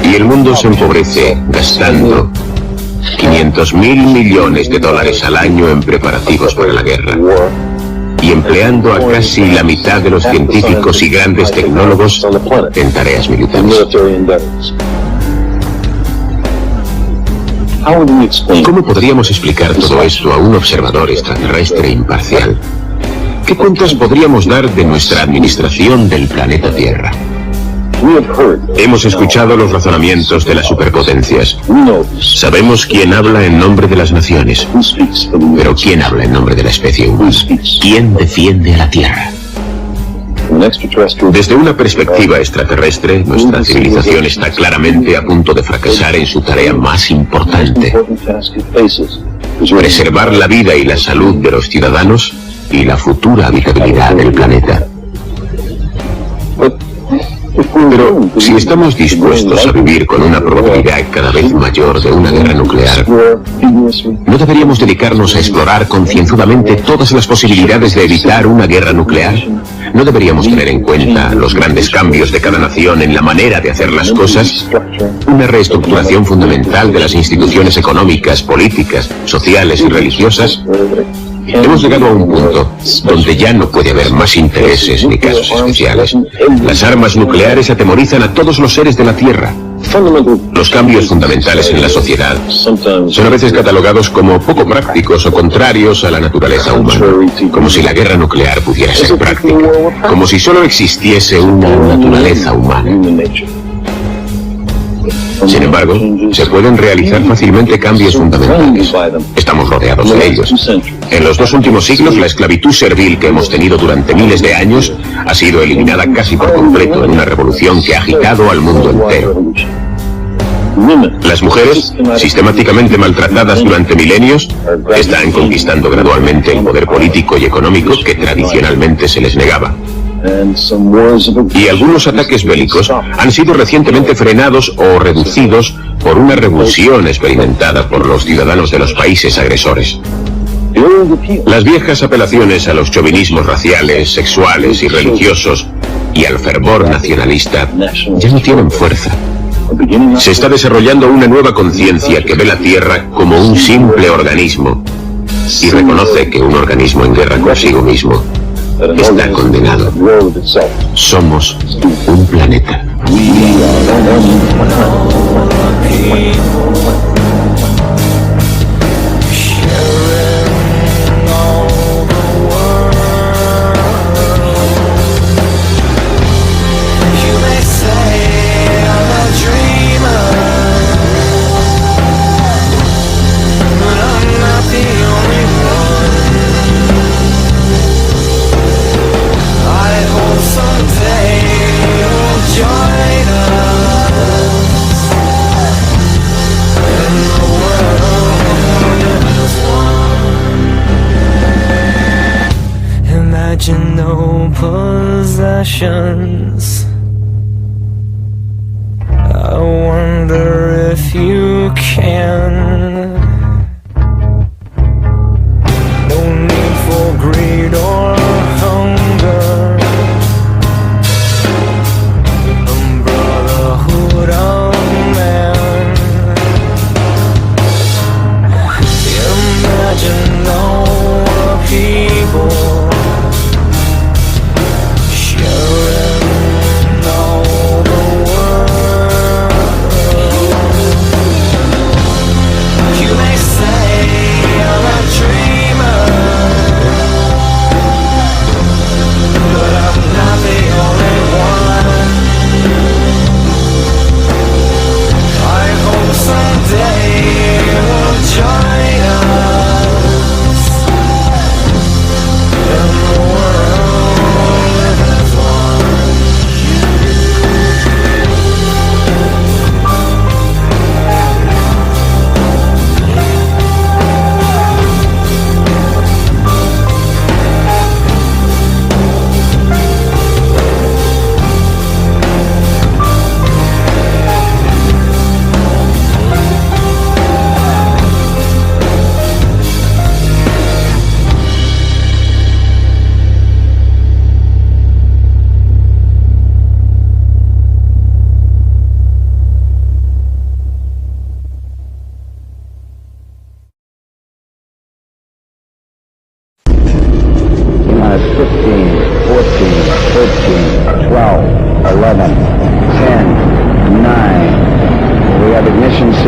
Y el mundo se empobrece gastando 500.000 millones de dólares al año en preparativos para la guerra y empleando a casi la mitad de los científicos y grandes tecnólogos en tareas militares. ¿Cómo podríamos explicar todo esto a un observador extraterrestre imparcial? ¿Qué cuentas podríamos dar de nuestra administración del planeta Tierra? Hemos escuchado los razonamientos de las superpotencias. Sabemos quién habla en nombre de las naciones. Pero ¿quién habla en nombre de la especie humana? ¿Quién defiende a la Tierra? Desde una perspectiva extraterrestre, nuestra civilización está claramente a punto de fracasar en su tarea más importante: preservar la vida y la salud de los ciudadanos y la futura habitabilidad del planeta. Pero si estamos dispuestos a vivir con una probabilidad cada vez mayor de una guerra nuclear, ¿no deberíamos dedicarnos a explorar concienzudamente todas las posibilidades de evitar una guerra nuclear? ¿No deberíamos tener en cuenta los grandes cambios de cada nación en la manera de hacer las cosas? Una reestructuración fundamental de las instituciones económicas, políticas, sociales y religiosas. Hemos llegado a un punto donde ya no puede haber más intereses ni casos especiales. Las armas nucleares atemorizan a todos los seres de la Tierra. Los cambios fundamentales en la sociedad son a veces catalogados como poco prácticos o contrarios a la naturaleza humana, como si la guerra nuclear pudiera ser práctica, como si solo existiese una naturaleza humana. Sin embargo, se pueden realizar fácilmente cambios fundamentales. Estamos rodeados de ellos. En los 2 últimos siglos, la esclavitud servil que hemos tenido durante miles de años ha sido eliminada casi por completo en una revolución que ha agitado al mundo entero. Las mujeres, sistemáticamente maltratadas durante milenios, están conquistando gradualmente el poder político y económico que tradicionalmente se les negaba. Y algunos ataques bélicos han sido recientemente frenados o reducidos por una revulsión experimentada por los ciudadanos de los países agresores. Las viejas apelaciones a los chauvinismos raciales, sexuales y religiosos y al fervor nacionalista ya no tienen fuerza. Se está desarrollando una nueva conciencia que ve la Tierra como un simple organismo y reconoce que un organismo en guerra consigo mismo está condenado. Somos un planeta. Someday you'll join us.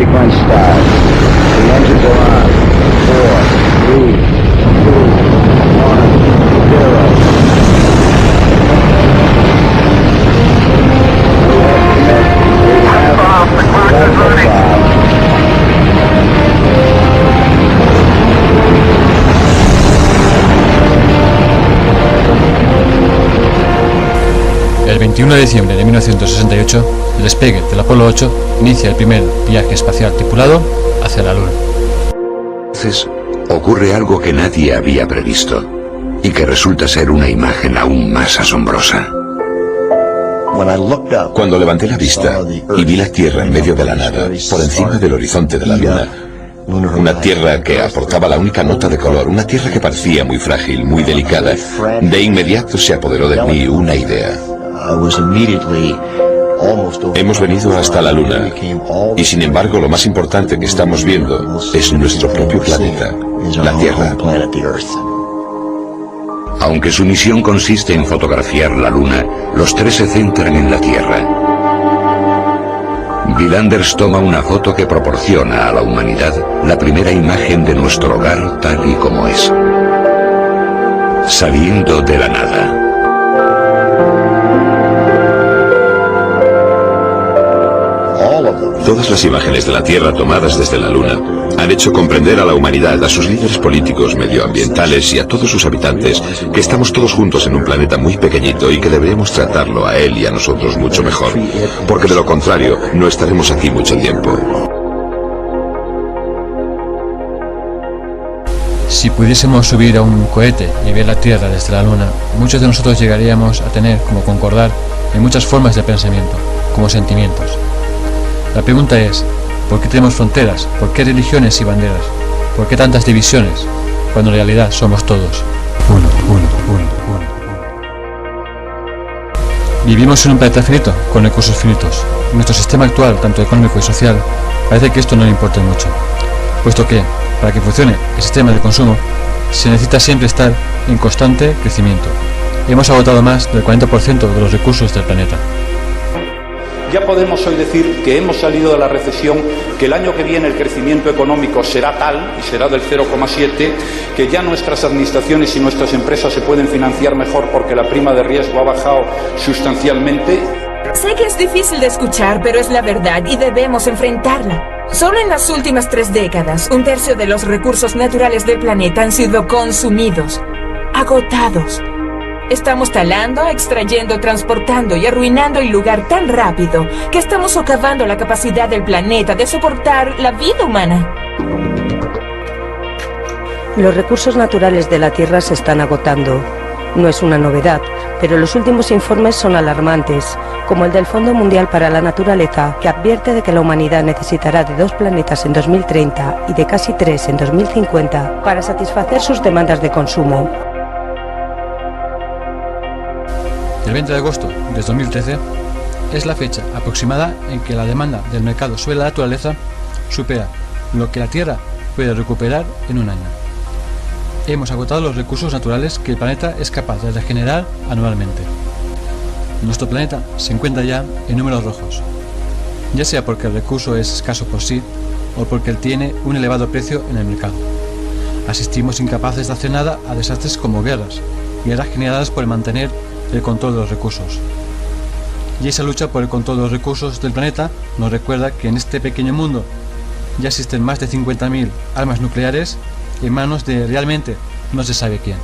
sequence start. The engines are on. 4, 3, 2, 1, 0. El 21 de diciembre de 1968, el despegue del Apolo 8 inicia el primer viaje espacial tripulado hacia la Luna. Entonces ocurre algo que nadie había previsto y que resulta ser una imagen aún más asombrosa. Cuando levanté la vista y vi la Tierra en medio de la nada, por encima del horizonte de la Luna, una Tierra que aportaba la única nota de color, una Tierra que parecía muy frágil, muy delicada, de inmediato se apoderó de mí una idea. Hemos venido hasta la Luna y sin embargo lo más importante que estamos viendo es nuestro propio planeta, la Tierra. Aunque su misión consiste en fotografiar la Luna, los tres se centran en la Tierra. Bill Anders toma una foto que proporciona a la humanidad la primera imagen de nuestro hogar tal y como es. Saliendo de la nada. Todas las imágenes de la Tierra tomadas desde la Luna han hecho comprender a la humanidad, a sus líderes políticos, medioambientales y a todos sus habitantes que estamos todos juntos en un planeta muy pequeñito y que deberíamos tratarlo a él y a nosotros mucho mejor, porque de lo contrario no estaremos aquí mucho tiempo. Si pudiésemos subir a un cohete y ver la Tierra desde la Luna, muchos de nosotros llegaríamos a tener como concordar en muchas formas de pensamiento, como sentimientos. La pregunta es, ¿por qué tenemos fronteras? ¿Por qué religiones y banderas? ¿Por qué tantas divisiones? Cuando en realidad somos todos uno. Vivimos en un planeta finito, con recursos finitos. En nuestro sistema actual, tanto económico y social, parece que esto no le importa mucho, puesto que, para que funcione el sistema de consumo, se necesita siempre estar en constante crecimiento. Hemos agotado más del 40% de los recursos del planeta. Ya podemos hoy decir que hemos salido de la recesión, que el año que viene el crecimiento económico será tal, y será del 0,7, que ya nuestras administraciones y nuestras empresas se pueden financiar mejor porque la prima de riesgo ha bajado sustancialmente. Sé que es difícil de escuchar, pero es la verdad y debemos enfrentarla. Solo en las últimas 3 décadas, 1/3 de los recursos naturales del planeta han sido consumidos, agotados. Estamos talando, extrayendo, transportando y arruinando el lugar tan rápido que estamos socavando la capacidad del planeta de soportar la vida humana. Los recursos naturales de la Tierra se están agotando. No es una novedad, pero los últimos informes son alarmantes, como el del Fondo Mundial para la Naturaleza, que advierte de que la humanidad necesitará de 2 planetas en 2030 y de casi 3 en 2050 para satisfacer sus demandas de consumo. El 20 de agosto de 2013 es la fecha aproximada en que la demanda del mercado sobre la naturaleza supera lo que la Tierra puede recuperar en un año. Hemos agotado los recursos naturales que el planeta es capaz de regenerar anualmente. Nuestro planeta se encuentra ya en números rojos, ya sea porque el recurso es escaso por sí o porque él tiene un elevado precio en el mercado. Asistimos incapaces de hacer nada a desastres como guerras generadas por mantener el control de los recursos. Y esa lucha por el control de los recursos del planeta nos recuerda que en este pequeño mundo ya existen más de 50.000 armas nucleares en manos de realmente no se sabe quién.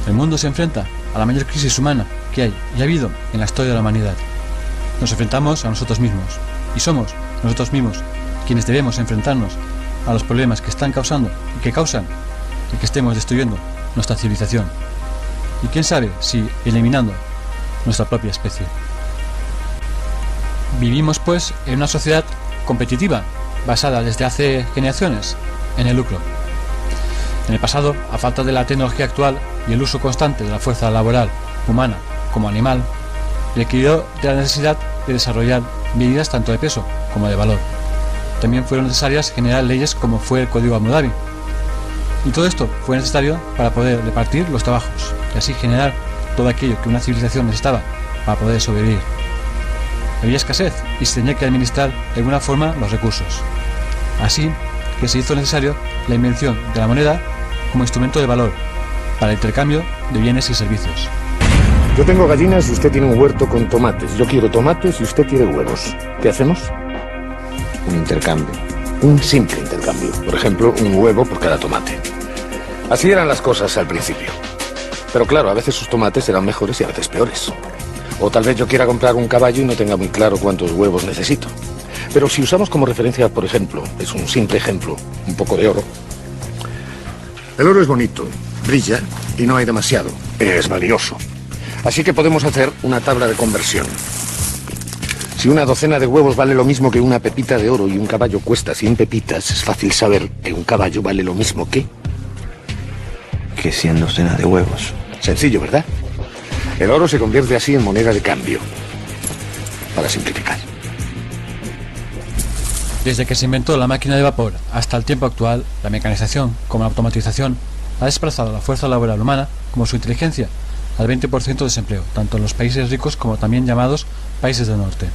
El mundo se enfrenta a la mayor crisis humana que hay y ha habido en la historia de la humanidad. Nos enfrentamos a nosotros mismos y somos nosotros mismos quienes debemos enfrentarnos a los problemas que están causando y que causan el que estemos destruyendo nuestra civilización. Y quién sabe si eliminando nuestra propia especie. Vivimos pues en una sociedad competitiva, basada desde hace generaciones en el lucro. En el pasado, a falta de la tecnología actual y el uso constante de la fuerza laboral humana como animal, requirió de la necesidad de desarrollar medidas tanto de peso como de valor. También fueron necesarias generar leyes como fue el Código Hammurabi. Y todo esto fue necesario para poder repartir los trabajos y así generar todo aquello que una civilización necesitaba para poder sobrevivir. Había escasez y se tenía que administrar de alguna forma los recursos. Así que se hizo necesario la invención de la moneda como instrumento de valor para el intercambio de bienes y servicios. Yo tengo gallinas y usted tiene un huerto con tomates. Yo quiero tomates y usted quiere huevos. ¿Qué hacemos? Un intercambio. Un simple intercambio. Por ejemplo, un huevo por cada tomate. Así eran las cosas al principio. Pero claro, a veces sus tomates eran mejores y a veces peores. O tal vez yo quiera comprar un caballo y no tenga muy claro cuántos huevos necesito. Pero si usamos como referencia, por ejemplo, es un simple ejemplo, un poco de oro. El oro es bonito, brilla y no hay demasiado. Es valioso. Así que podemos hacer una tabla de conversión. Si una docena de huevos vale lo mismo que una pepita de oro y un caballo cuesta 100 pepitas, es fácil saber que un caballo vale lo mismo que 100 docenas de huevos. Sencillo, ¿verdad? El oro se convierte así en moneda de cambio. Para simplificar. Desde que se inventó la máquina de vapor hasta el tiempo actual, la mecanización, como la automatización, ha desplazado la fuerza laboral humana, como su inteligencia, al 20% de desempleo, tanto en los países ricos como también llamados países del norte.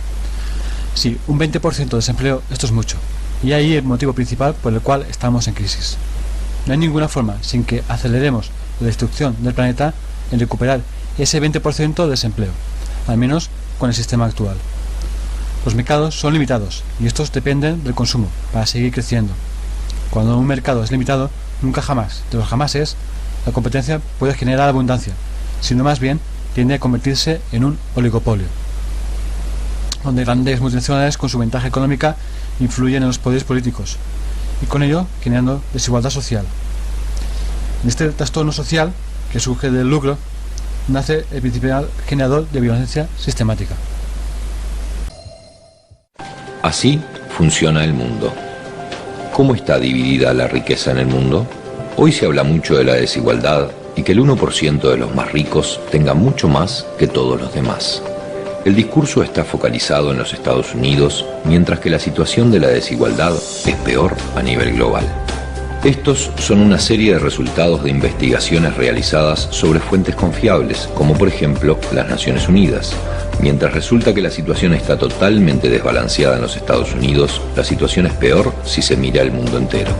Sí, un 20% de desempleo, esto es mucho, y ahí el motivo principal por el cual estamos en crisis. No hay ninguna forma, sin que aceleremos la destrucción del planeta, en recuperar ese 20% de desempleo, al menos con el sistema actual. Los mercados son limitados y estos dependen del consumo para seguir creciendo. Cuando un mercado es limitado, nunca jamás, de los jamases, la competencia puede generar abundancia, sino más bien tiende a convertirse en un oligopolio, donde grandes multinacionales con su ventaja económica influyen en los poderes políticos y con ello generando desigualdad social. En este trastorno social que surge del lucro nace el principal generador de violencia sistemática. Así funciona el mundo. ¿Cómo está dividida la riqueza en el mundo? Hoy se habla mucho de la desigualdad y que el 1% de los más ricos tenga mucho más que todos los demás. El discurso está focalizado en los Estados Unidos, mientras que la situación de la desigualdad es peor a nivel global. Estos son una serie de resultados de investigaciones realizadas sobre fuentes confiables, como por ejemplo las Naciones Unidas. Mientras resulta que la situación está totalmente desbalanceada en los Estados Unidos, la situación es peor si se mira el mundo entero.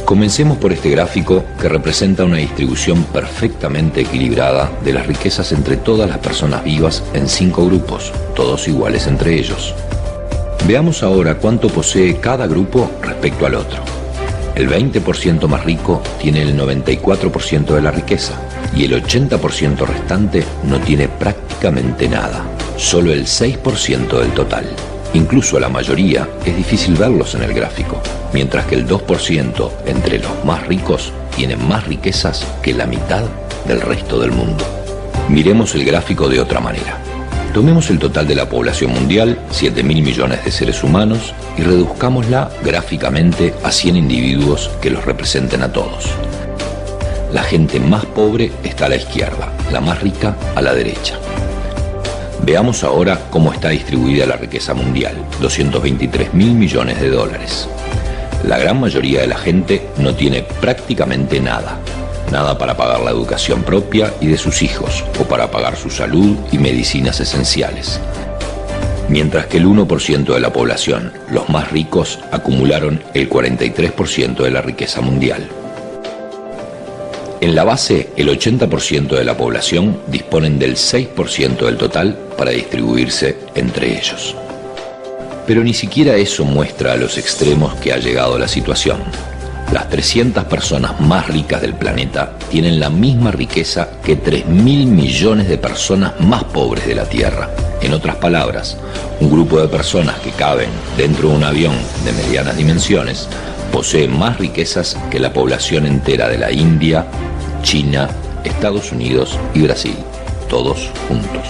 Comencemos por este gráfico que representa una distribución perfectamente equilibrada de las riquezas entre todas las personas vivas en 5 grupos, todos iguales entre ellos. Veamos ahora cuánto posee cada grupo respecto al otro. El 20% más rico tiene el 94% de la riqueza y el 80% restante no tiene prácticamente nada, solo el 6% del total. Incluso la mayoría es difícil verlos en el gráfico, mientras que el 2% entre los más ricos tiene más riquezas que la mitad del resto del mundo. Miremos el gráfico de otra manera. Tomemos el total de la población mundial, 7.000 millones de seres humanos, y reduzcámosla gráficamente a 100 individuos que los representen a todos. La gente más pobre está a la izquierda, la más rica a la derecha. Veamos ahora cómo está distribuida la riqueza mundial, 223.000 millones de dólares. La gran mayoría de la gente no tiene prácticamente nada. Nada para pagar la educación propia y de sus hijos, o para pagar su salud y medicinas esenciales. Mientras que el 1% de la población, los más ricos, acumularon el 43% de la riqueza mundial. En la base, el 80% de la población disponen del 6% del total para distribuirse entre ellos. Pero ni siquiera eso muestra a los extremos que ha llegado la situación. Las 300 personas más ricas del planeta tienen la misma riqueza que 3.000 millones de personas más pobres de la Tierra. En otras palabras, un grupo de personas que caben dentro de un avión de medianas dimensiones posee más riquezas que la población entera de la India, China, Estados Unidos y Brasil, todos juntos.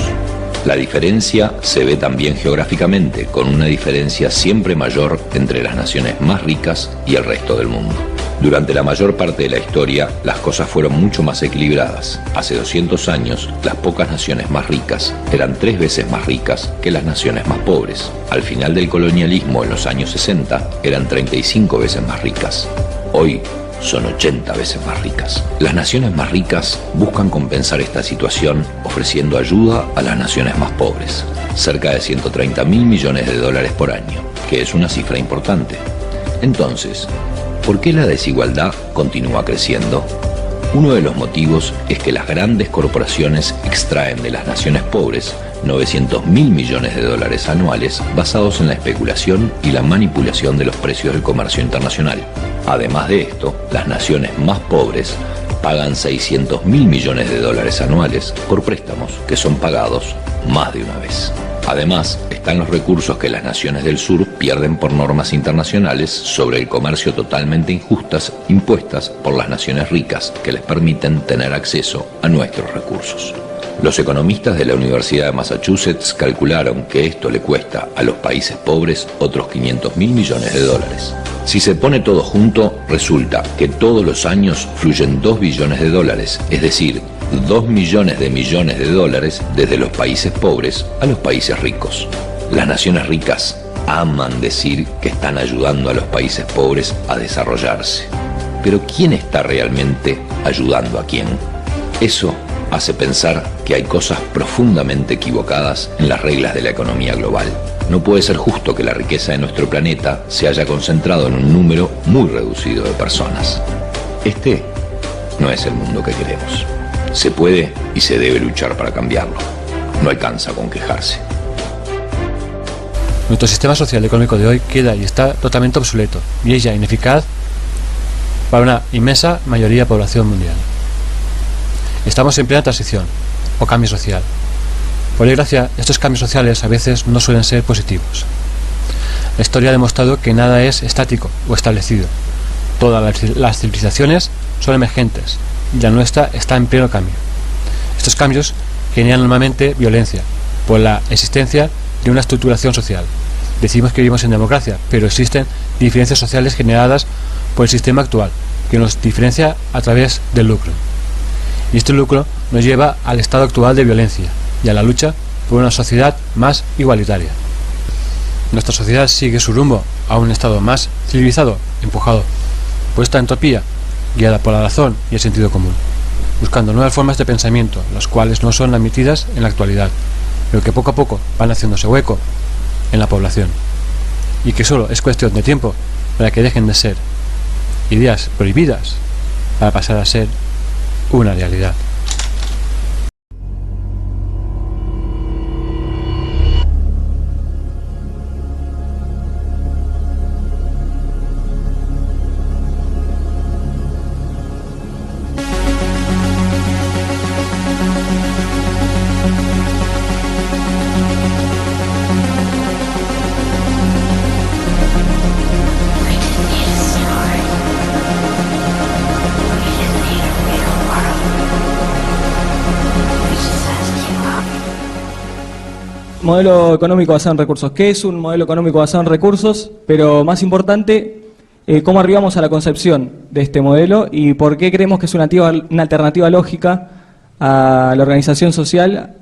La diferencia se ve también geográficamente, con una diferencia siempre mayor entre las naciones más ricas y el resto del mundo. Durante la mayor parte de la historia, las cosas fueron mucho más equilibradas. Hace 200 años, las pocas naciones más ricas eran 3 veces más ricas que las naciones más pobres. Al final del colonialismo, en los años 60, eran 35 veces más ricas. Hoy, son 80 veces más ricas. Las naciones más ricas buscan compensar esta situación ofreciendo ayuda a las naciones más pobres, cerca de 130.000 millones de dólares por año, que es una cifra importante. Entonces, ¿por qué la desigualdad continúa creciendo? Uno de los motivos es que las grandes corporaciones extraen de las naciones pobres 900.000 millones de dólares anuales basados en la especulación y la manipulación de los precios del comercio internacional. Además de esto, las naciones más pobres pagan 600.000 millones de dólares anuales por préstamos que son pagados más de una vez. Además, están los recursos que las naciones del sur pierden por normas internacionales sobre el comercio totalmente injustas impuestas por las naciones ricas que les permiten tener acceso a nuestros recursos. Los economistas de la Universidad de Massachusetts calcularon que esto le cuesta a los países pobres otros 500.000 millones de dólares. Si se pone todo junto, resulta que todos los años fluyen 2 billones de dólares, es decir, 2 millones de dólares desde los países pobres a los países ricos. Las naciones ricas aman decir que están ayudando a los países pobres a desarrollarse. Pero ¿quién está realmente ayudando a quién? Eso hace pensar que hay cosas profundamente equivocadas en las reglas de la economía global. No puede ser justo que la riqueza de nuestro planeta se haya concentrado en un número muy reducido de personas. Este no es el mundo que queremos. Se puede y se debe luchar para cambiarlo. No alcanza con quejarse. Nuestro sistema social y económico de hoy queda y está totalmente obsoleto y es ya ineficaz para una inmensa mayoría de población mundial. Estamos en plena transición o cambio social. Por desgracia, estos cambios sociales a veces no suelen ser positivos. La historia ha demostrado que nada es estático o establecido. Todas las civilizaciones son emergentes y la nuestra está en pleno cambio. Estos cambios generan normalmente violencia por la existencia de una estructuración social. Decimos que vivimos en democracia, pero existen diferencias sociales generadas por el sistema actual, que nos diferencia a través del lucro. Y este lucro nos lleva al estado actual de violencia y a la lucha por una sociedad más igualitaria. Nuestra sociedad sigue su rumbo a un estado más civilizado, empujado por esta entropía, guiada por la razón y el sentido común, buscando nuevas formas de pensamiento, las cuales no son admitidas en la actualidad, pero que poco a poco van haciéndose hueco en la población, y que solo es cuestión de tiempo para que dejen de ser ideas prohibidas para pasar a ser una realidad. Modelo económico basado en recursos. ¿Qué es un modelo económico basado en recursos? Pero más importante, ¿cómo arribamos a la concepción de este modelo y por qué creemos que es una alternativa lógica a la organización social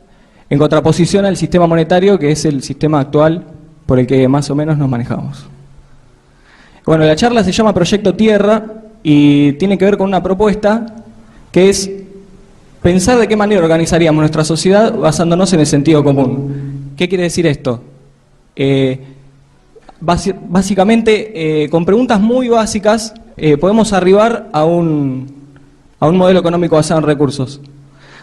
en contraposición al sistema monetario, que es el sistema actual por el que más o menos nos manejamos? Bueno, la charla se llama Proyecto Tierra y tiene que ver con una propuesta que es pensar de qué manera organizaríamos nuestra sociedad basándonos en el sentido común. ¿Qué quiere decir esto? Básicamente, con preguntas muy básicas, podemos arribar a un modelo económico basado en recursos.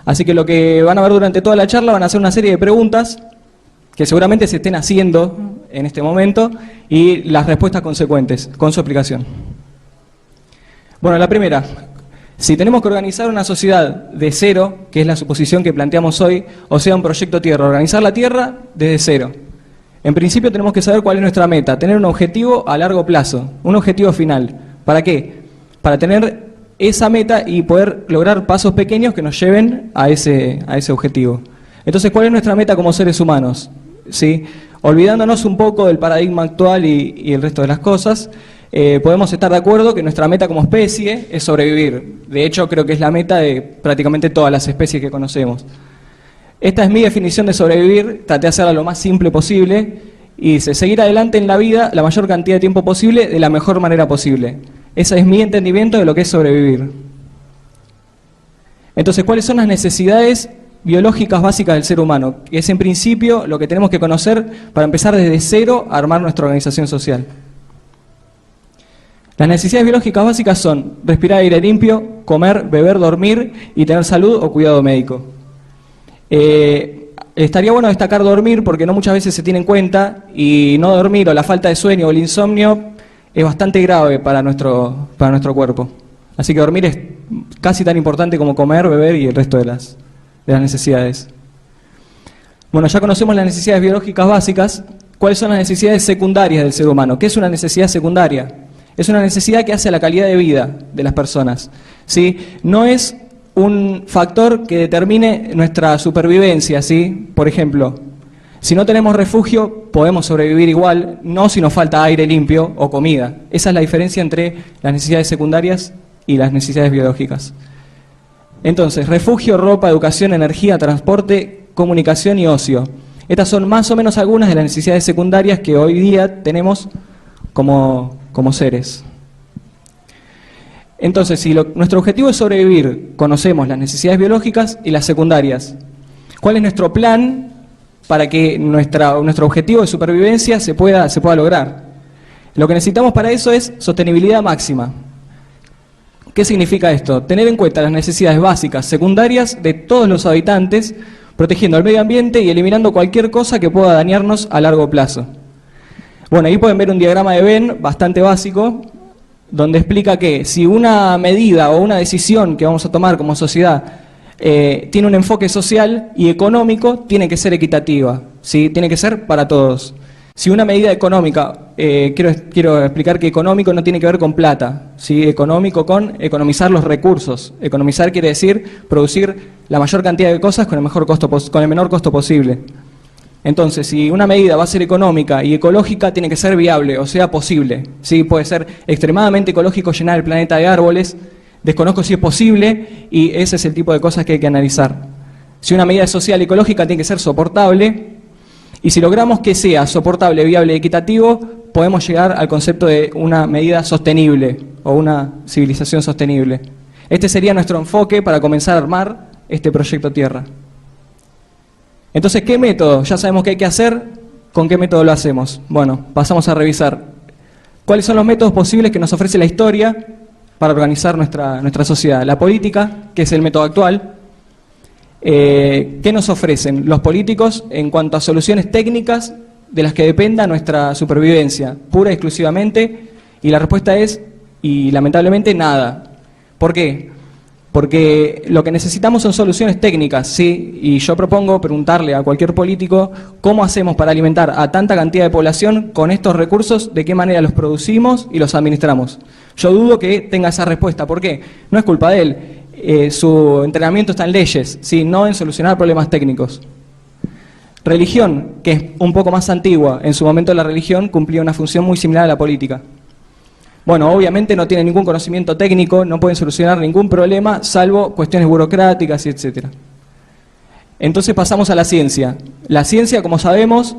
Así que lo que van a ver durante toda la charla van a ser una serie de preguntas que seguramente se estén haciendo en este momento y las respuestas consecuentes, con su explicación. Bueno, la primera. Si tenemos que organizar una sociedad de cero, que es la suposición que planteamos hoy, o sea, un proyecto Tierra, organizar la Tierra desde cero. En principio tenemos que saber cuál es nuestra meta, tener un objetivo a largo plazo, un objetivo final. ¿Para qué? Para tener esa meta y poder lograr pasos pequeños que nos lleven a ese objetivo. Entonces, ¿cuál es nuestra meta como seres humanos? ¿Sí? Olvidándonos un poco del paradigma actual y el resto de las cosas, podemos estar de acuerdo que nuestra meta como especie es sobrevivir. De hecho, creo que es la meta de prácticamente todas las especies que conocemos. Esta es mi definición de sobrevivir, traté de hacerla lo más simple posible y seguir adelante en la vida la mayor cantidad de tiempo posible de la mejor manera posible. Ese es mi entendimiento de lo que es sobrevivir. Entonces, ¿cuáles son las necesidades biológicas básicas del ser humano? Que es en principio lo que tenemos que conocer para empezar desde cero a armar nuestra organización social. Las necesidades biológicas básicas son respirar aire limpio, comer, beber, dormir y tener salud o cuidado médico. Estaría bueno destacar dormir porque no muchas veces se tiene en cuenta, y no dormir o la falta de sueño o el insomnio es bastante grave para nuestro cuerpo. Así que dormir es casi tan importante como comer, beber y el resto de las necesidades. Bueno, ya conocemos las necesidades biológicas básicas. ¿Cuáles son las necesidades secundarias del ser humano? ¿Qué es una necesidad secundaria? Es una necesidad que hace a la calidad de vida de las personas, ¿sí? No es un factor que determine nuestra supervivencia, ¿sí? Por ejemplo, si no tenemos refugio, podemos sobrevivir igual, no si nos falta aire limpio o comida. Esa es la diferencia entre las necesidades secundarias y las necesidades biológicas. Entonces, refugio, ropa, educación, energía, transporte, comunicación y ocio. Estas son más o menos algunas de las necesidades secundarias que hoy día tenemos como seres. Entonces, si nuestro objetivo es sobrevivir, conocemos las necesidades biológicas y las secundarias. ¿Cuál es nuestro plan para que nuestro objetivo de supervivencia se pueda lograr? Lo que necesitamos para eso es sostenibilidad máxima. ¿Qué significa esto? Tener en cuenta las necesidades básicas, secundarias de todos los habitantes, protegiendo el medio ambiente y eliminando cualquier cosa que pueda dañarnos a largo plazo. Bueno, ahí pueden ver un diagrama de Venn bastante básico, donde explica que si una medida o una decisión que vamos a tomar como sociedad tiene un enfoque social y económico, tiene que ser equitativa, ¿sí? Tiene que ser para todos. Si una medida económica, quiero explicar que económico no tiene que ver con plata, ¿sí? Económico con economizar los recursos. Economizar quiere decir producir la mayor cantidad de cosas con el menor costo posible. Entonces, si una medida va a ser económica y ecológica, tiene que ser viable, o sea, posible, ¿sí? Puede ser extremadamente ecológico llenar el planeta de árboles, desconozco si es posible, y ese es el tipo de cosas que hay que analizar. Si una medida es social y ecológica, tiene que ser soportable, y si logramos que sea soportable, viable y equitativo, podemos llegar al concepto de una medida sostenible, o una civilización sostenible. Este sería nuestro enfoque para comenzar a armar este proyecto Tierra. Entonces, ¿qué método? Ya sabemos qué hay que hacer, ¿con qué método lo hacemos? Bueno, pasamos a revisar cuáles son los métodos posibles que nos ofrece la historia para organizar nuestra sociedad. La política, que es el método actual. ¿Qué nos ofrecen los políticos en cuanto a soluciones técnicas de las que dependa nuestra supervivencia, pura y exclusivamente? Y la respuesta es, y lamentablemente, nada. ¿Por qué? Porque lo que necesitamos son soluciones técnicas, ¿sí? Y yo propongo preguntarle a cualquier político cómo hacemos para alimentar a tanta cantidad de población con estos recursos, de qué manera los producimos y los administramos. Yo dudo que tenga esa respuesta. ¿Por qué? No es culpa de él. Su entrenamiento está en leyes, ¿sí? No en solucionar problemas técnicos. Religión, que es un poco más antigua. En su momento la religión cumplía una función muy similar a la política. Bueno, obviamente no tienen ningún conocimiento técnico, no pueden solucionar ningún problema, salvo cuestiones burocráticas y etcétera. Entonces pasamos a la ciencia. La ciencia, como sabemos,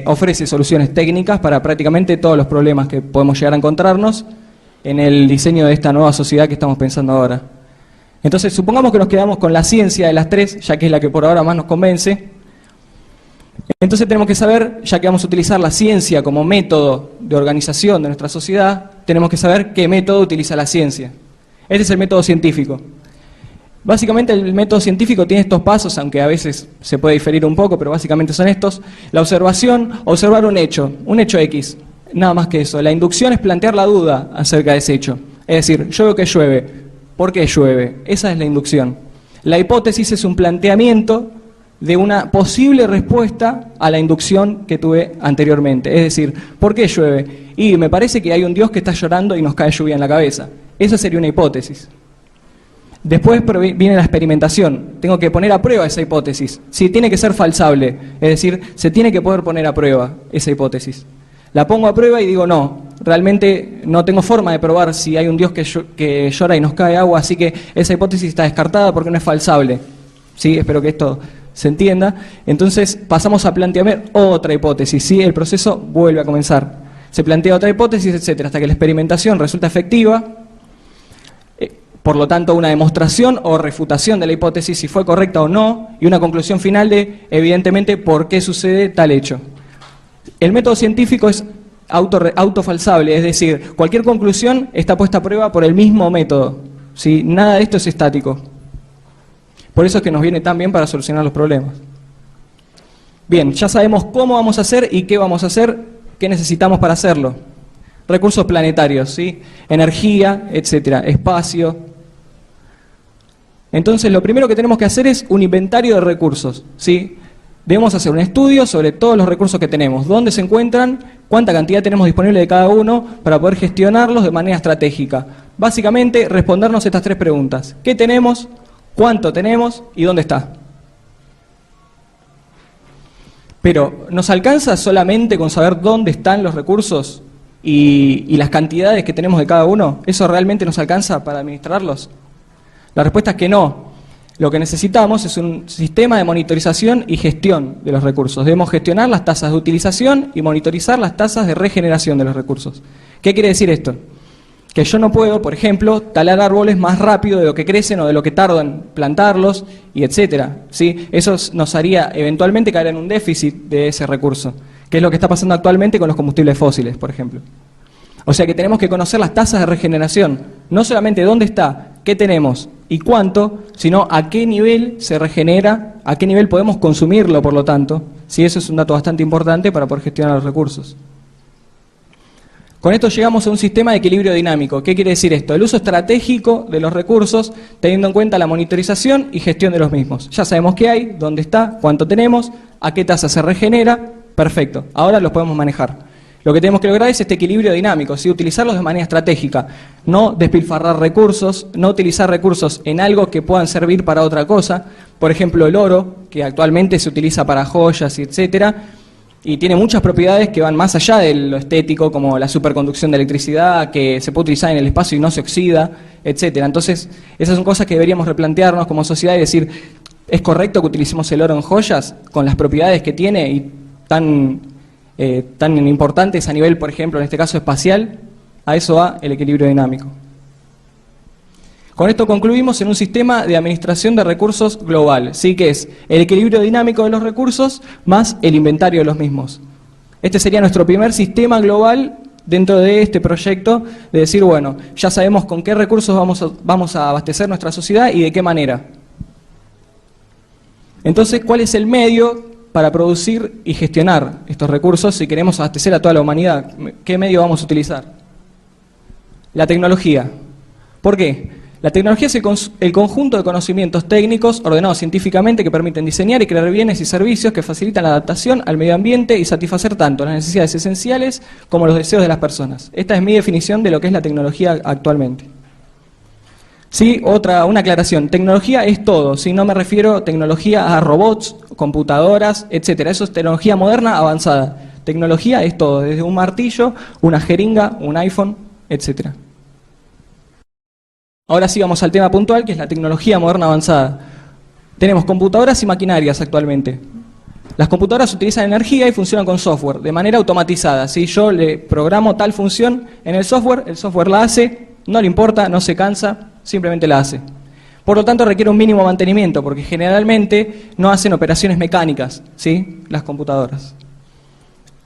ofrece soluciones técnicas para prácticamente todos los problemas que podemos llegar a encontrarnos en el diseño de esta nueva sociedad que estamos pensando ahora. Entonces, supongamos que nos quedamos con la ciencia de las tres, ya que es la que por ahora más nos convence. Entonces tenemos que saber, ya que vamos a utilizar la ciencia como método de organización de nuestra sociedad, tenemos que saber qué método utiliza la ciencia. Este es el método científico. Básicamente el método científico tiene estos pasos, aunque a veces se puede diferir un poco, pero básicamente son estos. La observación, observar un hecho X, nada más que eso. La inducción es plantear la duda acerca de ese hecho. Es decir, yo veo que llueve. ¿Por qué llueve? Esa es la inducción. La hipótesis es un planteamiento de una posible respuesta a la inducción que tuve anteriormente. Es decir, ¿por qué llueve? Y me parece que hay un Dios que está llorando y nos cae lluvia en la cabeza. Esa sería una hipótesis. Después viene la experimentación. Tengo que poner a prueba esa hipótesis. Sí, tiene que ser falsable. Es decir, se tiene que poder poner a prueba esa hipótesis. La pongo a prueba y digo, no, realmente no tengo forma de probar si hay un Dios que llora y nos cae agua, así que esa hipótesis está descartada porque no es falsable. ¿Sí? Espero que esto se entienda. Entonces pasamos a plantear otra hipótesis, ¿sí? El proceso vuelve a comenzar. se plantea otra hipótesis, etcétera, hasta que la experimentación resulta efectiva. Por lo tanto, una demostración o refutación de la hipótesis, si fue correcta o no, y una conclusión final de, evidentemente, por qué sucede tal hecho. El método científico es autofalsable, es decir, cualquier conclusión está puesta a prueba por el mismo método, ¿sí? Nada de esto es estático. Por eso es que nos viene tan bien para solucionar los problemas. Bien, ya sabemos cómo vamos a hacer y qué vamos a hacer, qué necesitamos para hacerlo. Recursos planetarios, ¿sí? Energía, etcétera, espacio. Entonces, lo primero que tenemos que hacer es un inventario de recursos, ¿sí? Debemos hacer un estudio sobre todos los recursos que tenemos, dónde se encuentran, cuánta cantidad tenemos disponible de cada uno para poder gestionarlos de manera estratégica. Básicamente, respondernos estas 3 preguntas. ¿Qué tenemos? ¿Cuánto tenemos? ¿Y dónde está? Pero, ¿nos alcanza solamente con saber dónde están los recursos y las cantidades que tenemos de cada uno? ¿Eso realmente nos alcanza para administrarlos? La respuesta es que no. Lo que necesitamos es un sistema de monitorización y gestión de los recursos. Debemos gestionar las tasas de utilización y monitorizar las tasas de regeneración de los recursos. ¿Qué quiere decir esto? Que yo no puedo, por ejemplo, talar árboles más rápido de lo que crecen o de lo que tardan plantarlos, y etcétera, ¿sí? Eso nos haría eventualmente caer en un déficit de ese recurso, que es lo que está pasando actualmente con los combustibles fósiles, por ejemplo. O sea que tenemos que conocer las tasas de regeneración, no solamente dónde está, qué tenemos y cuánto, sino a qué nivel se regenera, a qué nivel podemos consumirlo, por lo tanto. Sí, eso es un dato bastante importante para poder gestionar los recursos. Con esto llegamos a un sistema de equilibrio dinámico. ¿Qué quiere decir esto? El uso estratégico de los recursos, teniendo en cuenta la monitorización y gestión de los mismos. Ya sabemos qué hay, dónde está, cuánto tenemos, a qué tasa se regenera. Perfecto, ahora los podemos manejar. Lo que tenemos que lograr es este equilibrio dinámico, ¿sí? Utilizarlos de manera estratégica, no despilfarrar recursos, no utilizar recursos en algo que puedan servir para otra cosa. Por ejemplo, el oro, que actualmente se utiliza para joyas y etcétera, y tiene muchas propiedades que van más allá de lo estético, como la superconducción de electricidad, que se puede utilizar en el espacio y no se oxida, etcétera. Entonces, esas son cosas que deberíamos replantearnos como sociedad y decir, ¿es correcto que utilicemos el oro en joyas con las propiedades que tiene y tan importantes a nivel, por ejemplo, en este caso espacial? A eso va el equilibrio dinámico. Con esto concluimos en un sistema de administración de recursos global, ¿sí? Que es el equilibrio dinámico de los recursos más el inventario de los mismos. Este sería nuestro primer sistema global dentro de este proyecto, de decir, bueno, ya sabemos con qué recursos vamos a abastecer nuestra sociedad y de qué manera. Entonces, ¿cuál es el medio para producir y gestionar estos recursos si queremos abastecer a toda la humanidad? ¿Qué medio vamos a utilizar? La tecnología. ¿Por qué? La tecnología es el conjunto de conocimientos técnicos ordenados científicamente que permiten diseñar y crear bienes y servicios que facilitan la adaptación al medio ambiente y satisfacer tanto las necesidades esenciales como los deseos de las personas. Esta es mi definición de lo que es la tecnología actualmente. Sí, una aclaración. Tecnología es todo, ¿sí? No me refiero a tecnología a robots, computadoras, etcétera. Eso es tecnología moderna avanzada. Tecnología es todo, desde un martillo, una jeringa, un iPhone, etcétera. Ahora sí vamos al tema puntual, que es la tecnología moderna avanzada. Tenemos computadoras y maquinarias actualmente. Las computadoras utilizan energía y funcionan con software, de manera automatizada. ¿Sí? Yo le programo tal función en el software la hace, no le importa, no se cansa, simplemente la hace. Por lo tanto, requiere un mínimo mantenimiento, porque generalmente no hacen operaciones mecánicas, ¿sí? Las computadoras.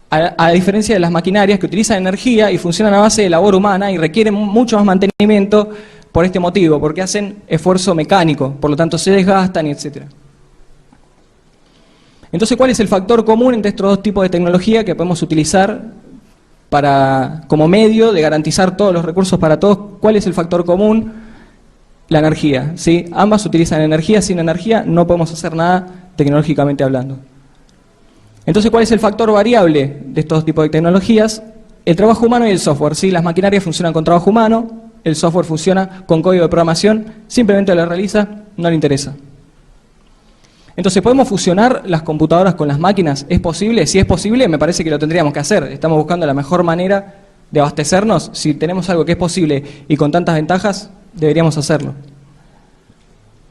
A diferencia de las maquinarias que utilizan energía y funcionan a base de labor humana y requieren mucho más mantenimiento por este motivo, porque hacen esfuerzo mecánico, por lo tanto se desgastan y etcétera. Entonces, ¿cuál es el factor común entre estos dos tipos de tecnología que podemos utilizar como medio de garantizar todos los recursos para todos? ¿Cuál es el factor común? La energía, ¿sí? Ambas utilizan energía, sin energía no podemos hacer nada tecnológicamente hablando. Entonces, ¿cuál es el factor variable de estos tipos de tecnologías? El trabajo humano y el software, ¿sí? Las maquinarias funcionan con trabajo humano, el software funciona con código de programación, simplemente lo realiza, no le interesa. Entonces, ¿podemos fusionar las computadoras con las máquinas? ¿Es posible? Si es posible, me parece que lo tendríamos que hacer. Estamos buscando la mejor manera de abastecernos. Si tenemos algo que es posible y con tantas ventajas, deberíamos hacerlo.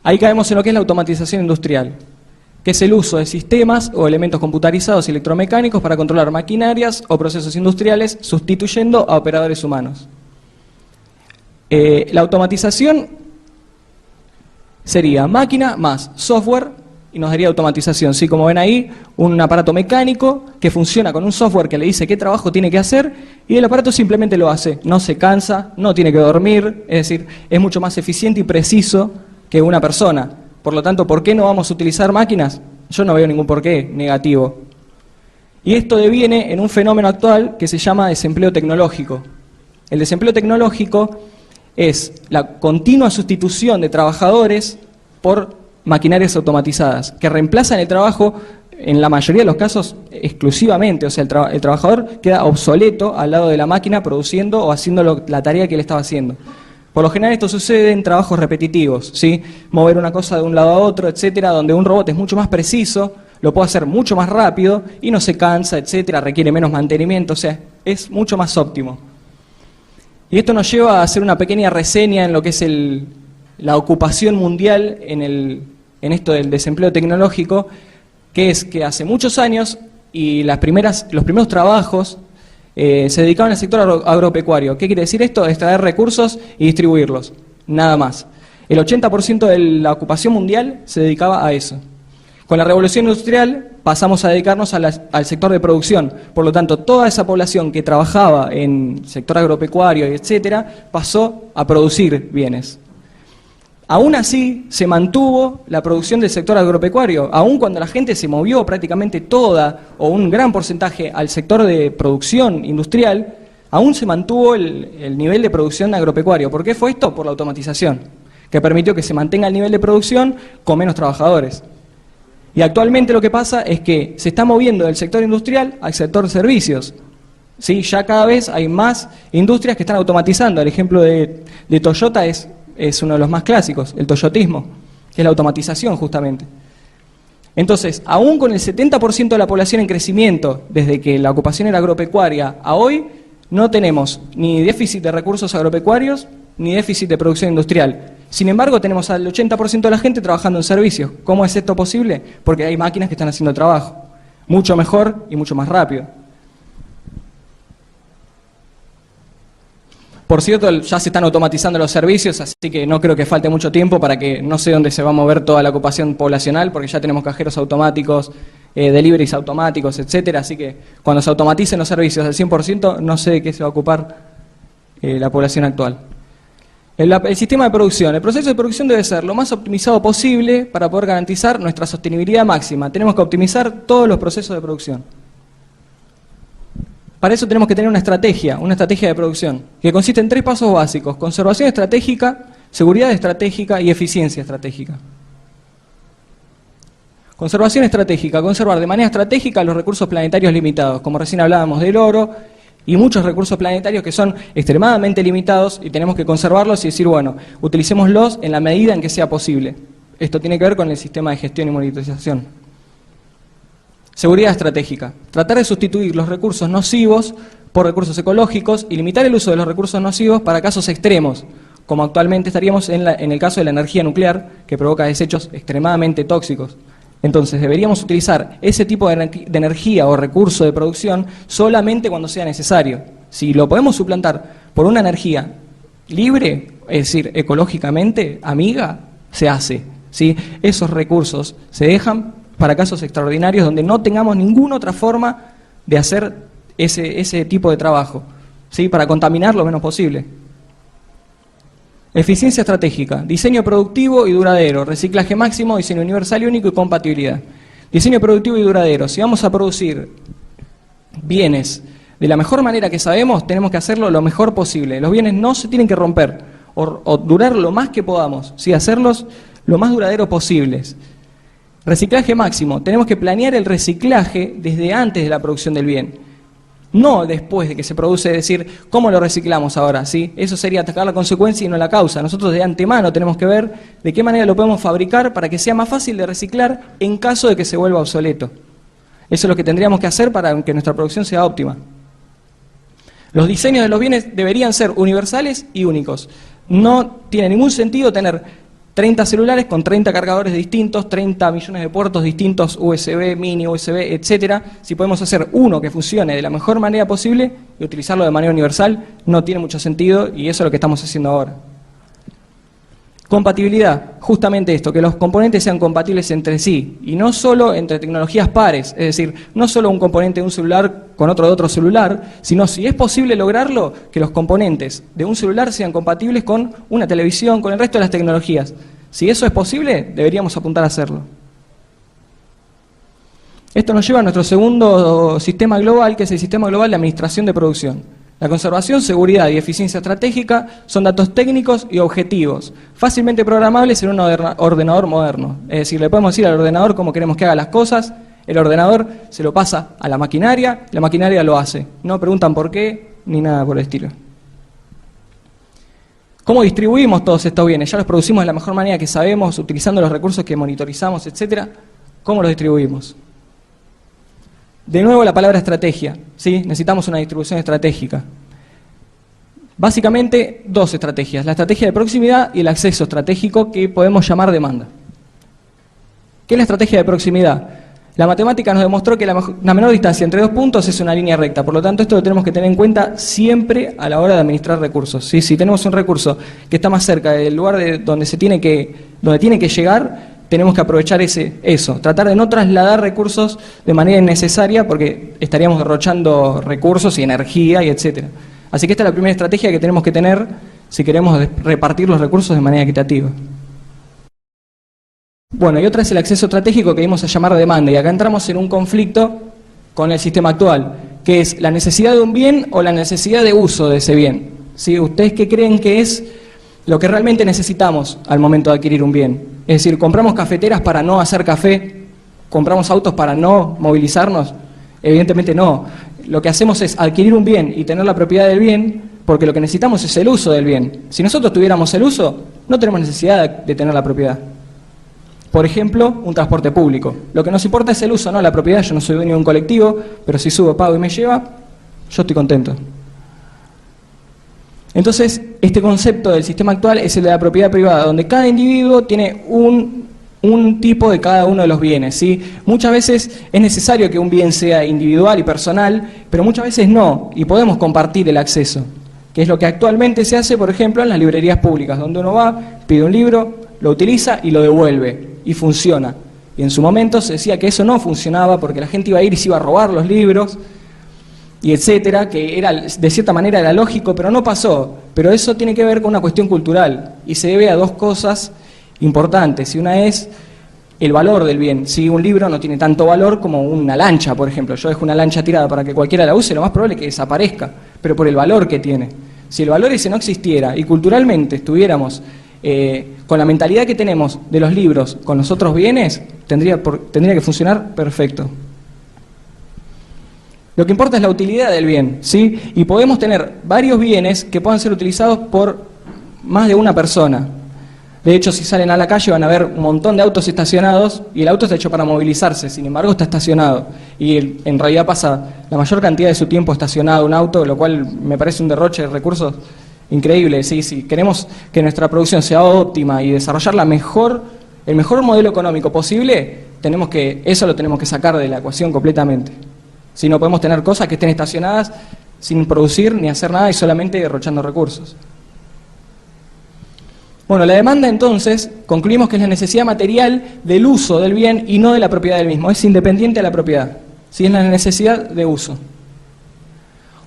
Ahí caemos en lo que es la automatización industrial. que es el uso de sistemas o elementos computarizados y electromecánicos para controlar maquinarias o procesos industriales, sustituyendo a operadores humanos. La automatización sería máquina más software y nos daría automatización. ¿Sí? Como ven ahí, un aparato mecánico que funciona con un software que le dice qué trabajo tiene que hacer y el aparato simplemente lo hace. No se cansa, no tiene que dormir, es decir, es mucho más eficiente y preciso que una persona. Por lo tanto, ¿por qué no vamos a utilizar máquinas? Yo no veo ningún porqué negativo. Y esto deviene en un fenómeno actual que se llama desempleo tecnológico. El desempleo tecnológico es la continua sustitución de trabajadores por maquinarias automatizadas, que reemplazan el trabajo, en la mayoría de los casos, exclusivamente. O sea, el trabajador queda obsoleto al lado de la máquina produciendo o haciendo la tarea que él estaba haciendo. Por lo general esto sucede en trabajos repetitivos, ¿sí? Mover una cosa de un lado a otro, etcétera, donde un robot es mucho más preciso, lo puede hacer mucho más rápido y no se cansa, etcétera, requiere menos mantenimiento, o sea, es mucho más óptimo. Y esto nos lleva a hacer una pequeña reseña en lo que es la ocupación mundial en esto del desempleo tecnológico, que es que hace muchos años y los primeros trabajos se dedicaban al sector agropecuario. ¿Qué quiere decir esto? Extraer recursos y distribuirlos, nada más. El 80% de la ocupación mundial se dedicaba a eso. Con la revolución industrial pasamos a dedicarnos al sector de producción. Por lo tanto, toda esa población que trabajaba en sector agropecuario, etcétera, pasó a producir bienes. Aún así, se mantuvo la producción del sector agropecuario, aun cuando la gente se movió prácticamente toda o un gran porcentaje al sector de producción industrial, aún se mantuvo el nivel de producción agropecuario. ¿Por qué fue esto? Por la automatización, que permitió que se mantenga el nivel de producción con menos trabajadores. Y actualmente lo que pasa es que se está moviendo del sector industrial al sector de servicios. ¿Sí? Ya cada vez hay más industrias que están automatizando. El ejemplo de Toyota es uno de los más clásicos, el toyotismo, que es la automatización justamente. Entonces, aún con el 70% de la población en crecimiento, desde que la ocupación era agropecuaria a hoy, no tenemos ni déficit de recursos agropecuarios, ni déficit de producción industrial. Sin embargo, tenemos al 80% de la gente trabajando en servicios. ¿Cómo es esto posible? Porque hay máquinas que están haciendo el trabajo, mucho mejor y mucho más rápido. Por cierto, ya se están automatizando los servicios, así que no creo que falte mucho tiempo para que no sé dónde se va a mover toda la ocupación poblacional, porque ya tenemos cajeros automáticos, deliveries automáticos, etcétera. Así que cuando se automaticen los servicios al 100%, no sé de qué se va a ocupar la población actual. El sistema de producción. El proceso de producción debe ser lo más optimizado posible para poder garantizar nuestra sostenibilidad máxima. Tenemos que optimizar todos los procesos de producción. Para eso tenemos que tener una estrategia de producción, que consiste en 3 pasos básicos: conservación estratégica, seguridad estratégica y eficiencia estratégica. Conservación estratégica: conservar de manera estratégica los recursos planetarios limitados, como recién hablábamos del oro, y muchos recursos planetarios que son extremadamente limitados y tenemos que conservarlos y decir, bueno, utilicémoslos en la medida en que sea posible. Esto tiene que ver con el sistema de gestión y monitorización. Seguridad estratégica: tratar de sustituir los recursos nocivos por recursos ecológicos y limitar el uso de los recursos nocivos para casos extremos, como actualmente estaríamos en el caso de la energía nuclear, que provoca desechos extremadamente tóxicos. Entonces deberíamos utilizar ese tipo de energía o recurso de producción solamente cuando sea necesario. Si lo podemos suplantar por una energía libre, es decir, ecológicamente amiga, se hace, ¿sí? Esos recursos se dejan para casos extraordinarios donde no tengamos ninguna otra forma de hacer ese tipo de trabajo, ¿sí? Para contaminar lo menos posible. Eficiencia estratégica: diseño productivo y duradero, reciclaje máximo, diseño universal y único y compatibilidad. Diseño productivo y duradero: si vamos a producir bienes de la mejor manera que sabemos, tenemos que hacerlo lo mejor posible. Los bienes no se tienen que romper o durar lo más que podamos, ¿sí? Hacerlos lo más duradero posibles. Reciclaje máximo: tenemos que planear el reciclaje desde antes de la producción del bien. No después de que se produce, decir, ¿cómo lo reciclamos ahora? ¿Sí? Eso sería atacar la consecuencia y no la causa. Nosotros de antemano tenemos que ver de qué manera lo podemos fabricar para que sea más fácil de reciclar en caso de que se vuelva obsoleto. Eso es lo que tendríamos que hacer para que nuestra producción sea óptima. Los diseños de los bienes deberían ser universales y únicos. No tiene ningún sentido tener 30 celulares con 30 cargadores distintos, 30 millones de puertos distintos, USB, mini, USB, etcétera. Si podemos hacer uno que funcione de la mejor manera posible y utilizarlo de manera universal, no tiene mucho sentido, y eso es lo que estamos haciendo ahora. Compatibilidad, justamente esto, que los componentes sean compatibles entre sí, y no solo entre tecnologías pares, es decir, no solo un componente de un celular con otro de otro celular, sino, si es posible lograrlo, que los componentes de un celular sean compatibles con una televisión, con el resto de las tecnologías. Si eso es posible, deberíamos apuntar a hacerlo. Esto nos lleva a nuestro segundo sistema global, que es el sistema global de administración de producción. La conservación, seguridad y eficiencia estratégica son datos técnicos y objetivos, fácilmente programables en un ordenador moderno. Es decir, le podemos decir al ordenador cómo queremos que haga las cosas, el ordenador se lo pasa a la maquinaria lo hace. No preguntan por qué, ni nada por el estilo. ¿Cómo distribuimos todos estos bienes? Ya los producimos de la mejor manera que sabemos, utilizando los recursos que monitorizamos, etcétera. ¿Cómo los distribuimos? De nuevo la palabra estrategia, ¿sí? Necesitamos una distribución estratégica. Básicamente dos estrategias, la estrategia de proximidad y el acceso estratégico, que podemos llamar demanda. ¿Qué es la estrategia de proximidad? La matemática nos demostró que la menor distancia entre dos puntos es una línea recta, por lo tanto esto lo tenemos que tener en cuenta siempre a la hora de administrar recursos, ¿sí? Si tenemos un recurso que está más cerca del lugar donde tiene que llegar, tenemos que aprovechar eso, tratar de no trasladar recursos de manera innecesaria, porque estaríamos derrochando recursos y energía y etcétera. Así que esta es la primera estrategia que tenemos que tener si queremos repartir los recursos de manera equitativa. Bueno, y otra es el acceso estratégico, que vamos a llamar demanda, y acá entramos en un conflicto con el sistema actual, que es la necesidad de un bien o la necesidad de uso de ese bien. ¿Sí? ¿Ustedes qué creen que es lo que realmente necesitamos al momento de adquirir un bien? Es decir, ¿compramos cafeteras para no hacer café? ¿Compramos autos para no movilizarnos? Evidentemente no. Lo que hacemos es adquirir un bien y tener la propiedad del bien, porque lo que necesitamos es el uso del bien. Si nosotros tuviéramos el uso, no tenemos necesidad de tener la propiedad. Por ejemplo, un transporte público. Lo que nos importa es el uso, no la propiedad. Yo no soy dueño de un colectivo, pero si subo, pago y me lleva, yo estoy contento. Entonces, este concepto del sistema actual es el de la propiedad privada, donde cada individuo tiene un tipo de cada uno de los bienes, ¿sí? Muchas veces es necesario que un bien sea individual y personal, pero muchas veces no, y podemos compartir el acceso, que es lo que actualmente se hace, por ejemplo, en las librerías públicas, donde uno va, pide un libro, lo utiliza y lo devuelve, y funciona. Y en su momento se decía que eso no funcionaba porque la gente iba a ir y se iba a robar los libros, y etcétera, que de cierta manera era lógico, pero no pasó. Pero eso tiene que ver con una cuestión cultural, y se debe a dos cosas importantes. Y una es el valor del bien. Si un libro no tiene tanto valor como una lancha, por ejemplo. Yo dejo una lancha tirada para que cualquiera la use, lo más probable es que desaparezca, pero por el valor que tiene. Si el valor ese no existiera y culturalmente estuviéramos con la mentalidad que tenemos de los libros con los otros bienes, tendría que funcionar perfecto. Lo que importa es la utilidad del bien, ¿sí? Y podemos tener varios bienes que puedan ser utilizados por más de una persona. De hecho, si salen a la calle van a ver un montón de autos estacionados, y el auto está hecho para movilizarse, sin embargo está estacionado. Y en realidad pasa la mayor cantidad de su tiempo estacionado un auto, lo cual me parece un derroche de recursos increíble. ¿Sí? Si queremos que nuestra producción sea óptima y desarrollar el mejor modelo económico posible, eso lo tenemos que sacar de la ecuación completamente. Si no podemos tener cosas que estén estacionadas sin producir ni hacer nada y solamente derrochando recursos. Bueno, la demanda entonces, concluimos que es la necesidad material del uso del bien y no de la propiedad del mismo. Es independiente de la propiedad, ¿sí? Es la necesidad de uso.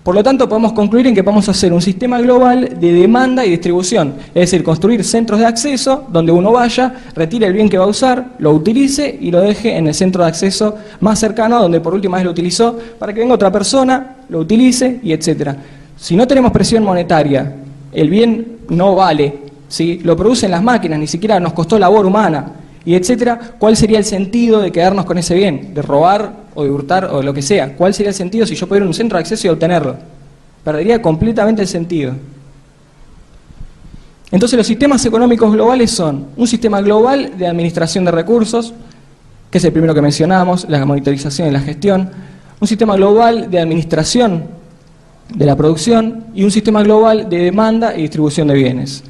Por lo tanto, podemos concluir en que vamos a hacer un sistema global de demanda y distribución, es decir, construir centros de acceso donde uno vaya, retire el bien que va a usar, lo utilice y lo deje en el centro de acceso más cercano, donde por última vez lo utilizó, para que venga otra persona, lo utilice y etcétera. Si no tenemos presión monetaria, el bien no vale, ¿sí? Lo producen las máquinas, ni siquiera nos costó labor humana, y etcétera. ¿Cuál sería el sentido de quedarnos con ese bien? ¿De robar o de hurtar o lo que sea? ¿Cuál sería el sentido si yo pudiera ir a un centro de acceso y obtenerlo? Perdería completamente el sentido. Entonces los sistemas económicos globales son un sistema global de administración de recursos, que es el primero que mencionamos, la monitorización y la gestión, un sistema global de administración de la producción y un sistema global de demanda y distribución de bienes.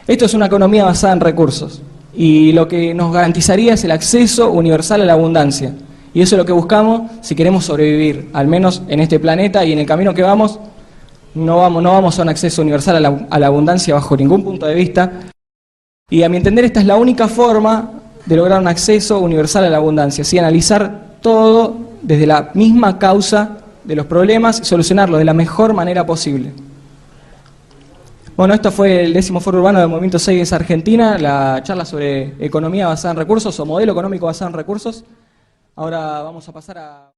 Esto es una economía basada en recursos y lo que nos garantizaría es el acceso universal a la abundancia. Y eso es lo que buscamos si queremos sobrevivir, al menos en este planeta, y en el camino que vamos, no vamos a un acceso universal a la abundancia bajo ningún punto de vista. Y a mi entender esta es la única forma de lograr un acceso universal a la abundancia, ¿sí? Analizar todo desde la misma causa de los problemas y solucionarlo de la mejor manera posible. Bueno, esto fue el 10º Foro Urbano del Movimiento 6 Argentina, la charla sobre economía basada en recursos o modelo económico basado en recursos. Ahora vamos a pasar a...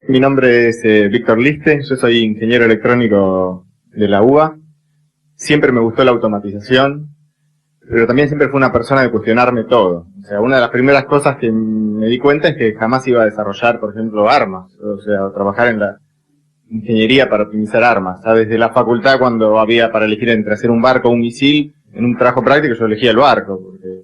Mi nombre es Víctor Liste, yo soy ingeniero electrónico de la UBA. Siempre me gustó la automatización, pero también siempre fui una persona de cuestionarme todo. O sea, una de las primeras cosas que me di cuenta es que jamás iba a desarrollar, por ejemplo, armas. O sea, trabajar en la ingeniería para optimizar armas. ¿Sabes? Desde la facultad, cuando había para elegir entre hacer un barco o un misil, en un trabajo práctico yo elegía el barco, porque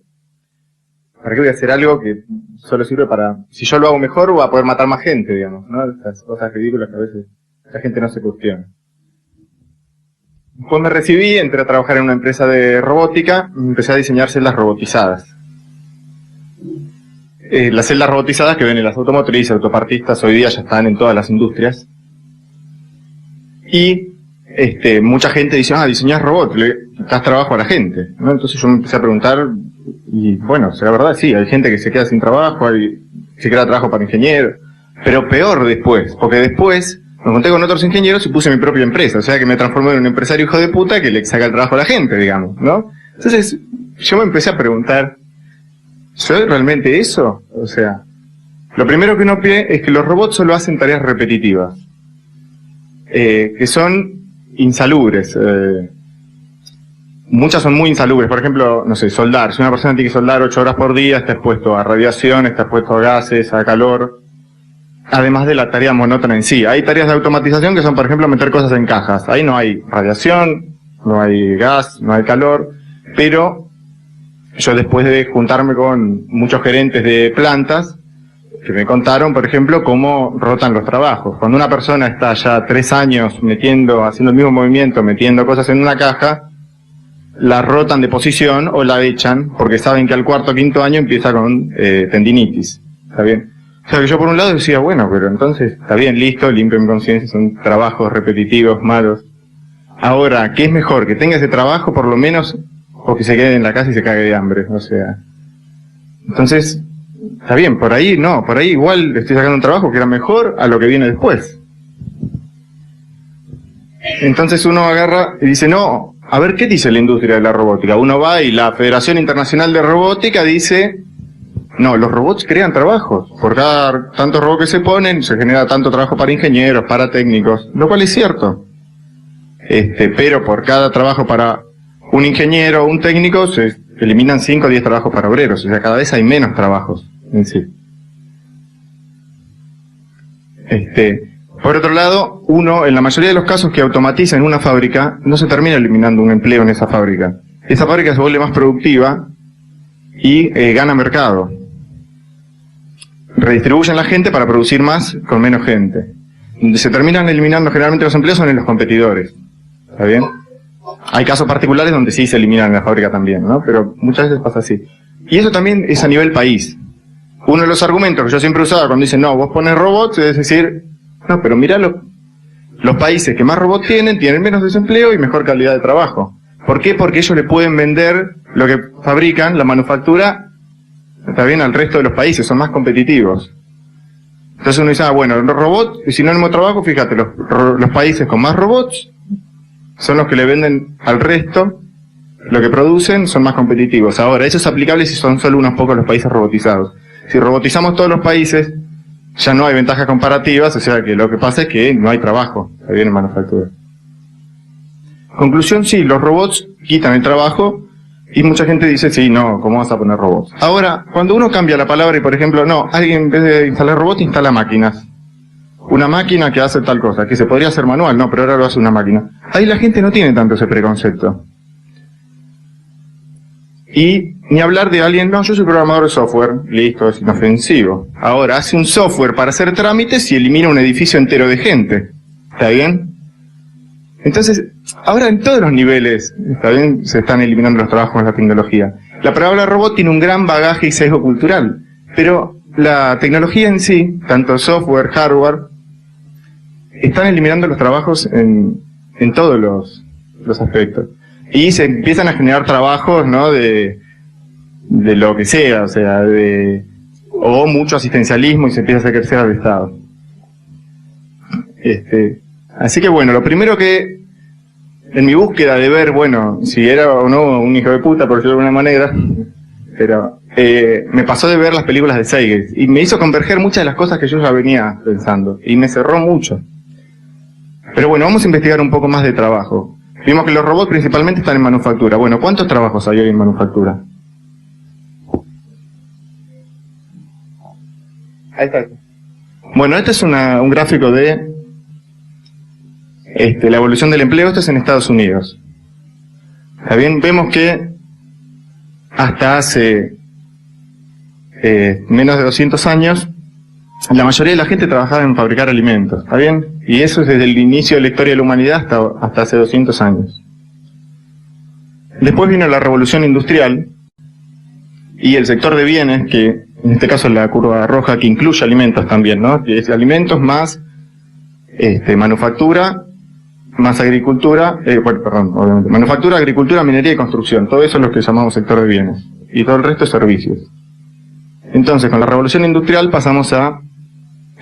¿para qué voy a hacer algo que solo sirve para... Si yo lo hago mejor, voy a poder matar más gente, digamos, ¿no? Esas cosas ridículas que a veces la gente no se cuestiona. Después me recibí, entré a trabajar en una empresa de robótica, y empecé a diseñar celdas robotizadas. Las celdas robotizadas que ven en las automotrices, autopartistas, hoy día ya están en todas las industrias. Y mucha gente dice, diseñás robots, le das trabajo a la gente, ¿no? Entonces yo me empecé a preguntar, y bueno, la verdad sí, hay gente que se queda sin trabajo, se queda trabajo para ingenieros, pero peor después, porque después me junté con otros ingenieros y puse mi propia empresa, o sea que me transformé en un empresario hijo de puta que le saca el trabajo a la gente, digamos, ¿no? Entonces yo me empecé a preguntar, ¿soy realmente eso? O sea, lo primero que uno ve es que los robots solo hacen tareas repetitivas, que son insalubres. Muchas son muy insalubres. Por ejemplo, no sé, soldar. Si una persona tiene que soldar 8 horas por día, está expuesto a radiación, está expuesto a gases, a calor, además de la tarea monótona en sí. Hay tareas de automatización que son, por ejemplo, meter cosas en cajas. Ahí no hay radiación, no hay gas, no hay calor, pero yo después de juntarme con muchos gerentes de plantas, que me contaron, por ejemplo, cómo rotan los trabajos. Cuando una persona está ya 3 años haciendo el mismo movimiento, metiendo cosas en una caja, la rotan de posición o la echan, porque saben que al 4º o 5º año empieza con tendinitis. ¿Está bien? O sea que yo por un lado decía, bueno, pero entonces, está bien, listo, limpio mi conciencia, son trabajos repetitivos, malos. Ahora, ¿qué es mejor? ¿Que tenga ese trabajo por lo menos, o que se quede en la casa y se cague de hambre? O sea, entonces... Está bien, por ahí no, por ahí igual le estoy sacando un trabajo que era mejor a lo que viene después. Entonces uno agarra y dice, no, a ver qué dice la industria de la robótica. Uno va y la Federación Internacional de Robótica dice, no, los robots crean trabajos. Por cada tantos robots que se ponen, se genera tanto trabajo para ingenieros, para técnicos, lo cual es cierto. Pero por cada trabajo para un ingeniero o un técnico se eliminan 5 o 10 trabajos para obreros, o sea, cada vez hay menos trabajos en sí. Por otro lado, uno, en la mayoría de los casos que automatiza en una fábrica, no se termina eliminando un empleo en esa fábrica. Esa fábrica se vuelve más productiva y gana mercado. Redistribuyen la gente para producir más con menos gente. Donde se terminan eliminando generalmente los empleos son en los competidores. ¿Está bien? Hay casos particulares donde sí se eliminan en la fábrica también, ¿no? Pero muchas veces pasa así. Y eso también es a nivel país. Uno de los argumentos que yo siempre usaba cuando dicen, no, vos pones robots, es decir, no, pero mirá los países que más robots tienen menos desempleo y mejor calidad de trabajo. ¿Por qué? Porque ellos le pueden vender lo que fabrican, la manufactura, está bien, al resto de los países, son más competitivos. Entonces uno dice, bueno, los robots, y sinónimo de trabajo, fíjate, los países con más robots son los que le venden al resto, lo que producen son más competitivos. Ahora, eso es aplicable si son solo unos pocos los países robotizados. Si robotizamos todos los países, ya no hay ventajas comparativas, o sea que lo que pasa es que no hay trabajo, está bien, en manufactura. Conclusión, sí, los robots quitan el trabajo, y mucha gente dice, sí, no, ¿cómo vas a poner robots? Ahora, cuando uno cambia la palabra y, por ejemplo, no, alguien en vez de instalar robots, instala máquinas. Una máquina que hace tal cosa, que se podría hacer manual, no, pero ahora lo hace una máquina. Ahí la gente no tiene tanto ese preconcepto. Y ni hablar de alguien, no, yo soy programador de software, listo, es inofensivo. Ahora, hace un software para hacer trámites y elimina un edificio entero de gente. ¿Está bien? Entonces, ahora en todos los niveles, está bien, se están eliminando los trabajos con la tecnología. La palabra robot tiene un gran bagaje y sesgo cultural, pero la tecnología en sí, tanto software, hardware, están eliminando los trabajos en todos los aspectos. Y se empiezan a generar trabajos, ¿no?, de lo que sea, o sea, o mucho asistencialismo y se empieza a hacer crecer al Estado. Así que bueno, lo primero que, en mi búsqueda de ver, bueno, si era o no un hijo de puta, por decirlo de alguna manera, pero me pasó de ver las películas de Seyges y me hizo converger muchas de las cosas que yo ya venía pensando y me cerró mucho. Pero bueno, vamos a investigar un poco más de trabajo. Vimos que los robots principalmente están en manufactura. Bueno, ¿cuántos trabajos hay hoy en manufactura? Ahí está. Bueno, este es un gráfico de la evolución del empleo. Esto es en Estados Unidos. ¿Está bien? Vemos que hasta hace menos de 200 años la mayoría de la gente trabajaba en fabricar alimentos. ¿Está bien? Y eso es desde el inicio de la historia de la humanidad hasta hace 200 años. Después vino la revolución industrial y el sector de bienes, que en este caso es la curva roja, que incluye alimentos también, ¿no? Que es alimentos más manufactura, más agricultura, obviamente, manufactura, agricultura, minería y construcción. Todo eso es lo que llamamos sector de bienes. Y todo el resto es servicios. Entonces, con la revolución industrial pasamos a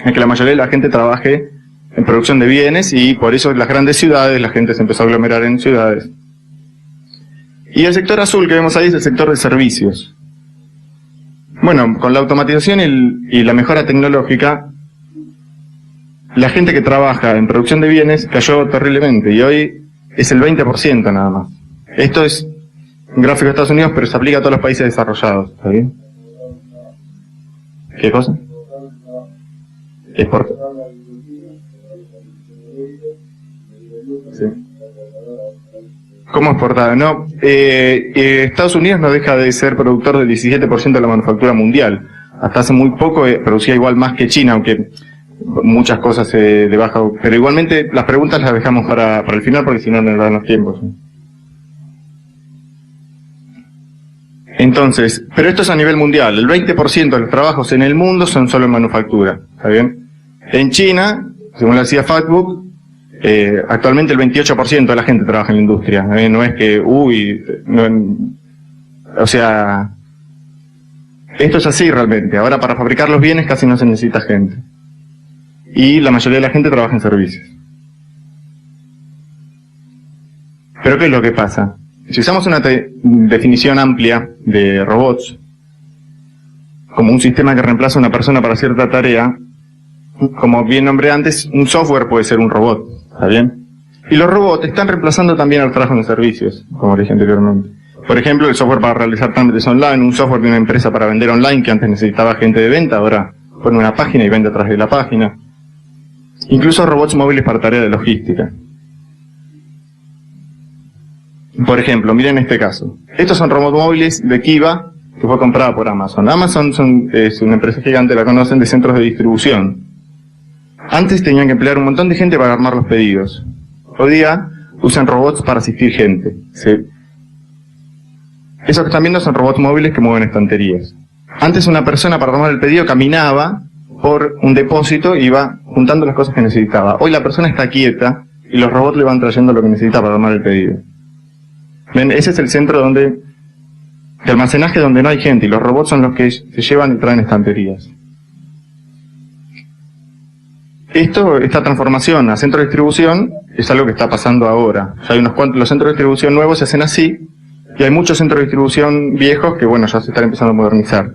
que la mayoría de la gente trabaje en producción de bienes y por eso en las grandes ciudades la gente se empezó a aglomerar en ciudades. Y el sector azul que vemos ahí es el sector de servicios. Bueno, con la automatización y la mejora tecnológica, la gente que trabaja en producción de bienes cayó terriblemente y hoy es el 20% nada más. Esto es un gráfico de Estados Unidos, pero se aplica a todos los países desarrollados. ¿Está bien? ¿Qué cosa? Exporta. Sí. ¿Cómo exportar? No, Estados Unidos no deja de ser productor del 17% de la manufactura mundial. Hasta hace muy poco producía igual más que China, aunque muchas cosas de baja. Pero igualmente las preguntas las dejamos para el final porque si no nos dan los tiempos. Entonces, pero esto es a nivel mundial. El 20% de los trabajos en el mundo son solo en manufactura. ¿Está bien? En China, según la CIA Factbook, actualmente el 28% de la gente trabaja en la industria. No es que, o sea, esto es así realmente. Ahora para fabricar los bienes casi no se necesita gente. Y la mayoría de la gente trabaja en servicios. Pero ¿qué es lo que pasa? Si usamos una definición amplia de robots, como un sistema que reemplaza a una persona para cierta tarea, como bien nombré antes, un software puede ser un robot, ¿está bien? Y los robots están reemplazando también a los trabajos de servicios, como dije anteriormente. Por ejemplo, el software para realizar trámites online, un software de una empresa para vender online que antes necesitaba gente de venta, ahora pone una página y vende atrás de la página. Incluso robots móviles para tareas de logística. Por ejemplo, miren este caso. Estos son robots móviles de Kiva, que fue comprada por Amazon. Amazon es una empresa gigante, la conocen, de centros de distribución. Antes tenían que emplear un montón de gente para armar los pedidos. Hoy día usan robots para asistir gente. Esos que están viendo son robots móviles que mueven estanterías. Antes una persona para armar el pedido caminaba por un depósito y iba juntando las cosas que necesitaba. Hoy la persona está quieta y los robots le van trayendo lo que necesita para armar el pedido. ¿Ven? Ese es el centro de almacenaje donde no hay gente y los robots son los que se llevan y traen estanterías. Esta transformación a centro de distribución es algo que está pasando ahora. Ya hay unos cuantos, los centros de distribución nuevos se hacen así y hay muchos centros de distribución viejos que bueno, ya se están empezando a modernizar.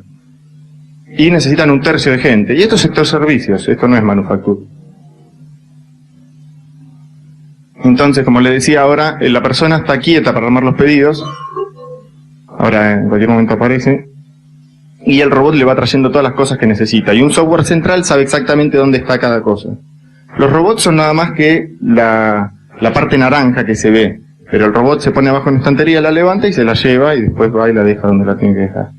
Y necesitan un tercio de gente. Y esto es sector servicios, esto no es manufactura. Entonces, como le decía ahora, la persona está quieta para armar los pedidos. Ahora en cualquier momento aparece. Y el robot le va trayendo todas las cosas que necesita. Y un software central sabe exactamente dónde está cada cosa. Los robots son nada más que la parte naranja que se ve. Pero el robot se pone abajo en la estantería, la levanta y se la lleva y después va y la deja donde la tiene que dejar.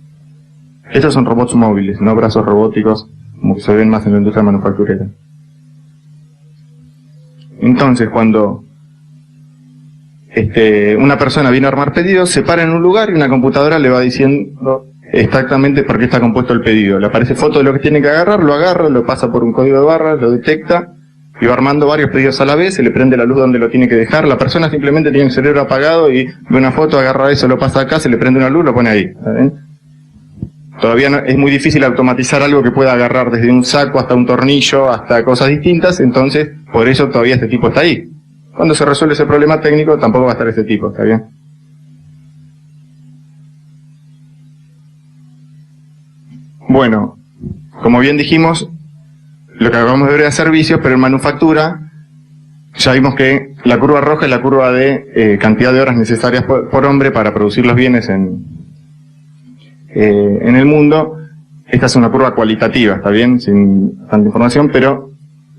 Estos son robots móviles, no brazos robóticos como que se ven más en la industria manufacturera. Entonces, cuando una persona viene a armar pedidos, se para en un lugar y una computadora le va diciendo exactamente por qué está compuesto el pedido. Le aparece foto de lo que tiene que agarrar, lo pasa por un código de barras, lo detecta y va armando varios pedidos a la vez, se le prende la luz donde lo tiene que dejar. La persona simplemente tiene el cerebro apagado y ve una foto, agarra eso, lo pasa acá, se le prende una luz, lo pone ahí. ¿Saben? Todavía no, es muy difícil automatizar algo que pueda agarrar desde un saco hasta un tornillo, hasta cosas distintas, entonces por eso todavía este tipo está ahí. Cuando se resuelve ese problema técnico tampoco va a estar ese tipo, ¿está bien? Bueno, como bien dijimos, lo que acabamos de ver era servicios, pero en manufactura ya vimos que la curva roja es la curva de cantidad de horas necesarias por hombre para producir los bienes en el mundo. Esta es una curva cualitativa, ¿está bien? Sin tanta información, pero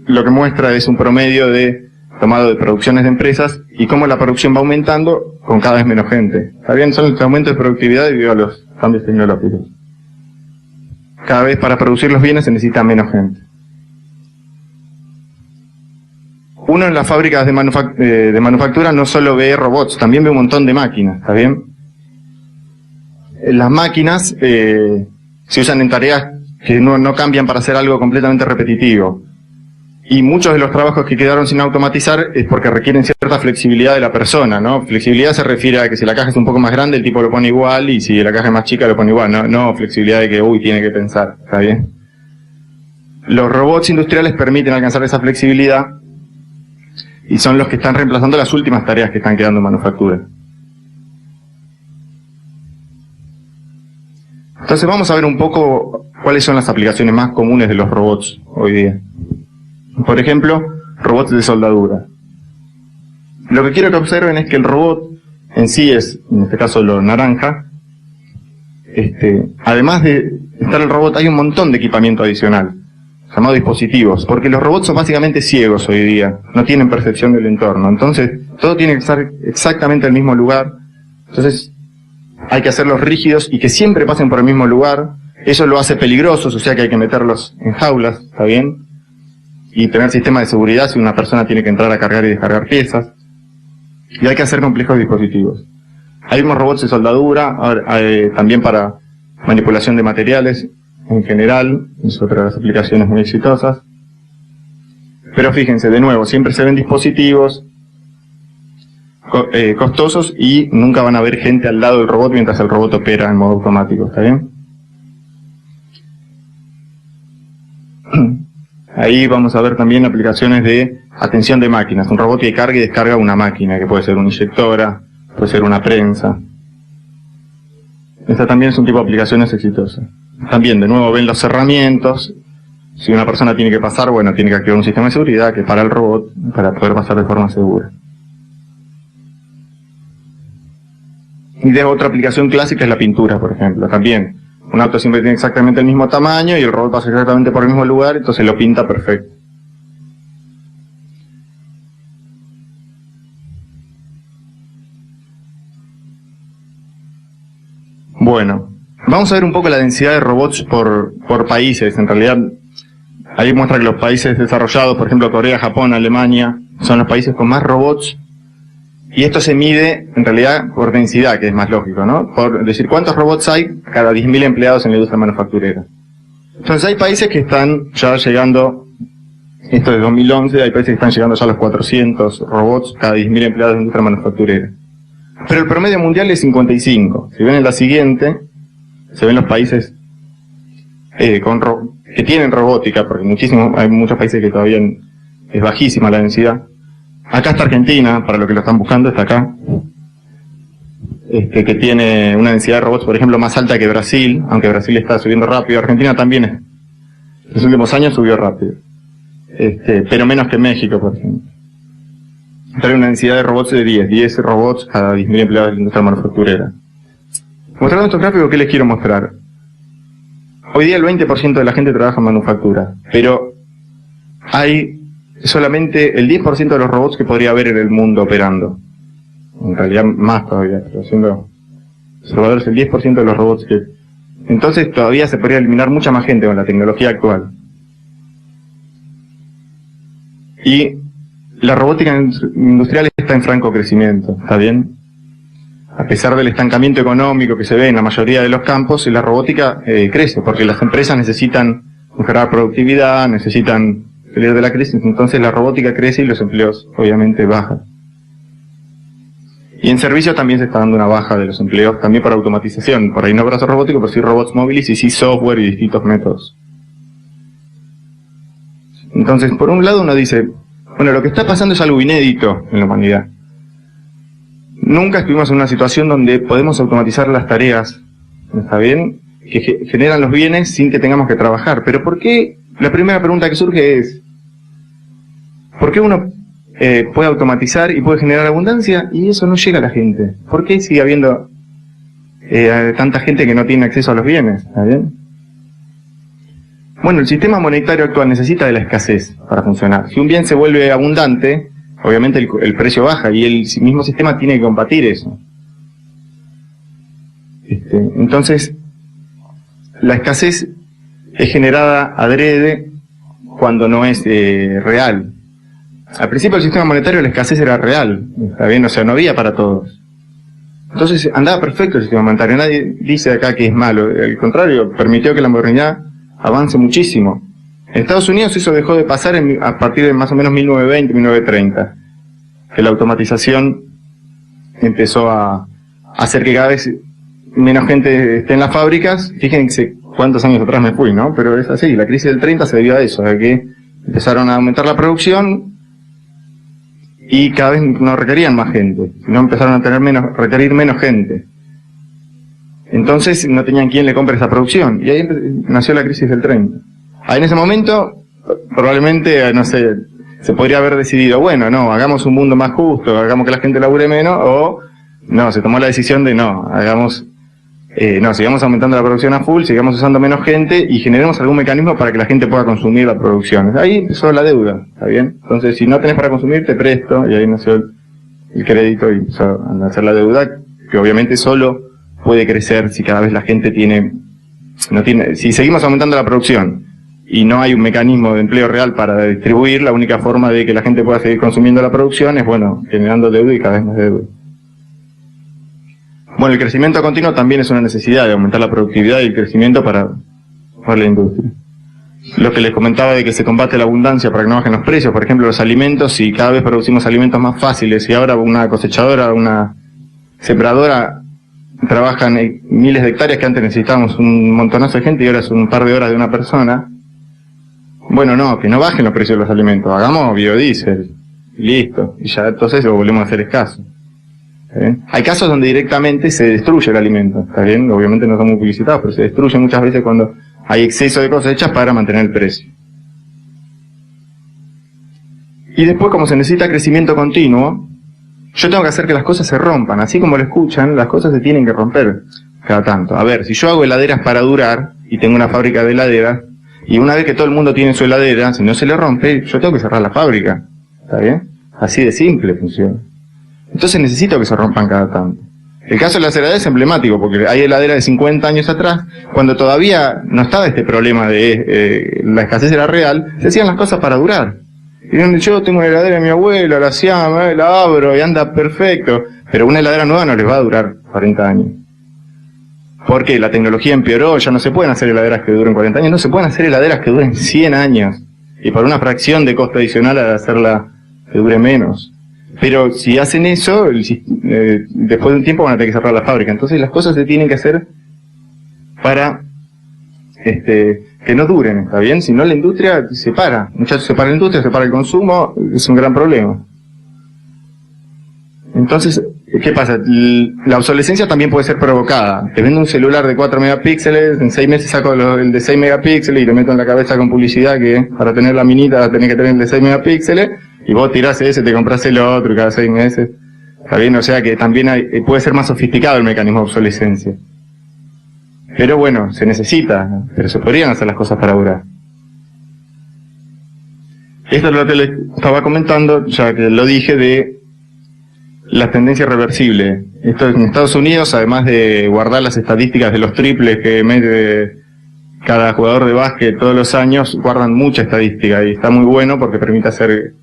lo que muestra es un promedio tomado de producciones de empresas y cómo la producción va aumentando con cada vez menos gente. ¿Está bien? Son el aumento de productividad debido a los cambios tecnológicos. Cada vez para producir los bienes se necesita menos gente. Uno en las fábricas de manufactura no solo ve robots, también ve un montón de máquinas, ¿está bien? Las máquinas se usan en tareas que no cambian para hacer algo completamente repetitivo. Y muchos de los trabajos que quedaron sin automatizar es porque requieren cierta flexibilidad de la persona, ¿no? Flexibilidad se refiere a que si la caja es un poco más grande, el tipo lo pone igual, y si la caja es más chica, lo pone igual. No flexibilidad de que, tiene que pensar, ¿está bien? Los robots industriales permiten alcanzar esa flexibilidad y son los que están reemplazando las últimas tareas que están quedando en manufactura. Entonces vamos a ver un poco cuáles son las aplicaciones más comunes de los robots hoy día. Por ejemplo, robots de soldadura. Lo que quiero que observen es que el robot en sí es, en este caso lo naranja, además de estar el robot, hay un montón de equipamiento adicional, llamado dispositivos, porque los robots son básicamente ciegos hoy día, no tienen percepción del entorno, entonces todo tiene que estar exactamente en el mismo lugar, entonces hay que hacerlos rígidos y que siempre pasen por el mismo lugar. Eso lo hace peligrosos, o sea que hay que meterlos en jaulas, ¿está bien? Y tener sistema de seguridad si una persona tiene que entrar a cargar y descargar piezas. Y hay que hacer complejos dispositivos. Hay unos robots de soldadura, también para manipulación de materiales en general, es otra de las aplicaciones muy exitosas. Pero fíjense, de nuevo, siempre se ven dispositivos costosos y nunca van a ver gente al lado del robot mientras el robot opera en modo automático, ¿está bien? Ahí vamos a ver también aplicaciones de atención de máquinas, un robot que carga y descarga una máquina, que puede ser una inyectora, puede ser una prensa. Esta también es un tipo de aplicaciones exitosas. También, de nuevo, ven los cerramientos. Si una persona tiene que pasar, bueno, tiene que activar un sistema de seguridad que para el robot para poder pasar de forma segura. Y de otra aplicación clásica es la pintura, por ejemplo. También, un auto siempre tiene exactamente el mismo tamaño y el robot pasa exactamente por el mismo lugar, entonces lo pinta perfecto. Bueno, vamos a ver un poco la densidad de robots por países. En realidad, ahí muestra que los países desarrollados, por ejemplo Corea, Japón, Alemania, son los países con más robots. Y esto se mide, en realidad, por densidad, que es más lógico, ¿no? Por decir, ¿cuántos robots hay cada 10.000 empleados en la industria manufacturera? Entonces hay países que están ya llegando, esto es 2011, hay países que están llegando ya a los 400 robots cada 10.000 empleados en la industria manufacturera. Pero el promedio mundial es 55. Si ven en la siguiente, se ven los países que tienen robótica, porque hay muchos países que todavía es bajísima la densidad. Acá está Argentina, para los que lo están buscando, está acá. Que tiene una densidad de robots, por ejemplo, más alta que Brasil, aunque Brasil está subiendo rápido. Argentina también en los últimos años subió rápido. Pero menos que México, por ejemplo. Trae una densidad de robots de 10 robots cada 10.000 empleados de la industria manufacturera. Mostrando estos gráficos, ¿qué les quiero mostrar? Hoy día el 20% de la gente trabaja en manufactura, pero hay solamente el 10% de los robots que podría haber en el mundo operando. En realidad más todavía, pero siendo observadores, el 10% de los robots que... Entonces todavía se podría eliminar mucha más gente con la tecnología actual. Y la robótica industrial es está en franco crecimiento, ¿está bien? A pesar del estancamiento económico que se ve en la mayoría de los campos, la robótica crece, porque las empresas necesitan mejorar productividad, necesitan salir de la crisis, entonces la robótica crece y los empleos obviamente bajan. Y en servicio también se está dando una baja de los empleos, también por automatización, por ahí no brazos robóticos, pero sí robots móviles y sí software y distintos métodos. Entonces, por un lado uno dice, bueno, lo que está pasando es algo inédito en la humanidad. Nunca estuvimos en una situación donde podemos automatizar las tareas, ¿está bien?, que generan los bienes sin que tengamos que trabajar. Pero ¿por qué? La primera pregunta que surge es, ¿por qué uno puede automatizar y puede generar abundancia y eso no llega a la gente? ¿Por qué sigue habiendo tanta gente que no tiene acceso a los bienes? ¿Está bien? Bueno, el sistema monetario actual necesita de la escasez para funcionar. Si un bien se vuelve abundante, obviamente el precio baja y el mismo sistema tiene que combatir eso. Entonces, la escasez es generada adrede cuando no es real. Al principio del sistema monetario la escasez era real, ¿está bien? O sea, no había para todos. Entonces andaba perfecto el sistema monetario, nadie dice acá que es malo, al contrario, permitió que la modernidad avance muchísimo. En Estados Unidos eso dejó de pasar a partir de más o menos 1920, 1930, que la automatización empezó a hacer que cada vez menos gente esté en las fábricas. Fíjense cuántos años atrás me fui, ¿no? Pero es así, la crisis del 30 se debió a eso, a que empezaron a aumentar la producción y cada vez no requerían más gente, sino empezaron a requerir menos gente. Entonces no tenían quien le compre esa producción, y ahí nació la crisis del 30. Ahí en ese momento, probablemente, no sé, se podría haber decidido, bueno, no, hagamos un mundo más justo, hagamos que la gente labure menos, o no, se tomó la decisión de no, sigamos aumentando la producción a full, sigamos usando menos gente y generemos algún mecanismo para que la gente pueda consumir la producción. Ahí empezó la deuda, ¿está bien? Entonces, si no tenés para consumir, te presto, y ahí nació el crédito y empezó a nacer la deuda, que obviamente solo puede crecer si cada vez la gente si seguimos aumentando la producción y no hay un mecanismo de empleo real para distribuir, la única forma de que la gente pueda seguir consumiendo la producción es, bueno, generando deuda y cada vez más deuda. Bueno, el crecimiento continuo también es una necesidad de aumentar la productividad y el crecimiento para la industria. Lo que les comentaba de que se combate la abundancia para que no bajen los precios, por ejemplo, los alimentos, si cada vez producimos alimentos más fáciles y ahora una cosechadora, una sembradora trabajan miles de hectáreas que antes necesitábamos un montonazo de gente y ahora es un par de horas de una persona. Bueno, no, que no bajen los precios de los alimentos, hagamos biodiesel, y listo, y ya entonces lo volvemos a hacer escaso. Hay casos donde directamente se destruye el alimento, ¿está bien? Obviamente no son muy publicitados, pero se destruye muchas veces cuando hay exceso de cosechas para mantener el precio. Y después, como se necesita crecimiento continuo, yo tengo que hacer que las cosas se rompan, así como lo escuchan, las cosas se tienen que romper cada tanto. A ver, si yo hago heladeras para durar, y tengo una fábrica de heladeras, y una vez que todo el mundo tiene su heladera, si no se le rompe, yo tengo que cerrar la fábrica, ¿está bien? Así de simple funciona. Entonces necesito que se rompan cada tanto. El caso de las heladeras es emblemático, porque hay heladeras de 50 años atrás, cuando todavía no estaba este problema de la escasez era real, se hacían las cosas para durar. Y yo tengo una heladera de mi abuela, la llama, la abro y anda perfecto. Pero una heladera nueva no les va a durar 40 años. Porque la tecnología empeoró, ya no se pueden hacer heladeras que duren 40 años, no se pueden hacer heladeras que duren 100 años. Y por una fracción de costo adicional a hacerla que dure menos. Pero si hacen eso, después de un tiempo van a tener que cerrar la fábrica. Entonces las cosas se tienen que hacer para que no duren, ¿está bien? Si no, la industria se para. Muchachos, se para la industria, se para el consumo, es un gran problema. Entonces, ¿qué pasa? La obsolescencia también puede ser provocada. Te vendo un celular de 4 megapíxeles, en 6 meses saco el de 6 megapíxeles y te meto en la cabeza con publicidad que para tener la minita tenés que tener el de 6 megapíxeles, y vos tirás ese, te compras el otro cada 6 meses. ¿Está bien? O sea que también puede ser más sofisticado el mecanismo de obsolescencia. Pero bueno, se necesita, pero se podrían hacer las cosas para durar. Esto es lo que les estaba comentando, ya que lo dije, de la tendencia reversible. Esto en Estados Unidos, además de guardar las estadísticas de los triples que mete cada jugador de básquet todos los años, guardan mucha estadística y está muy bueno porque permite hacer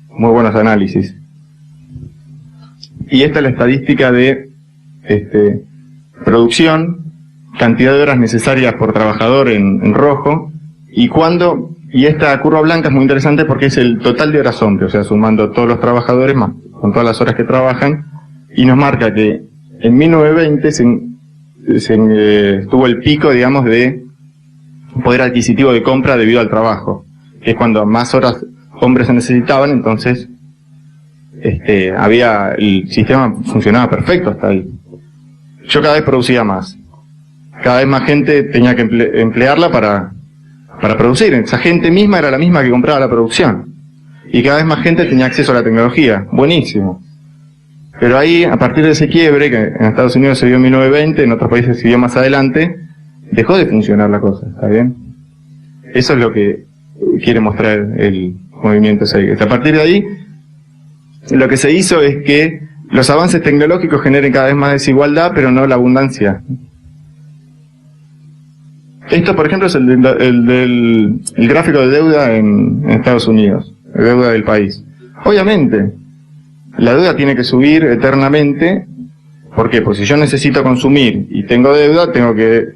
muy buenos análisis. y esta es la estadística de producción, cantidad de horas necesarias por trabajador en rojo, y esta curva blanca es muy interesante porque es el total de horas hombre, o sea, sumando todos los trabajadores más con todas las horas que trabajan, y nos marca que en 1920 tuvo el pico, digamos, de poder adquisitivo de compra debido al trabajo, que es cuando más horas hombres se necesitaban, entonces el sistema funcionaba perfecto hasta ahí. Yo cada vez producía más, cada vez más gente tenía que emplearla para producir. Esa gente misma era la misma que compraba la producción, y cada vez más gente tenía acceso a la tecnología. Buenísimo. Pero ahí, a partir de ese quiebre, que en Estados Unidos se dio en 1920, en otros países se dio más adelante, dejó de funcionar la cosa, ¿está bien? Eso es lo que quiere mostrar el movimiento Zeitgeist. A partir de ahí, lo que se hizo es que los avances tecnológicos generen cada vez más desigualdad, pero no la abundancia. Esto, por ejemplo, es el gráfico de deuda en Estados Unidos, la deuda del país. Obviamente, la deuda tiene que subir eternamente. ¿Por qué? Pues si yo necesito consumir y tengo deuda, tengo que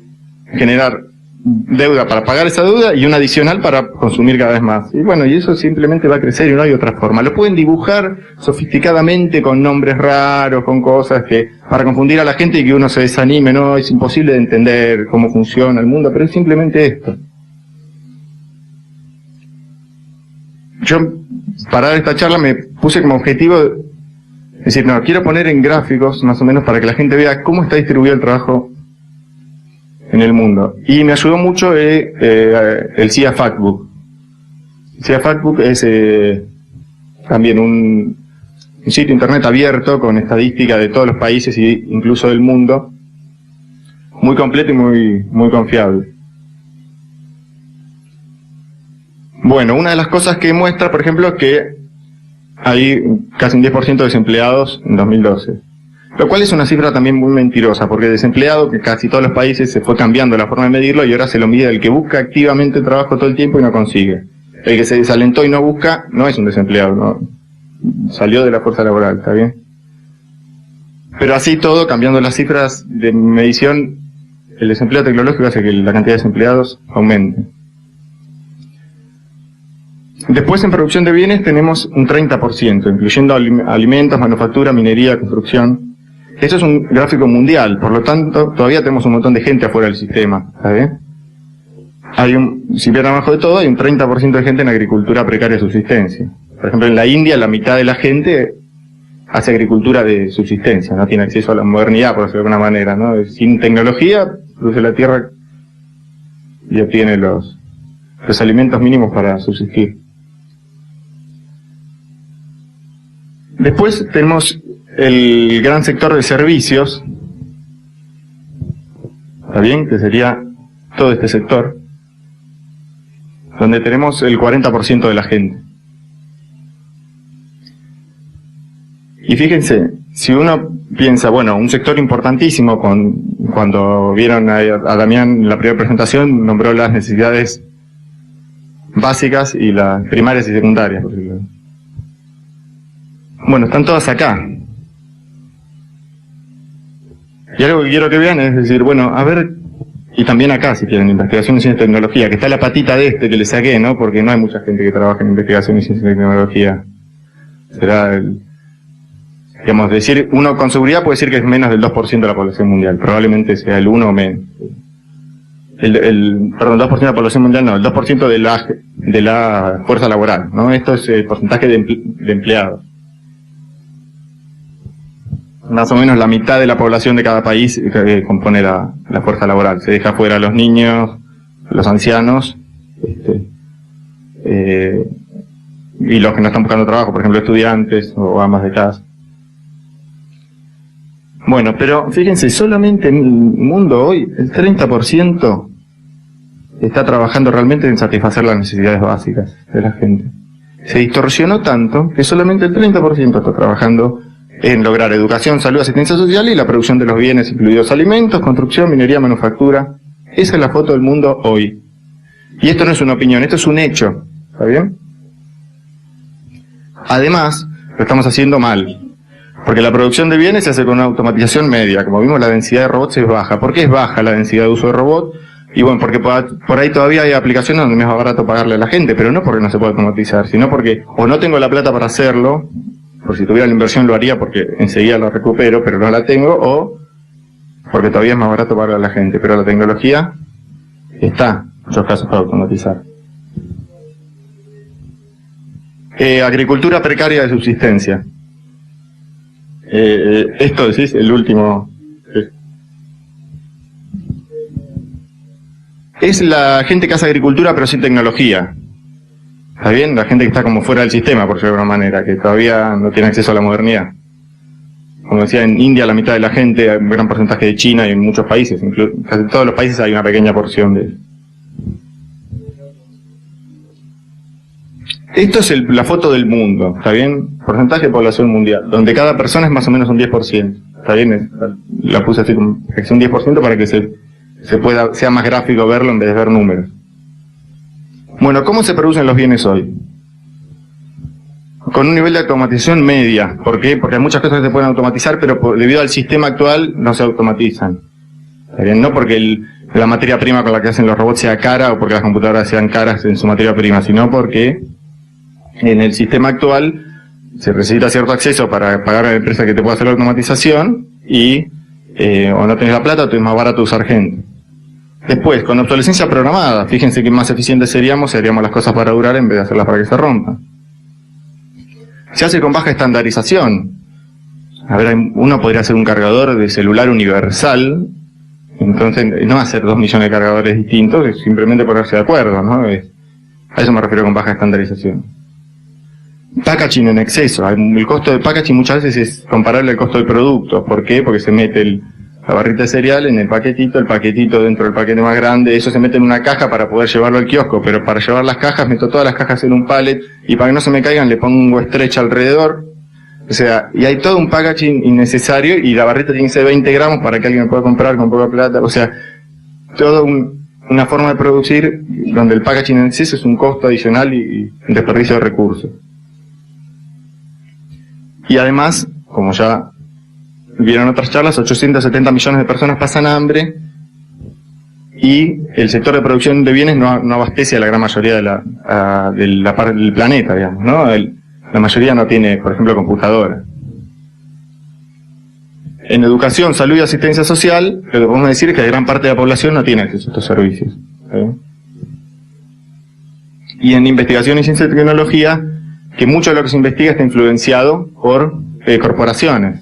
generar deuda para pagar esa deuda y una adicional para consumir cada vez más. Y bueno, y eso simplemente va a crecer y no hay otra forma. Lo pueden dibujar sofisticadamente con nombres raros, con cosas que para confundir a la gente y que uno se desanime, no, es imposible de entender cómo funciona el mundo, pero es simplemente esto. Yo, para dar esta charla, me puse como objetivo, es decir, no, quiero poner en gráficos, más o menos, para que la gente vea cómo está distribuido el trabajo en el mundo. Y me ayudó mucho el CIA Factbook. El CIA Factbook es también un sitio internet abierto con estadística de todos los países e incluso del mundo, muy completo y muy confiable. Bueno, una de las cosas que muestra, por ejemplo, es que hay casi un 10% de desempleados en 2012. Lo cual es una cifra también muy mentirosa, porque desempleado, que casi todos los países se fue cambiando la forma de medirlo y ahora se lo mide el que busca activamente trabajo todo el tiempo y no consigue. El que se desalentó y no busca no es un desempleado, no, salió de la fuerza laboral, ¿está bien? Pero así todo, cambiando las cifras de medición, el desempleo tecnológico hace que la cantidad de desempleados aumente. Después, en producción de bienes tenemos un 30%, incluyendo alimentos, manufactura, minería, construcción. Esto es un gráfico mundial, por lo tanto, todavía tenemos un montón de gente afuera del sistema, ¿sabes? Si bien abajo de todo, hay un 30% de gente en agricultura precaria de subsistencia. Por ejemplo, en la India, la mitad de la gente hace agricultura de subsistencia, no tiene acceso a la modernidad, por decirlo de alguna manera, ¿no? Sin tecnología, produce la tierra y obtiene los alimentos mínimos para subsistir. Después tenemos el gran sector de servicios, ¿está bien? Que sería todo este sector, donde tenemos el 40% de la gente. Y fíjense, si uno piensa, bueno, un sector importantísimo, cuando vieron a Damián en la primera presentación, nombró las necesidades básicas y las primarias y secundarias. Bueno, están todas acá. Y algo que quiero que vean es decir, bueno, a ver, y también acá, si quieren, investigación y ciencia y tecnología, que está la patita de que le saqué, ¿no? Porque no hay mucha gente que trabaja en investigación y ciencia y tecnología. Será digamos, decir, uno con seguridad puede decir que es menos del 2% de la población mundial, probablemente sea el 1 o menos. Perdón, 2% de la población mundial no, el 2% de la fuerza laboral, ¿no? Esto es el porcentaje de empleados. Más o menos la mitad de la población de cada país compone la fuerza laboral. Se deja fuera a los niños, los ancianos, y los que no están buscando trabajo, por ejemplo, estudiantes o amas de casa. Bueno, pero fíjense, solamente en el mundo hoy, el 30% está trabajando realmente en satisfacer las necesidades básicas de la gente. Se distorsionó tanto que solamente el 30% está trabajando en lograr educación, salud, asistencia social y la producción de los bienes, incluidos alimentos, construcción, minería, manufactura. Esa es la foto del mundo hoy. Y esto no es una opinión, esto es un hecho. ¿Está bien? Además, lo estamos haciendo mal. Porque la producción de bienes se hace con una automatización media. Como vimos, la densidad de robots es baja. ¿Por qué es baja la densidad de uso de robots? Y bueno, porque por ahí todavía hay aplicaciones donde me es más barato pagarle a la gente, pero no porque no se puede automatizar, sino porque o no tengo la plata para hacerlo, por si tuviera la inversión lo haría porque enseguida lo recupero, pero no la tengo, o porque todavía es más barato pagarle a la gente. Pero la tecnología está, en muchos casos, para automatizar. Agricultura precaria de subsistencia. Esto decís, el último. Es la gente que hace agricultura pero sin tecnología. ¿Está bien? La gente que está como fuera del sistema, por decirlo de alguna manera, que todavía no tiene acceso a la modernidad. Como decía, en India la mitad de la gente, hay un gran porcentaje de China y en muchos países, casi en todos los países hay una pequeña porción de eso. Esto es la foto del mundo, ¿está bien? Porcentaje de población mundial, donde cada persona es más o menos un 10%, ¿está bien? La puse así como que es un 10% para que sea más gráfico verlo en vez de ver números. Bueno, ¿cómo se producen los bienes hoy? Con un nivel de automatización media. ¿Por qué? Porque hay muchas cosas que se pueden automatizar, pero debido al sistema actual no se automatizan. ¿Está bien? No porque la materia prima con la que hacen los robots sea cara o porque las computadoras sean caras en su materia prima, sino porque en el sistema actual se necesita cierto acceso para pagar a la empresa que te pueda hacer la automatización y o no tenés la plata o te es más barato usar gente. Después, con obsolescencia programada, fíjense que más eficientes seríamos si haríamos las cosas para durar en vez de hacerlas para que se rompan. Se hace con baja estandarización. A ver, uno podría hacer un cargador de celular universal, entonces no hacer 2 millones de cargadores distintos, es simplemente ponerse de acuerdo, ¿no? A eso me refiero con baja estandarización. Packaging en exceso. El costo de packaging muchas veces es comparable al costo del producto. ¿Por qué? Porque se mete la barrita de cereal en el paquetito dentro del paquete más grande, eso se mete en una caja para poder llevarlo al kiosco, pero para llevar las cajas meto todas las cajas en un pallet y para que no se me caigan le pongo stretch alrededor. O sea, y hay todo un packaging innecesario y la barrita tiene que ser 20 gramos para que alguien pueda comprar con poca plata. O sea, todo una forma de producir donde el packaging en exceso es un costo adicional y un desperdicio de recursos. Y además, como ya vieron otras charlas, 870 millones de personas pasan hambre y el sector de producción de bienes no abastece a la gran mayoría del planeta, digamos, ¿no? La mayoría no tiene, por ejemplo, computadora. En educación, salud y asistencia social, lo que podemos decir es que gran parte de la población no tiene acceso a estos servicios. Y en investigación y ciencia y tecnología, que mucho de lo que se investiga está influenciado por corporaciones.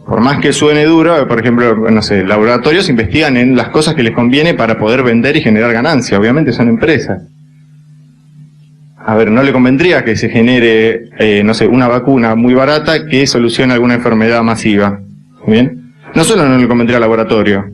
Por más que suene duro, por ejemplo, no sé, laboratorios investigan en las cosas que les conviene para poder vender y generar ganancia. Obviamente son empresas. A ver, no le convendría que se genere, no sé, una vacuna muy barata que solucione alguna enfermedad masiva. ¿Bien? No solo no le convendría al laboratorio.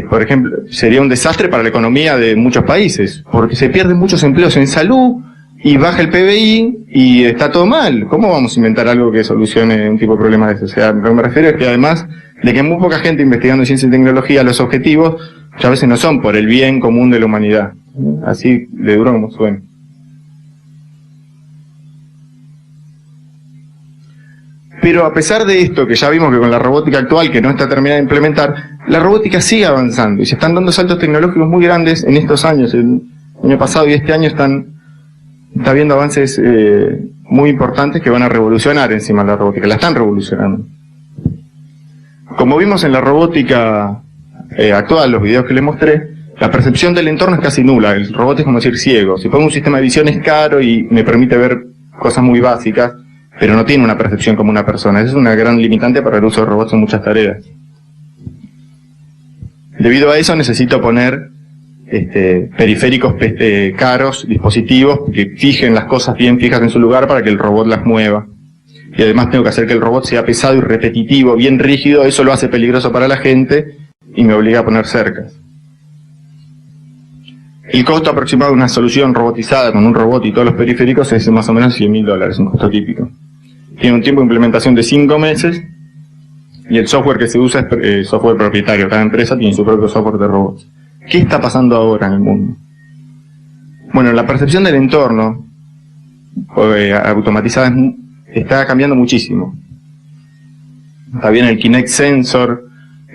Por ejemplo, sería un desastre para la economía de muchos países, porque se pierden muchos empleos en salud, y baja el PBI y está todo mal. ¿Cómo vamos a inventar algo que solucione un tipo de problema de eso? O sea, lo que me refiero es que además de que hay muy poca gente investigando ciencia y tecnología, los objetivos muchas veces no son por el bien común de la humanidad. Así de duro como suena. Pero a pesar de esto, que ya vimos que con la robótica actual, que no está terminada de implementar, la robótica sigue avanzando y se están dando saltos tecnológicos muy grandes en estos años. El año pasado y este año está habiendo avances muy importantes que van a revolucionar encima la robótica, la están revolucionando. Como vimos en la robótica actual, los videos que les mostré, la percepción del entorno es casi nula, el robot es como decir ciego. Si pongo un sistema de visión es caro y me permite ver cosas muy básicas, pero no tiene una percepción como una persona. Esa es una gran limitante para el uso de robots en muchas tareas. Debido a eso necesito poner periféricos caros, dispositivos que fijen las cosas bien fijas en su lugar para que el robot las mueva. Y además tengo que hacer que el robot sea pesado y repetitivo, bien rígido, eso lo hace peligroso para la gente y me obliga a poner cercas. El costo aproximado de una solución robotizada con un robot y todos los periféricos es más o menos $100.000, un costo típico. Tiene un tiempo de implementación de 5 meses y el software que se usa es software propietario. Cada empresa tiene su propio software de robots. ¿Qué está pasando ahora en el mundo? Bueno, la percepción del entorno automatizada está cambiando muchísimo. Está bien el Kinect Sensor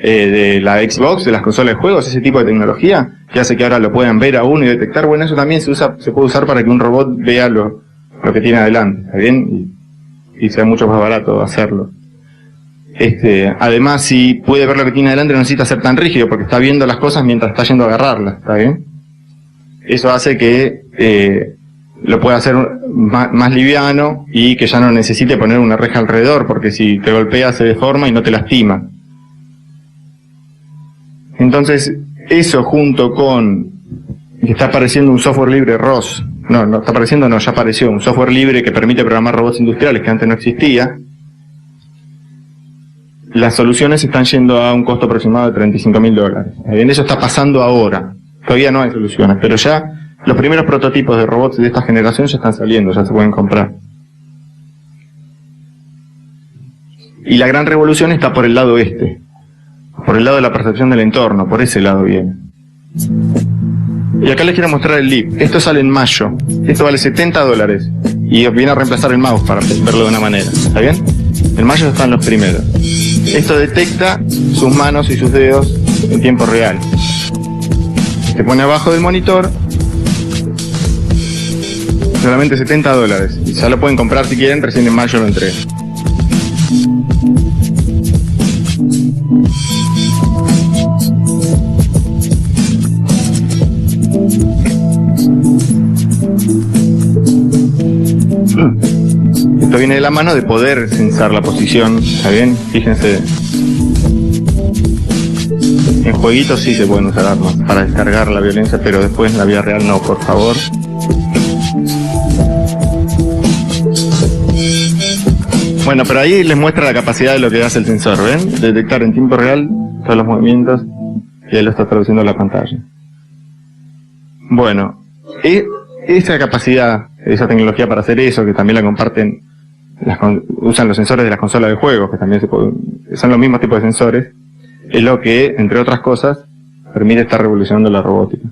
de la Xbox, de las consolas de juegos, ese tipo de tecnología, que hace que ahora lo puedan ver a uno y detectar. Bueno, eso también se puede usar para que un robot vea lo que tiene adelante, ¿está bien? Y sea mucho más barato hacerlo. Además, si puede ver lo que tiene adelante, no necesita ser tan rígido, porque está viendo las cosas mientras está yendo a agarrarlas, ¿está bien? Eso hace que lo pueda hacer más liviano y que ya no necesite poner una reja alrededor, porque si te golpea se deforma y no te lastima. Entonces, eso junto con que está apareciendo un software libre ROS, no está apareciendo, no, ya apareció un software libre que permite programar robots industriales que antes no existía. Las soluciones están yendo a un costo aproximado de $35.000. Bien, eso está pasando ahora. Todavía no hay soluciones, pero ya los primeros prototipos de robots de esta generación ya están saliendo, ya se pueden comprar. Y la gran revolución está por el lado por el lado de la percepción del entorno, por ese lado viene. Y acá les quiero mostrar el LIP. Esto sale en mayo. Esto vale $70 y viene a reemplazar el mouse, para verlo de una manera. ¿Está bien? En mayo están los primeros. Esto detecta sus manos y sus dedos en tiempo real. Se pone abajo del monitor. Solamente $70. Y ya lo pueden comprar si quieren, recién en mayo lo entregan. Esto viene de la mano de poder censar la posición, ¿está bien? Fíjense. En jueguitos sí se pueden usar armas para descargar la violencia, pero después en la vida real no, por favor. Bueno, pero ahí les muestra la capacidad de lo que hace el sensor, ¿ven? Detectar en tiempo real todos los movimientos y ahí lo está traduciendo a la pantalla. Bueno, esa capacidad, esa tecnología para hacer eso, que también la comparten, usan los sensores de las consolas de juegos, que también son los mismos tipos de sensores, es lo que, entre otras cosas, permite estar revolucionando la robótica.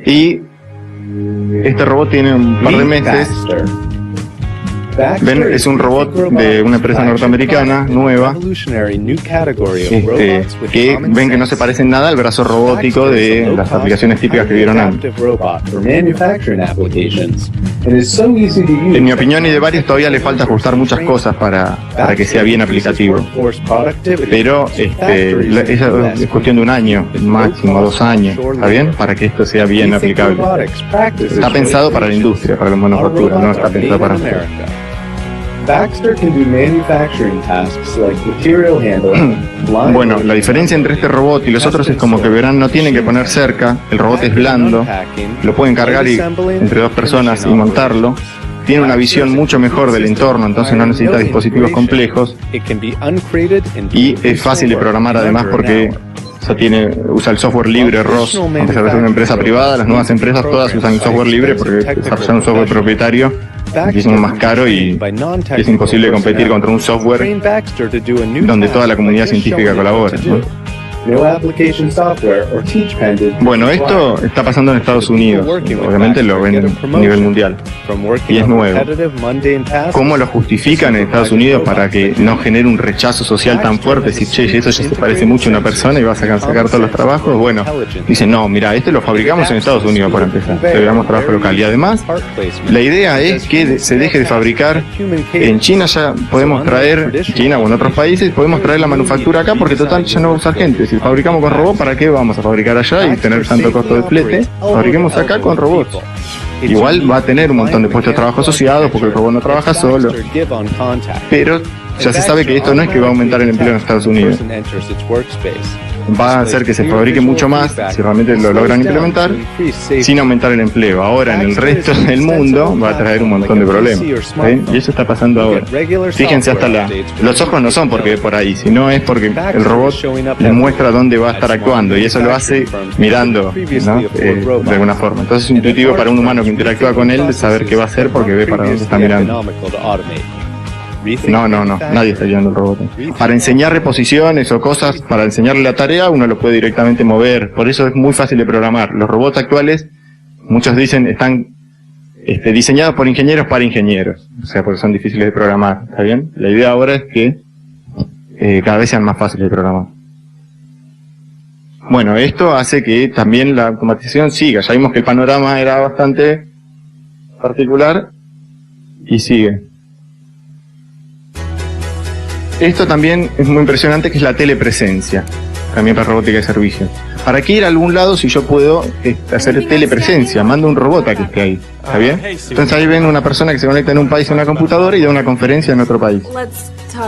Y este robot tiene un par de meses. Ven, es un robot de una empresa norteamericana nueva, que ven que no se parece en nada al brazo robótico de las aplicaciones típicas que vieron antes. En mi opinión y de varios, todavía le falta ajustar muchas cosas para que sea bien aplicativo. Pero es cuestión de un año, máximo 2 años, ¿está bien? Para que esto sea bien aplicable. Está pensado para la industria, para la manufactura, no está pensado para nosotros. Baxter can do manufacturing tasks like material handling. Bueno, la diferencia entre este robot y los otros es como que verán, no tienen que poner cerca, el robot es blando, lo pueden cargar entre 2 personas y montarlo. Tiene una visión mucho mejor del entorno, entonces no necesita dispositivos complejos. Y es fácil de programar además porque usa el software libre ROS, a pesar de ser una empresa privada, las nuevas empresas todas usan el software libre porque desarrollar un software propietario es muchísimo más caro y es imposible competir contra un software donde toda la comunidad científica colabora, ¿no? Bueno, esto está pasando en Estados Unidos, obviamente lo ven a nivel mundial y es nuevo. ¿Cómo lo justifican en Estados Unidos para que no genere un rechazo social tan fuerte? Decir, che, eso ya se parece mucho a una persona y vas a sacar todos los trabajos. Bueno, dicen, no, mira, lo fabricamos en Estados Unidos para empezar, debemos trabajo local. Y además, la idea es que se deje de fabricar en China. Ya podemos traer, China o en otros países, podemos traer la manufactura acá porque total ya no va a usar gente. Si fabricamos con robots, ¿para qué vamos a fabricar allá y tener tanto costo de flete? Fabriquemos acá con robots. Igual va a tener un montón de puestos de trabajo asociados porque el robot no trabaja solo. Pero ya se sabe que esto no es que va a aumentar el empleo en Estados Unidos. Va a hacer que se fabrique mucho más, si realmente lo logran implementar, sin aumentar el empleo. Ahora, en el resto del mundo, va a traer un montón de problemas. ¿Sí? Y eso está pasando ahora. Fíjense, hasta los ojos no son porque ve por ahí, sino es porque el robot les muestra dónde va a estar actuando. Y eso lo hace mirando, ¿no? De alguna forma. Entonces es intuitivo para un humano que interactúa con él de saber qué va a hacer porque ve para dónde está mirando. No, nadie está ayudando al robot. Para enseñar reposiciones o cosas, para enseñarle la tarea, uno lo puede directamente mover. Por eso es muy fácil de programar. Los robots actuales, muchos dicen, están diseñados por ingenieros para ingenieros, o sea, porque son difíciles de programar, ¿está bien? La idea ahora es que cada vez sean más fáciles de programar. Bueno, esto hace que también la automatización siga. Ya vimos que el panorama era bastante particular y sigue. Esto también es muy impresionante, que es la telepresencia, también para robótica de servicio. ¿Para qué ir a algún lado si yo puedo hacer telepresencia? Mando un robot a que esté ahí, ¿está bien? Entonces ahí ven una persona que se conecta en un país a una computadora y da una conferencia en otro país,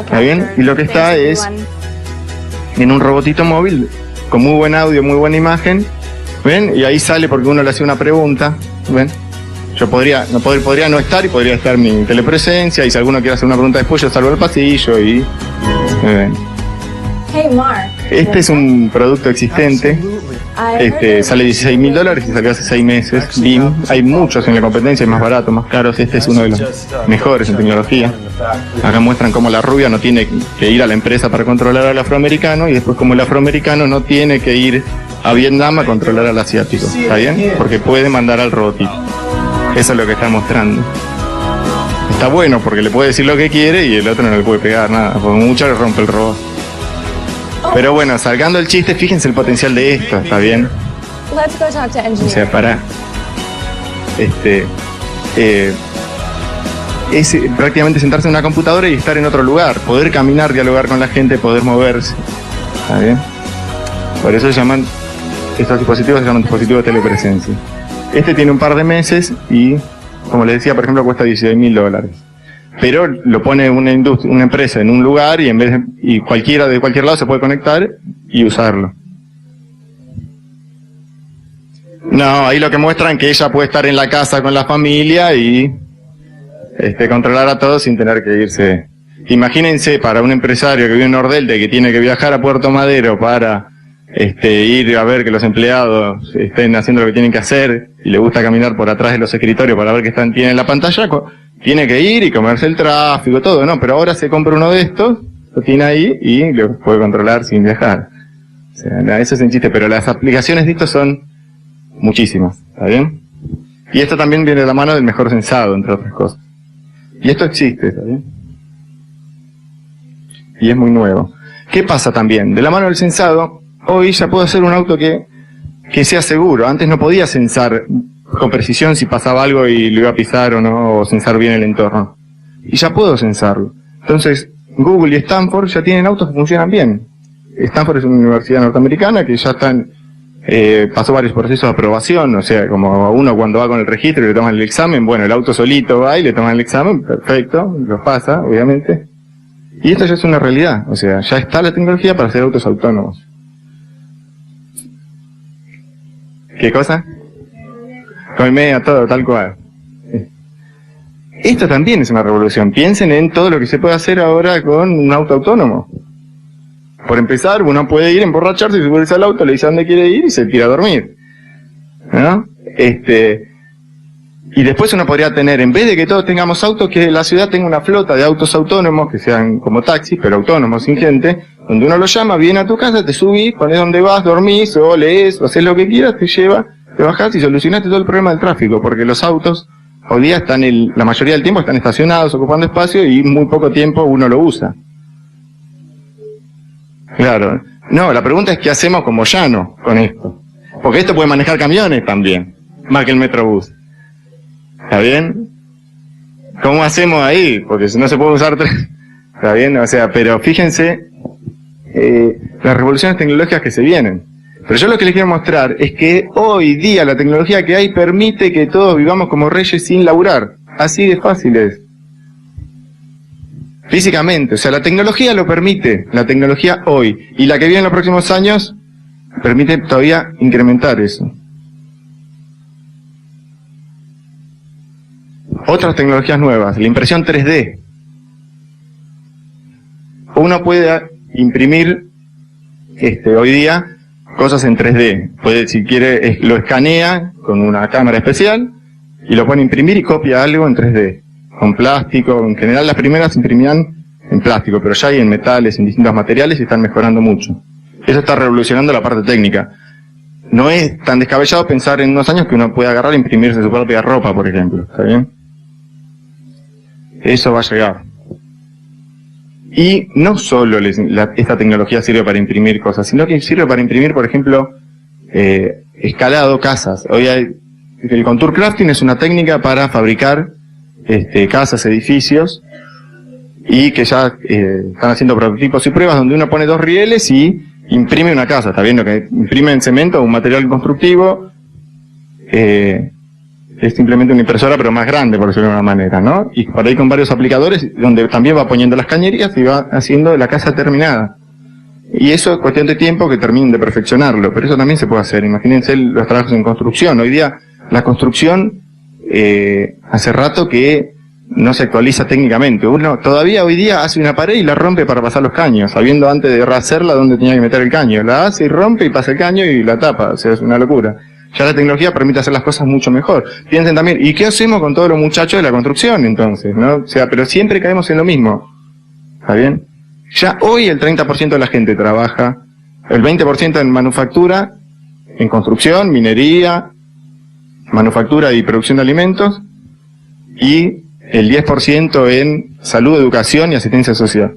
¿está bien? Y lo que está es en un robotito móvil con muy buen audio, muy buena imagen, ¿ven? Y ahí sale porque uno le hace una pregunta, ¿ven? Yo podría no estar y podría estar mi telepresencia, y si alguno quiere hacer una pregunta después yo salgo al pasillo y... ¿ven? Este es un producto existente, sale $16.000 y salió hace 6 meses, BIM. Hay muchos en la competencia, hay más baratos, más caros. Este es uno de los mejores en tecnología. Acá muestran cómo la rubia no tiene que ir a la empresa para controlar al afroamericano, y después como el afroamericano no tiene que ir a Vietnam a controlar al asiático, ¿está bien? Porque puede mandar al robotito. Eso es lo que está mostrando. Está bueno porque le puede decir lo que quiere y el otro no le puede pegar nada, porque mucho le rompe el robot. Pero bueno, sacando el chiste, fíjense el potencial de esto, ¿está bien? O sea, es prácticamente sentarse en una computadora y estar en otro lugar, poder caminar, dialogar con la gente, poder moverse, ¿está bien? Por eso estos dispositivos se llaman dispositivos de telepresencia. Este tiene un par de meses y, como les decía, por ejemplo, cuesta $16.000. Pero lo pone una empresa en un lugar y cualquiera de cualquier lado se puede conectar y usarlo. No, ahí lo que muestran que ella puede estar en la casa con la familia y controlar a todos sin tener que irse. Imagínense para un empresario que vive en Nordelta y que tiene que viajar a Puerto Madero para ir a ver que los empleados estén haciendo lo que tienen que hacer, y le gusta caminar por atrás de los escritorios para ver qué tienen en la pantalla, tiene que ir y comerse el tráfico, todo, ¿no? Pero ahora se compra uno de estos, lo tiene ahí y lo puede controlar sin viajar. O sea, eso es un chiste, pero las aplicaciones de esto son muchísimas, ¿está bien? Y esto también viene de la mano del mejor sensado, entre otras cosas. Y esto existe, ¿está bien? Y es muy nuevo. ¿Qué pasa también? De la mano del sensado, hoy ya puedo hacer un auto que sea seguro. Antes no podía sensar con precisión si pasaba algo y lo iba a pisar o no, o sensar bien el entorno. Y ya puedo sensarlo. Entonces, Google y Stanford ya tienen autos que funcionan bien. Stanford es una universidad norteamericana que ya pasó varios procesos de aprobación, o sea, como uno cuando va con el registro y le toman el examen, bueno, el auto solito va y le toman el examen, perfecto, lo pasa, obviamente. Y esto ya es una realidad, o sea, ya está la tecnología para hacer autos autónomos. ¿Qué cosa? Con media, todo, tal cual. Esto también es una revolución. Piensen en todo lo que se puede hacer ahora con un auto autónomo. Por empezar, uno puede ir, emborracharse, subirse al auto, le dice a dónde quiere ir y se tira a dormir, ¿no? Y después uno podría tener, en vez de que todos tengamos autos, que la ciudad tenga una flota de autos autónomos, que sean como taxis, pero autónomos, sin gente, donde uno lo llama, viene a tu casa, te subís, pones donde vas, dormís, o lees, o haces lo que quieras, te lleva, te bajás y solucionaste todo el problema del tráfico, porque los autos hoy día la mayoría del tiempo están estacionados, ocupando espacio, y muy poco tiempo uno lo usa. Claro. No, la pregunta es qué hacemos como llano con esto. Porque esto puede manejar camiones también, más que el Metrobús. ¿Está bien? ¿Cómo hacemos ahí? Porque si no se puede usar ¿está bien? O sea, pero fíjense las revoluciones tecnológicas que se vienen. Pero yo lo que les quiero mostrar es que hoy día la tecnología que hay permite que todos vivamos como reyes sin laburar. Así de fácil es. Físicamente, o sea, la tecnología lo permite, la tecnología hoy, y la que viene en los próximos años permite todavía incrementar eso. Otras tecnologías nuevas, la impresión 3D. Uno puede imprimir hoy día cosas en 3D. Puede, si quiere, lo escanea con una cámara especial y lo pone a imprimir y copia algo en 3D. Con plástico, en general las primeras se imprimían en plástico, pero ya hay en metales, en distintos materiales y están mejorando mucho. Eso está revolucionando la parte técnica. no es tan descabellado pensar en unos años que uno puede agarrar e imprimirse su propia ropa, por ejemplo, ¿está bien? Eso va a llegar. Y no solo esta tecnología sirve para imprimir cosas, sino que sirve para imprimir, por ejemplo, escalado casas. Hoy el contour crafting es una técnica para fabricar casas, edificios, y que ya están haciendo prototipos y pruebas donde uno pone 2 rieles y imprime una casa. Está viendo que imprime en cemento un material constructivo, es simplemente una impresora pero más grande, por decirlo de alguna manera, ¿no? Y por ahí con varios aplicadores donde también va poniendo las cañerías y va haciendo la casa terminada. Y eso es cuestión de tiempo que terminen de perfeccionarlo, pero eso también se puede hacer. Imagínense los trabajos en construcción. Hoy día la construcción hace rato que no se actualiza técnicamente. Uno todavía hoy día hace una pared y la rompe para pasar los caños, sabiendo antes de hacerla dónde tenía que meter el caño. La hace y rompe y pasa el caño y la tapa. O sea, es una locura. Ya la tecnología permite hacer las cosas mucho mejor. Piensen también, ¿y qué hacemos con todos los muchachos de la construcción entonces? ¿No? O sea, pero siempre caemos en lo mismo. ¿Está bien? Ya hoy el 30% de la gente trabaja, el 20% en manufactura, en construcción, minería, manufactura y producción de alimentos, y el 10% en salud, educación y asistencia social.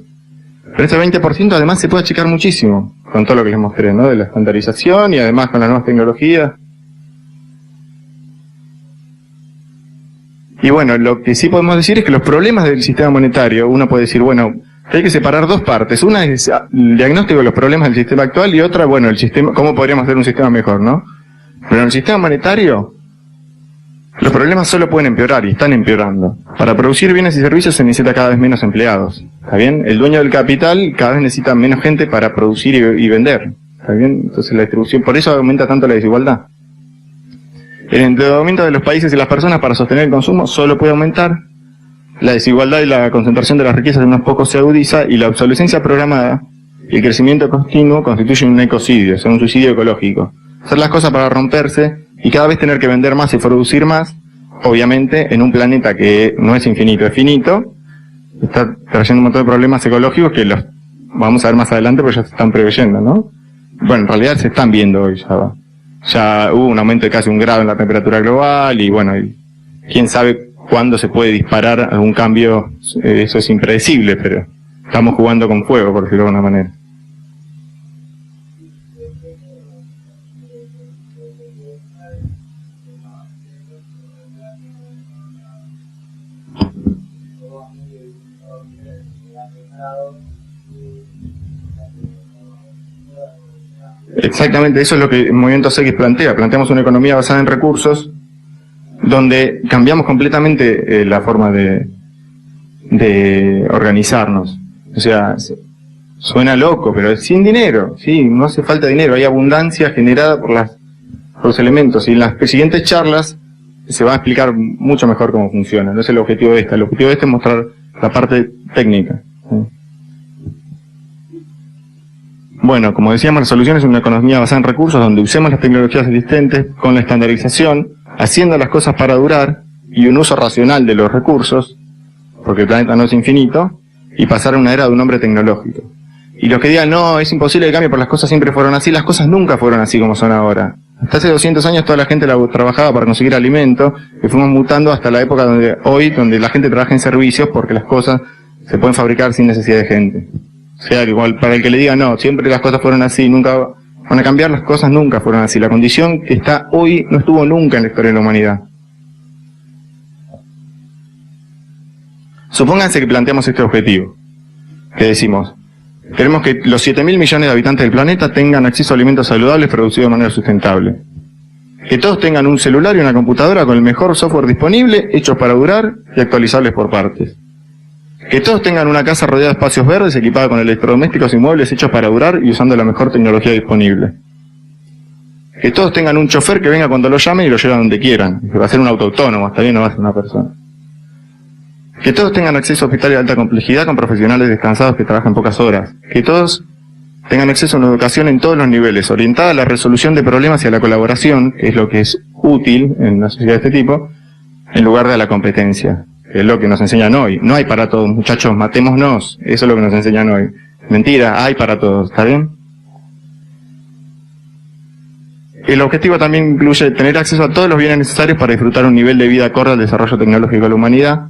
Pero este 20% además se puede achicar muchísimo con todo lo que les mostré, ¿no? De la estandarización y además con las nuevas tecnologías. Y bueno, lo que sí podemos decir es que los problemas del sistema monetario, uno puede decir, bueno, hay que separar 2 partes. Una es el diagnóstico de los problemas del sistema actual y otra, bueno, el sistema, cómo podríamos hacer un sistema mejor, ¿no? Pero en el sistema monetario, los problemas solo pueden empeorar y están empeorando. Para producir bienes y servicios se necesita cada vez menos empleados. ¿Está bien? El dueño del capital cada vez necesita menos gente para producir y vender. ¿Está bien? Entonces la distribución, por eso aumenta tanto la desigualdad. El endeudamiento de los países y las personas para sostener el consumo solo puede aumentar. La desigualdad y la concentración de las riquezas de unos pocos se agudiza y la obsolescencia programada y el crecimiento continuo constituyen un ecocidio, o sea, un suicidio ecológico. Hacer las cosas para romperse y cada vez tener que vender más y producir más, obviamente en un planeta que no es infinito, es finito, está trayendo un montón de problemas ecológicos que los vamos a ver más adelante porque ya se están preveyendo, ¿no? Bueno, en realidad se están viendo hoy ya. Ya hubo un aumento de casi 1 grado en la temperatura global y bueno, y quién sabe cuándo se puede disparar algún cambio, eso es impredecible, pero estamos jugando con fuego, por decirlo de alguna manera. Exactamente, eso es lo que el Movimiento CX plantea. Planteamos una economía basada en recursos, donde cambiamos completamente la forma de organizarnos. O sea, suena loco, pero es sin dinero, sí, no hace falta dinero, hay abundancia generada por los elementos. Y en las siguientes charlas se va a explicar mucho mejor cómo funciona. No es el objetivo de esta. El objetivo de esta es mostrar la parte técnica. ¿Sí? Bueno, como decíamos, la solución es una economía basada en recursos donde usemos las tecnologías existentes con la estandarización, haciendo las cosas para durar y un uso racional de los recursos, porque el planeta no es infinito, y pasar a una era de un hombre tecnológico. Y los que digan, no, es imposible que cambie porque las cosas siempre fueron así, las cosas nunca fueron así como son ahora. Hasta hace 200 años toda la gente trabajaba para conseguir alimento, y fuimos mutando hasta la época donde la gente trabaja en servicios porque las cosas se pueden fabricar sin necesidad de gente. O sea, igual, para el que le diga, no, siempre las cosas fueron así, nunca van a cambiar, las cosas nunca fueron así. La condición que está hoy no estuvo nunca en la historia de la humanidad. Supónganse que planteamos este objetivo, que decimos, queremos que los 7.000 millones de habitantes del planeta tengan acceso a alimentos saludables producidos de manera sustentable. Que todos tengan un celular y una computadora con el mejor software disponible, hechos para durar y actualizables por partes. Que todos tengan una casa rodeada de espacios verdes, equipada con electrodomésticos y muebles hechos para durar y usando la mejor tecnología disponible. Que todos tengan un chofer que venga cuando lo llamen y lo lleve a donde quieran. Que va a ser un auto autónomo, hasta bien no va a ser una persona. Que todos tengan acceso a hospitales de alta complejidad con profesionales descansados que trabajan pocas horas. Que todos tengan acceso a una educación en todos los niveles, orientada a la resolución de problemas y a la colaboración, que es lo que es útil en una sociedad de este tipo, en lugar de a la competencia. Que es lo que nos enseñan hoy. No hay para todos, muchachos, matémonos. Eso es lo que nos enseñan hoy. Mentira, hay para todos, ¿está bien? el objetivo también incluye tener acceso a todos los bienes necesarios para disfrutar un nivel de vida acorde al desarrollo tecnológico de la humanidad.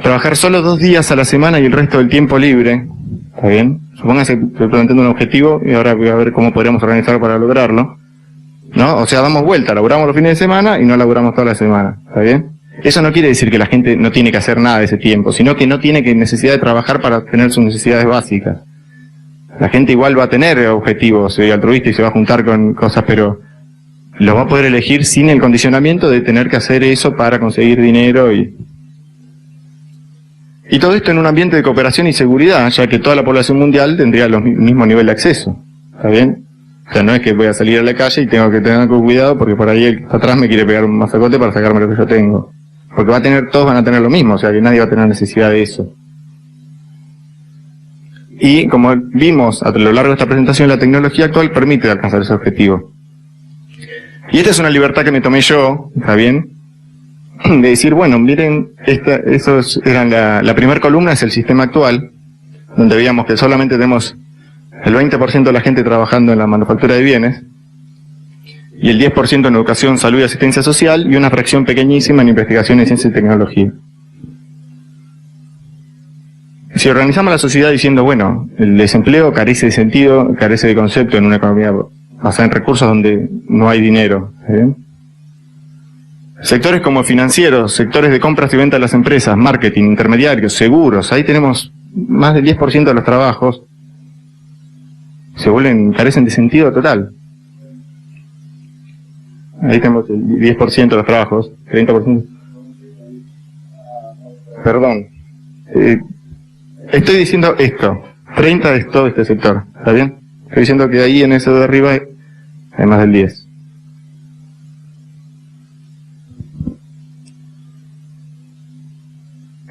Trabajar solo 2 días a la semana y el resto del tiempo libre. ¿Está bien? Supóngase que estoy planteando un objetivo y ahora voy a ver cómo podríamos organizar para lograrlo. ¿No? O sea, damos vuelta, laburamos los fines de semana y no laburamos toda la semana. ¿Está bien? Eso no quiere decir que la gente no tiene que hacer nada de ese tiempo, sino que no tiene necesidad de trabajar para tener sus necesidades básicas. La gente igual va a tener objetivos altruistas y se va a juntar con cosas, pero lo va a poder elegir sin el condicionamiento de tener que hacer eso para conseguir dinero y todo esto en un ambiente de cooperación y seguridad, ya que toda la población mundial tendría el mismo nivel de acceso. ¿Está bien? O sea, no es que voy a salir a la calle y tengo que tener cuidado porque por ahí el que está atrás me quiere pegar un mazacote para sacarme lo que yo tengo. Porque todos van a tener lo mismo, o sea que nadie va a tener necesidad de eso. Y como vimos a lo largo de esta presentación, la tecnología actual permite alcanzar ese objetivo. Y esta es una libertad que me tomé yo, ¿está bien? De decir, bueno, miren, la primera columna es el sistema actual, donde veíamos que solamente tenemos el 20% de la gente trabajando en la manufactura de bienes, y el 10% en educación, salud y asistencia social, y una fracción pequeñísima en investigación en ciencia y tecnología. Si organizamos la sociedad diciendo, bueno, el desempleo carece de sentido, carece de concepto en una economía basada en recursos donde no hay dinero. Sectores como financieros, sectores de compras y ventas de las empresas, marketing, intermediarios, seguros, ahí tenemos más del 10% de los trabajos, carecen de sentido total. Ahí tenemos el 10% de los trabajos, 30%. Perdón. Estoy diciendo esto. 30 es todo este sector. ¿Está bien? Estoy diciendo que ahí en eso de arriba hay más del 10.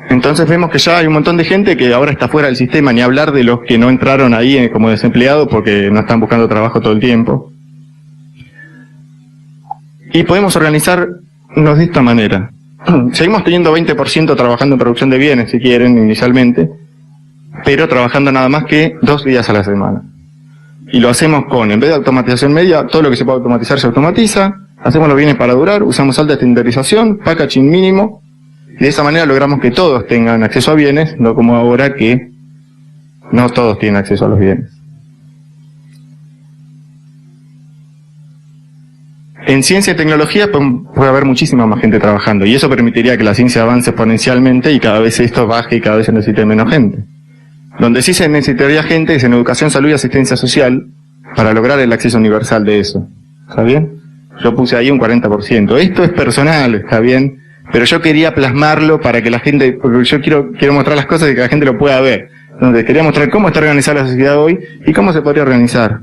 Entonces vemos que ya hay un montón de gente que ahora está fuera del sistema, ni hablar de los que no entraron ahí como desempleados porque no están buscando trabajo todo el tiempo. Y podemos organizarnos de esta manera. Seguimos teniendo 20% trabajando en producción de bienes, si quieren, inicialmente, pero trabajando nada más que 2 días a la semana. Y lo hacemos en vez de automatización media, todo lo que se puede automatizar se automatiza, hacemos los bienes para durar, usamos alta estandarización, packaging mínimo, y de esa manera logramos que todos tengan acceso a bienes, no como ahora que no todos tienen acceso a los bienes. En ciencia y tecnología puede haber muchísima más gente trabajando, y eso permitiría que la ciencia avance exponencialmente y cada vez esto baje y cada vez se necesite menos gente. Donde sí se necesitaría gente es en educación, salud y asistencia social para lograr el acceso universal de eso. ¿Está bien? Yo puse ahí un 40%. Esto es personal, ¿está bien? Pero yo quería plasmarlo para que la gente, porque yo quiero mostrar las cosas y que la gente lo pueda ver. Entonces quería mostrar cómo está organizada la sociedad hoy y cómo se podría organizar.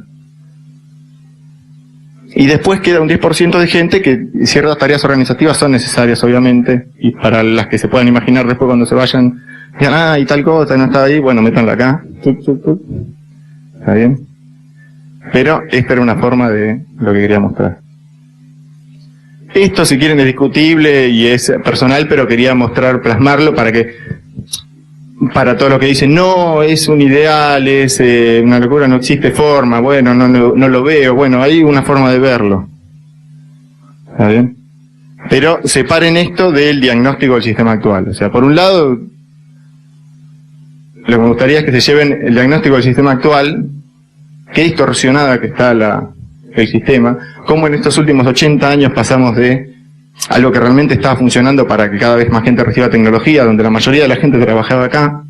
Y después queda un 10% de gente que ciertas tareas organizativas son necesarias, obviamente, y para las que se puedan imaginar después cuando se vayan, digan, y tal cosa no está ahí, bueno, métanla acá. ¿Está bien? Pero esta era una forma de lo que quería mostrar. Esto, si quieren, es discutible y es personal, pero quería plasmarlo para todos los que dicen, no, es un ideal, es una locura, no existe forma, bueno, no lo veo, bueno, hay una forma de verlo. ¿Está bien? Pero separen esto del diagnóstico del sistema actual. O sea, por un lado, lo que me gustaría es que se lleven el diagnóstico del sistema actual, qué distorsionada que está el sistema, cómo en estos últimos 80 años pasamos de algo que realmente estaba funcionando para que cada vez más gente reciba tecnología, donde la mayoría de la gente trabajaba acá,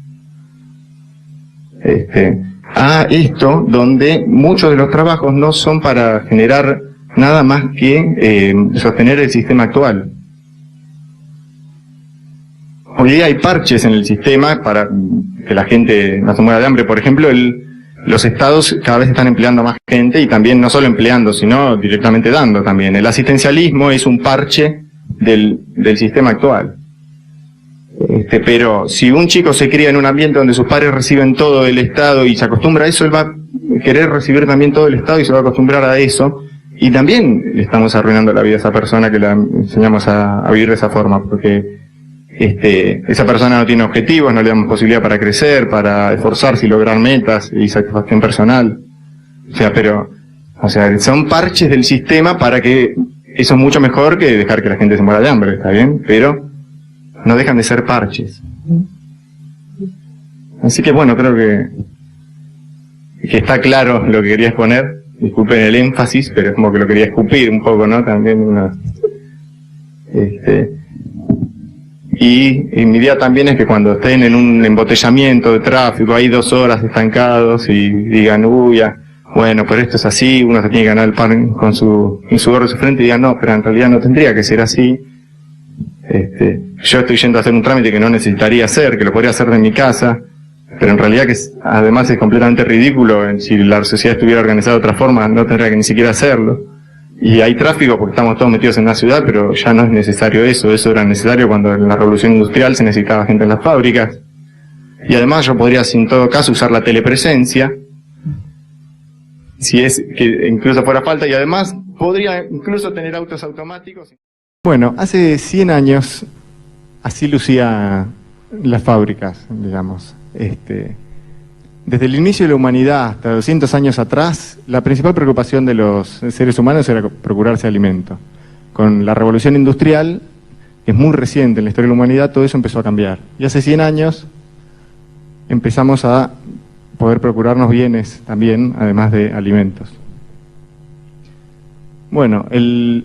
a esto donde muchos de los trabajos no son para generar nada más que sostener el sistema actual. Hoy día hay parches en el sistema para que la gente no se muera de hambre. Por ejemplo, los estados cada vez están empleando más gente y también no solo empleando, sino directamente dando también. El asistencialismo es un parche del sistema actual. Pero si un chico se cría en un ambiente donde sus padres reciben todo del Estado y se acostumbra a eso, él va a querer recibir también todo del Estado y se va a acostumbrar a eso. Y también le estamos arruinando la vida a esa persona que la enseñamos a vivir de esa forma, porque esa persona no tiene objetivos, no le damos posibilidad para crecer, para esforzarse y lograr metas y satisfacción personal. O sea, pero O sea, son parches del sistema para que eso es mucho mejor que dejar que la gente se muera de hambre, ¿está bien? Pero no dejan de ser parches. Así que bueno, creo que está claro lo que quería exponer. Disculpen el énfasis, pero es como que lo quería escupir un poco, ¿no? También y mi idea también es que cuando estén en un embotellamiento de tráfico, hay 2 horas estancados y digan, uy, ya, bueno, pero esto es así, uno se tiene que ganar el pan con su sudor de su frente y digan, no, pero en realidad no tendría que ser así. Yo estoy yendo a hacer un trámite que no necesitaría hacer, que lo podría hacer de mi casa, pero en realidad que además es completamente ridículo. Si la sociedad estuviera organizada de otra forma, no tendría que ni siquiera hacerlo. Y hay tráfico porque estamos todos metidos en una ciudad, pero ya no es necesario eso. Eso era necesario cuando en la revolución industrial se necesitaba gente en las fábricas. Y además yo podría, en todo caso, usar la telepresencia, si es que incluso fuera falta, y además podría incluso tener autos automáticos. Bueno, hace 100 años así lucían las fábricas, digamos. Desde el inicio de la humanidad hasta 200 años atrás, la principal preocupación de los seres humanos era procurarse alimento. Con la revolución industrial, que es muy reciente en la historia de la humanidad, todo eso empezó a cambiar. Y hace 100 años empezamos a poder procurarnos bienes también, además de alimentos. Bueno, el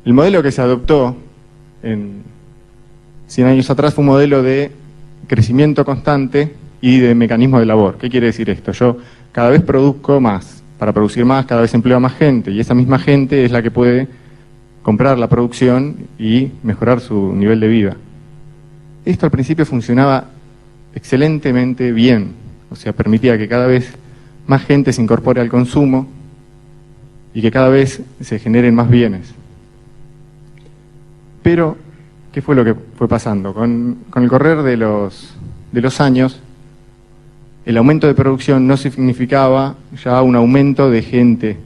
modelo que se adoptó en 100 años atrás fue un modelo de crecimiento constante y de mecanismo de labor. ¿Qué quiere decir esto? Yo cada vez produzco más. Para producir más, cada vez empleo a más gente, y esa misma gente es la que puede comprar la producción y mejorar su nivel de vida. Esto al principio funcionaba excelentemente bien, o sea, permitía que cada vez más gente se incorpore al consumo y que cada vez se generen más bienes. Pero, ¿qué fue lo que fue pasando? Con el correr de los años, el aumento de producción no significaba ya un aumento de gente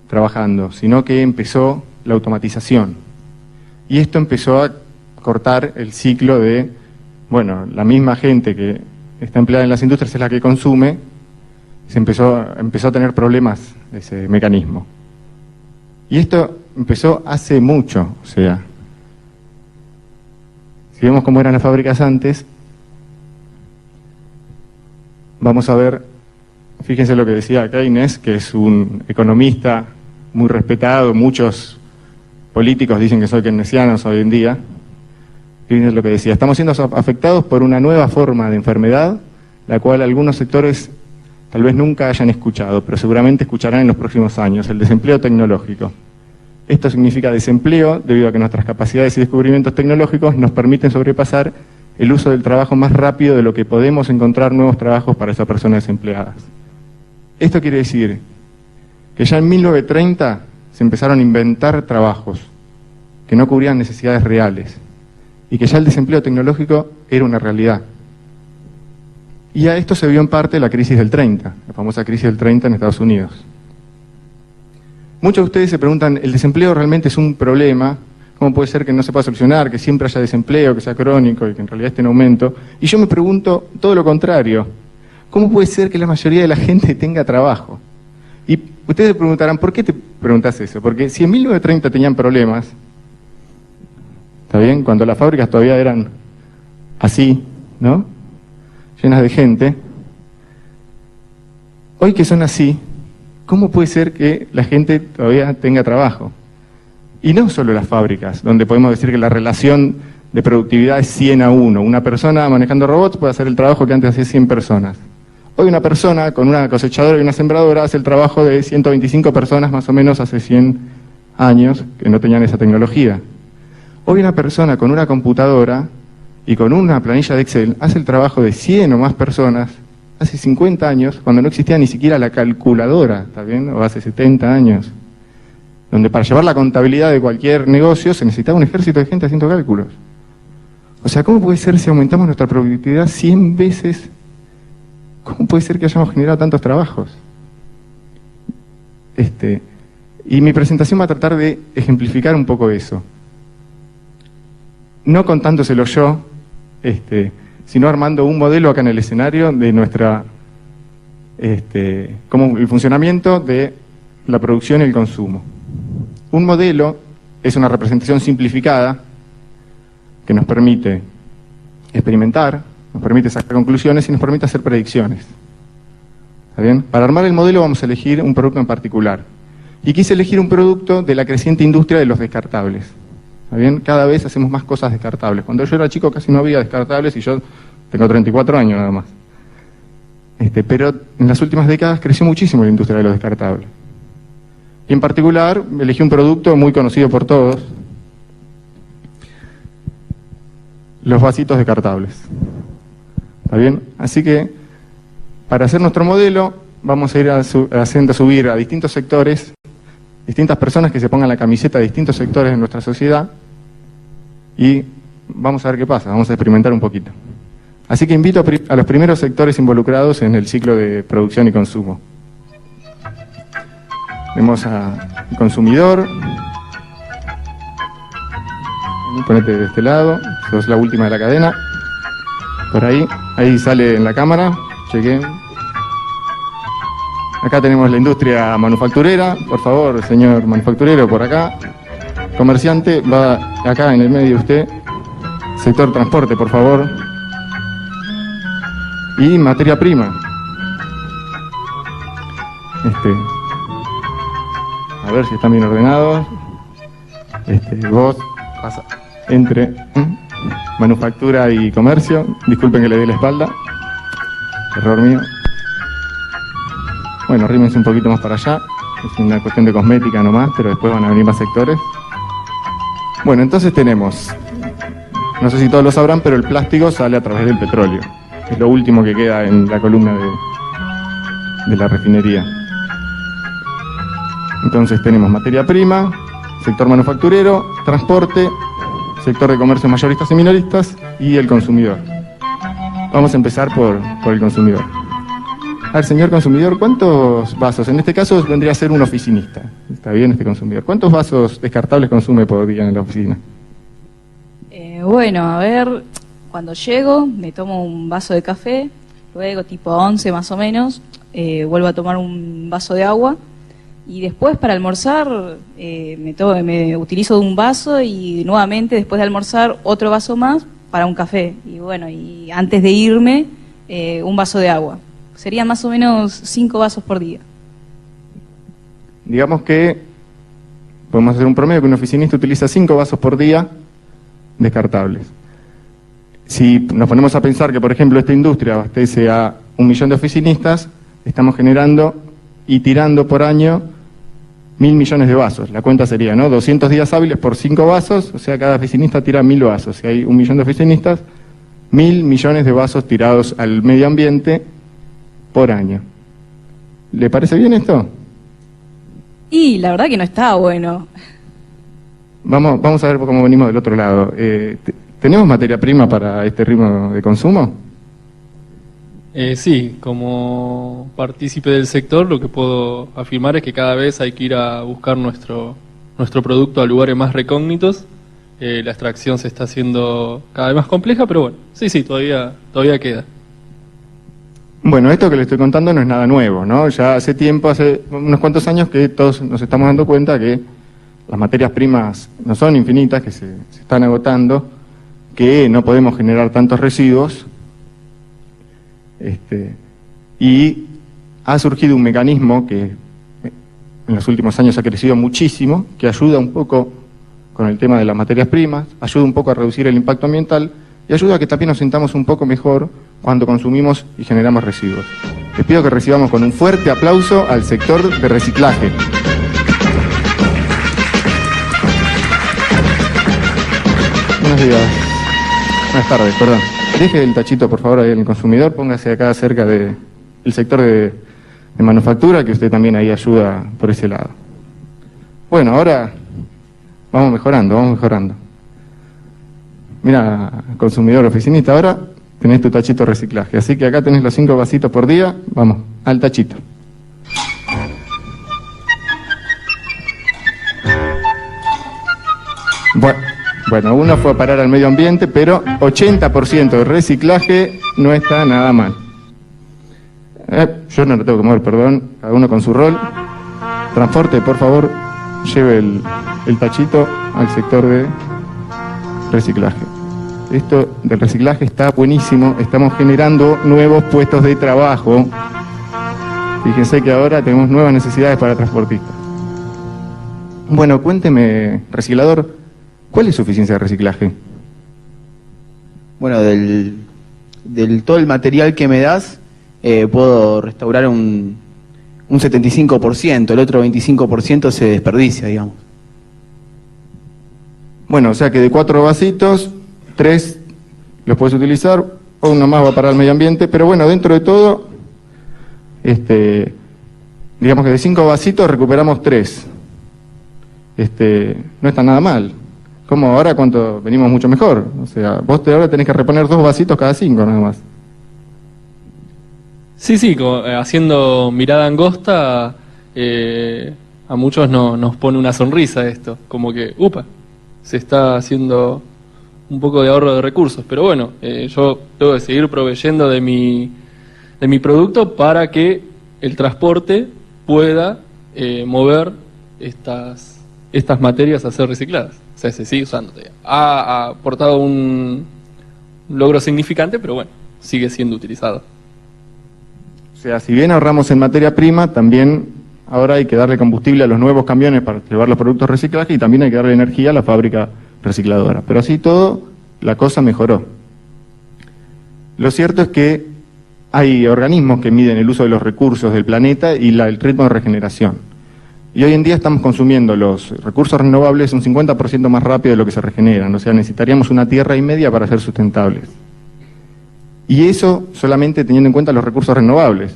trabajando, sino que empezó la automatización. Y esto empezó a cortar el ciclo de, bueno, la misma gente que está empleada en las industrias es la que consume, empezó a tener problemas ese mecanismo. Y esto empezó hace mucho, o sea, si vemos cómo eran las fábricas antes, vamos a ver, fíjense lo que decía Keynes, que es un economista muy respetado, muchos políticos dicen que soy keynesianos hoy en día. Fíjense lo que decía, estamos siendo afectados por una nueva forma de enfermedad, la cual algunos sectores tal vez nunca hayan escuchado, pero seguramente escucharán en los próximos años, el desempleo tecnológico. Esto significa desempleo debido a que nuestras capacidades y descubrimientos tecnológicos nos permiten sobrepasar el uso del trabajo más rápido de lo que podemos encontrar nuevos trabajos para esas personas desempleadas. Esto quiere decir que ya en 1930 se empezaron a inventar trabajos que no cubrían necesidades reales y que ya el desempleo tecnológico era una realidad. Y a esto se vio en parte la crisis del 30, la famosa crisis del 30 en Estados Unidos. Muchos de ustedes se preguntan, ¿el desempleo realmente es un problema? ¿Cómo puede ser que no se pueda solucionar, que siempre haya desempleo, que sea crónico y que en realidad esté en aumento? Y yo me pregunto todo lo contrario. ¿Cómo puede ser que la mayoría de la gente tenga trabajo? Y ustedes se preguntarán, ¿por qué te preguntas eso? Porque si en 1930 tenían problemas, ¿está bien? Cuando las fábricas todavía eran así, ¿no? Llenas de gente. Hoy que son así, ¿cómo puede ser que la gente todavía tenga trabajo? Y no solo las fábricas, donde podemos decir que la relación de productividad es 100:1. Una persona manejando robots puede hacer el trabajo que antes hacía 100 personas. Hoy una persona con una cosechadora y una sembradora hace el trabajo de 125 personas más o menos hace 100 años que no tenían esa tecnología. Hoy una persona con una computadora y con una planilla de Excel hace el trabajo de 100 o más personas hace 50 años, cuando no existía ni siquiera la calculadora, ¿está bien? O hace 70 años. Donde para llevar la contabilidad de cualquier negocio se necesitaba un ejército de gente haciendo cálculos. O sea, ¿cómo puede ser si aumentamos nuestra productividad 100 veces? ¿Cómo puede ser que hayamos generado tantos trabajos? Y mi presentación va a tratar de ejemplificar un poco eso. No contándoselo yo, sino armando un modelo acá en el escenario de nuestra, como el funcionamiento de la producción y el consumo. Un modelo es una representación simplificada que nos permite experimentar, nos permite sacar conclusiones y nos permite hacer predicciones. ¿Está bien? Para armar el modelo vamos a elegir un producto en particular. Y quise elegir un producto de la creciente industria de los descartables. ¿Está bien? Cada vez hacemos más cosas descartables. Cuando yo era chico casi no había descartables y yo tengo 34 años nada más. Pero en las últimas décadas creció muchísimo la industria de los descartables. Y en particular elegí un producto muy conocido por todos, los vasitos descartables. ¿Está bien? Así que para hacer nuestro modelo vamos a ir haciendo subir a distintos sectores, distintas personas que se pongan la camiseta de distintos sectores de nuestra sociedad y vamos a ver qué pasa, vamos a experimentar un poquito. Así que invito a los primeros sectores involucrados en el ciclo de producción y consumo. Tenemos al consumidor. Ponete de este lado, sos la última de la cadena. Por ahí sale en la cámara, chequen. Acá tenemos la industria manufacturera, por favor, señor manufacturero, por acá. Comerciante, va acá en el medio usted. Sector transporte, por favor. Y materia prima. A ver si están bien ordenados. Vos pasa entre manufactura y comercio. Disculpen que le dé la espalda. Error mío. Bueno, arrímense un poquito más para allá. Es una cuestión de cosmética nomás, pero después van a venir más sectores. Bueno, entonces tenemos, no sé si todos lo sabrán, pero el plástico sale a través del petróleo. Es lo último que queda en la columna de la refinería. Entonces tenemos materia prima, sector manufacturero, transporte, sector de comercios mayoristas y minoristas y el consumidor. Vamos a empezar por el consumidor. A ver, señor consumidor, ¿cuántos vasos? En este caso vendría a ser un oficinista. ¿Está bien este consumidor? ¿Cuántos vasos descartables consume por día en la oficina? Bueno, a ver, cuando llego me tomo un vaso de café, luego tipo 11 más o menos, vuelvo a tomar un vaso de agua y después para almorzar me utilizo un vaso y nuevamente después de almorzar otro vaso más para un café. Y bueno, y antes de irme un vaso de agua. Serían más o menos 5 vasos por día. Digamos que podemos hacer un promedio que un oficinista utiliza 5 vasos por día descartables. Si nos ponemos a pensar que, por ejemplo, esta industria abastece a 1 millón de oficinistas, estamos generando y tirando por año 1.000 millones de vasos. La cuenta sería, ¿no? 200 días hábiles por 5 vasos, o sea, cada oficinista tira 1.000 vasos. Si hay 1 millón de oficinistas, 1.000 millones de vasos tirados al medio ambiente por año. ¿Le parece bien esto? Y la verdad que no está bueno. Vamos a ver cómo venimos del otro lado. ¿Tenemos materia prima para este ritmo de consumo? Sí, como partícipe del sector lo que puedo afirmar es que cada vez hay que ir a buscar nuestro producto a lugares más recógnitos. La extracción se está haciendo cada vez más compleja, pero bueno, sí, todavía queda. Bueno, esto que le estoy contando no es nada nuevo, ¿no? Ya hace tiempo, hace unos cuantos años que todos nos estamos dando cuenta que las materias primas no son infinitas, que se están agotando, que no podemos generar tantos residuos, y ha surgido un mecanismo que en los últimos años ha crecido muchísimo, que ayuda un poco con el tema de las materias primas, ayuda un poco a reducir el impacto ambiental y ayuda a que también nos sintamos un poco mejor cuando consumimos y generamos residuos. Les pido que recibamos con un fuerte aplauso al sector de reciclaje. Buenos días. Buenas tardes, perdón. Deje el tachito, por favor, ahí en el consumidor, póngase acá cerca del sector de manufactura, que usted también ahí ayuda por ese lado. Bueno, ahora vamos mejorando. Mira, consumidor oficinista, ahora tenés tu tachito de reciclaje. Así que acá tenés los 5 vasitos por día, vamos, al tachito. Bueno, uno fue a parar al medio ambiente, pero 80% de reciclaje no está nada mal. Yo no lo tengo que mover, perdón, cada uno con su rol. Transporte, por favor, lleve el tachito al sector de reciclaje. Esto del reciclaje está buenísimo, estamos generando nuevos puestos de trabajo. Fíjense que ahora tenemos nuevas necesidades para transportistas. Bueno, cuénteme, reciclador, ¿cuál es su eficiencia de reciclaje? Bueno, del todo el material que me das, puedo restaurar un 75%, el otro 25% se desperdicia, digamos. Bueno, o sea que de 4 vasitos, 3 los puedes utilizar, o uno más va para el medio ambiente, pero bueno, dentro de todo, digamos que de 5 vasitos recuperamos 3. No está nada mal. Como ahora cuánto venimos mucho mejor. O sea, vos ahora tenés que reponer 2 vasitos cada 5 nada más. Sí, haciendo mirada angosta, a muchos nos pone una sonrisa esto, como que, se está haciendo un poco de ahorro de recursos, pero bueno, yo tengo que seguir proveyendo de mi producto para que el transporte pueda mover estas materias a ser recicladas. O sea, se sigue usando. Ha aportado un logro significante, pero bueno, sigue siendo utilizado. O sea, si bien ahorramos en materia prima, también ahora hay que darle combustible a los nuevos camiones para llevar los productos de reciclaje y también hay que darle energía a la fábrica recicladora. Pero así todo, la cosa mejoró. Lo cierto es que hay organismos que miden el uso de los recursos del planeta y el ritmo de regeneración. Y hoy en día estamos consumiendo los recursos renovables un 50% más rápido de lo que se regeneran. O sea, necesitaríamos una tierra y media para ser sustentables. Y eso solamente teniendo en cuenta los recursos renovables.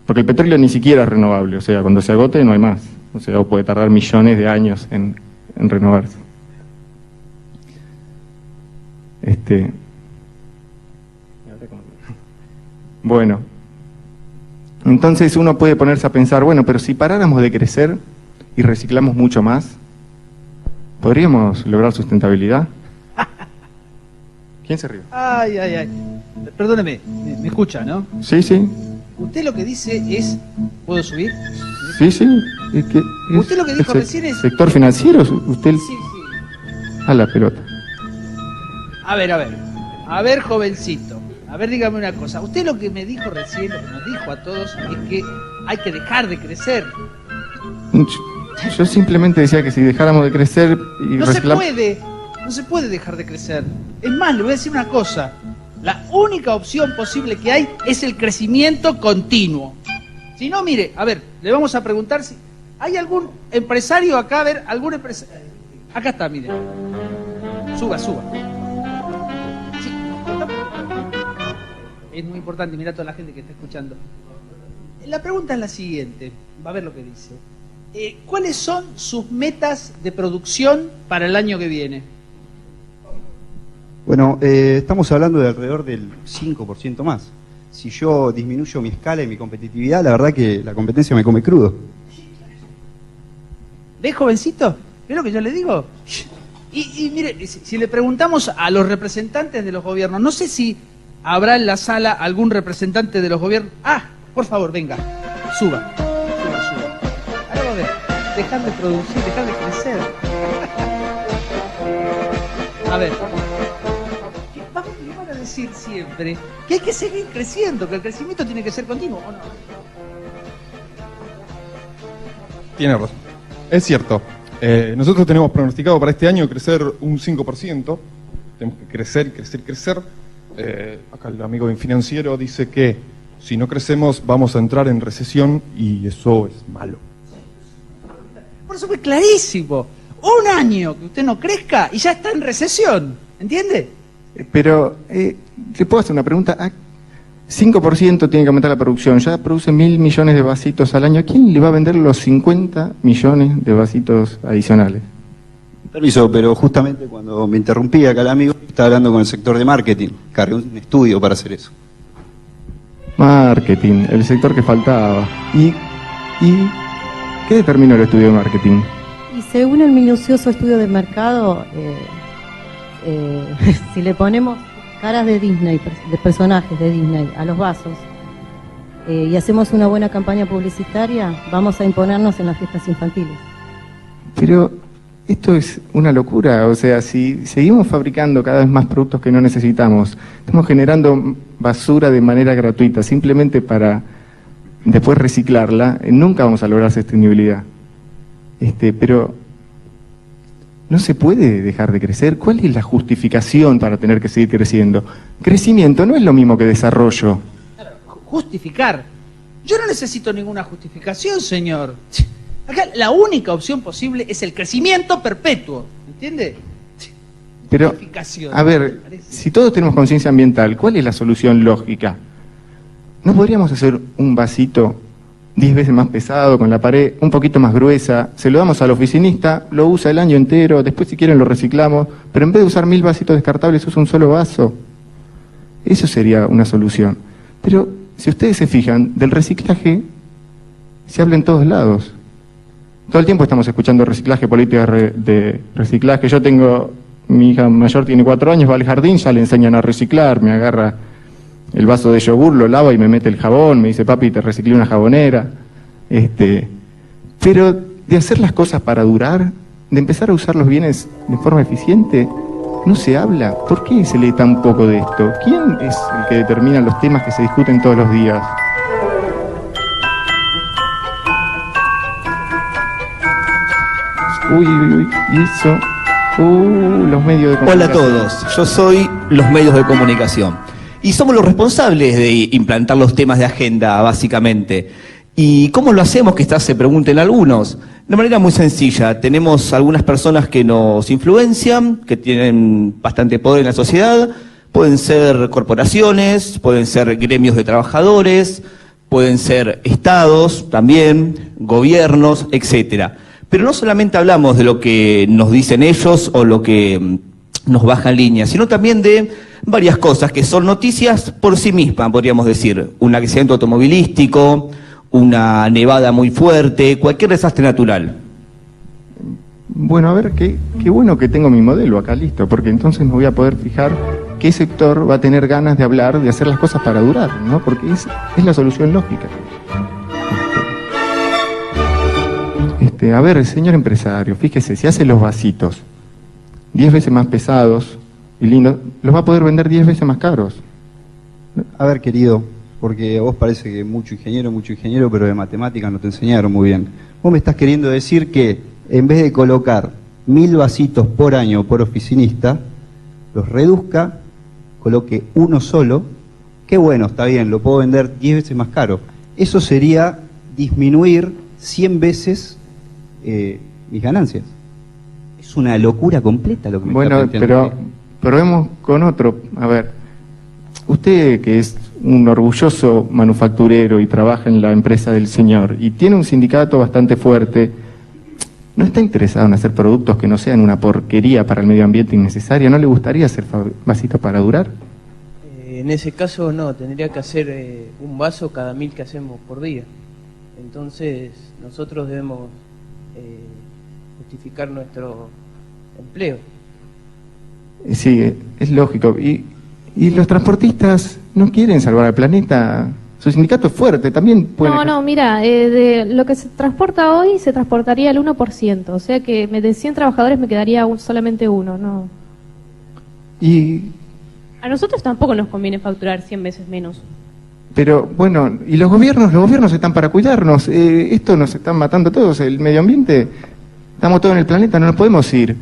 Porque el petróleo ni siquiera es renovable. O sea, cuando se agote no hay más. O sea, puede tardar millones de años en renovarse. Bueno. Entonces uno puede ponerse a pensar, bueno, pero si paráramos de crecer y reciclamos mucho más, ¿podríamos lograr sustentabilidad? ¿Quién se ríe? Ay. Perdóneme, me escucha, ¿no? Sí. Usted lo que dice es... ¿Puedo subir? Sí. Es que usted lo que dijo recién es... ¿Sector financiero? Usted... Sí. A la pelota. A ver, jovencito. A ver, dígame una cosa. Usted lo que me dijo recién, lo que nos dijo a todos, es que hay que dejar de crecer. Yo simplemente decía que si dejáramos de crecer y no se puede dejar de crecer. Es más, le voy a decir una cosa. La única opción posible que hay es el crecimiento continuo. Si no, mire, a ver, le vamos a preguntar si hay algún empresario acá, a ver, algún empresario. Acá está, mire. Suba. Sí. Es muy importante, mira a toda la gente que está escuchando. La pregunta es la siguiente, va a ver lo que dice. ¿Cuáles son sus metas de producción para el año que viene? Bueno, estamos hablando de alrededor del 5% más. Si yo disminuyo mi escala y mi competitividad, la verdad que la competencia me come crudo. ¿Ves, jovencito? ¿Ves lo que yo le digo? Y mire, si le preguntamos a los representantes de los gobiernos, no sé si habrá en la sala algún representante de los gobiernos. Por favor, venga, suba. Ahora va a ver, dejar de producir, dejar de crecer. A ver, ¿qué van a decir siempre? Que hay que seguir creciendo, que el crecimiento tiene que ser continuo, ¿o no? Tiene razón. Es cierto. Nosotros tenemos pronosticado para este año crecer un 5%. Tenemos que crecer. Acá el amigo financiero dice que si no crecemos vamos a entrar en recesión y eso es malo. Por eso fue clarísimo. Un año que usted no crezca y ya está en recesión. ¿Entiende? Pero, ¿le puedo hacer una pregunta? 5% tiene que aumentar la producción. Ya produce 1.000 millones de vasitos al año. ¿A quién le va a vender los 50 millones de vasitos adicionales? Permiso, pero justamente cuando me interrumpí acá el amigo, estaba hablando con el sector de marketing. Cargué un estudio para hacer eso. Marketing, el sector que faltaba. ¿Y qué determinó el estudio de marketing? Y según el minucioso estudio de mercado, si le ponemos caras de Disney, de personajes de Disney, a los vasos, y hacemos una buena campaña publicitaria, vamos a imponernos en las fiestas infantiles. Pero esto es una locura, o sea, si seguimos fabricando cada vez más productos que no necesitamos, estamos generando basura de manera gratuita, simplemente para después reciclarla, nunca vamos a lograr sostenibilidad. Pero no se puede dejar de crecer. ¿Cuál es la justificación para tener que seguir creciendo? Crecimiento no es lo mismo que desarrollo. Justificar. Yo no necesito ninguna justificación, señor. Acá la única opción posible es el crecimiento perpetuo, ¿entiende? Pero, a ver, si todos tenemos conciencia ambiental, ¿cuál es la solución lógica? ¿No podríamos hacer un vasito 10 veces más pesado, con la pared un poquito más gruesa, se lo damos al oficinista, lo usa el año entero, después si quieren lo reciclamos, pero en vez de usar 1000 vasitos descartables usa un solo vaso? Eso sería una solución. Pero si ustedes se fijan, del reciclaje se habla en todos lados. Todo el tiempo estamos escuchando reciclaje, políticas de reciclaje. Yo tengo, mi hija mayor tiene 4 años, va al jardín, ya le enseñan a reciclar, me agarra el vaso de yogur, lo lava y me mete el jabón, me dice, papi, te reciclé una jabonera. Pero de hacer las cosas para durar, de empezar a usar los bienes de forma eficiente, no se habla. ¿Por qué se lee tan poco de esto? ¿Quién es el que determina los temas que se discuten todos los días? Uy, y eso... los medios de comunicación. Hola a todos, yo soy los medios de comunicación. Y somos los responsables de implantar los temas de agenda, básicamente. ¿Y cómo lo hacemos? Quizás se pregunten algunos. De manera muy sencilla. Tenemos algunas personas que nos influencian, que tienen bastante poder en la sociedad. Pueden ser corporaciones, pueden ser gremios de trabajadores, pueden ser estados también, gobiernos, etcétera. Pero no solamente hablamos de lo que nos dicen ellos o lo que nos baja en línea, sino también de varias cosas que son noticias por sí mismas, podríamos decir. Un accidente automovilístico, una nevada muy fuerte, cualquier desastre natural. Bueno, a ver, qué bueno que tengo mi modelo acá listo, porque entonces me voy a poder fijar qué sector va a tener ganas de hablar, de hacer las cosas para durar, ¿no? Porque es la solución lógica. A ver, señor empresario, fíjese, si hace los vasitos 10 veces más pesados y lindos, los va a poder vender 10 veces más caros. A ver, querido, porque a vos parece que mucho ingeniero, pero de matemáticas no te enseñaron muy bien. Vos me estás queriendo decir que en vez de colocar 1000 vasitos por año por oficinista, los reduzca, coloque uno solo, qué bueno, está bien, lo puedo vender 10 veces más caro. Eso sería disminuir 100 veces mis ganancias. Es una locura completa lo que me está planteando. Bueno, pero probemos con otro. A ver, usted que es un orgulloso manufacturero y trabaja en la empresa del señor y tiene un sindicato bastante fuerte, ¿no está interesado en hacer productos que no sean una porquería para el medio ambiente innecesaria? ¿No le gustaría hacer vasitos para durar? En ese caso no, tendría que hacer un vaso cada 1000 que hacemos por día. Entonces nosotros debemos justificar nuestro empleo. Sí, es lógico. Y los transportistas no quieren salvar al planeta. Su sindicato es fuerte, también puede... No, mira, de lo que se transporta hoy se transportaría el 1%, o sea que de 100 trabajadores me quedaría solamente uno, ¿no? Y... A nosotros tampoco nos conviene facturar 100 veces menos. Pero, bueno, ¿y los gobiernos están para cuidarnos? Esto nos están matando todos, el medio ambiente, estamos todos en el planeta, no nos podemos ir.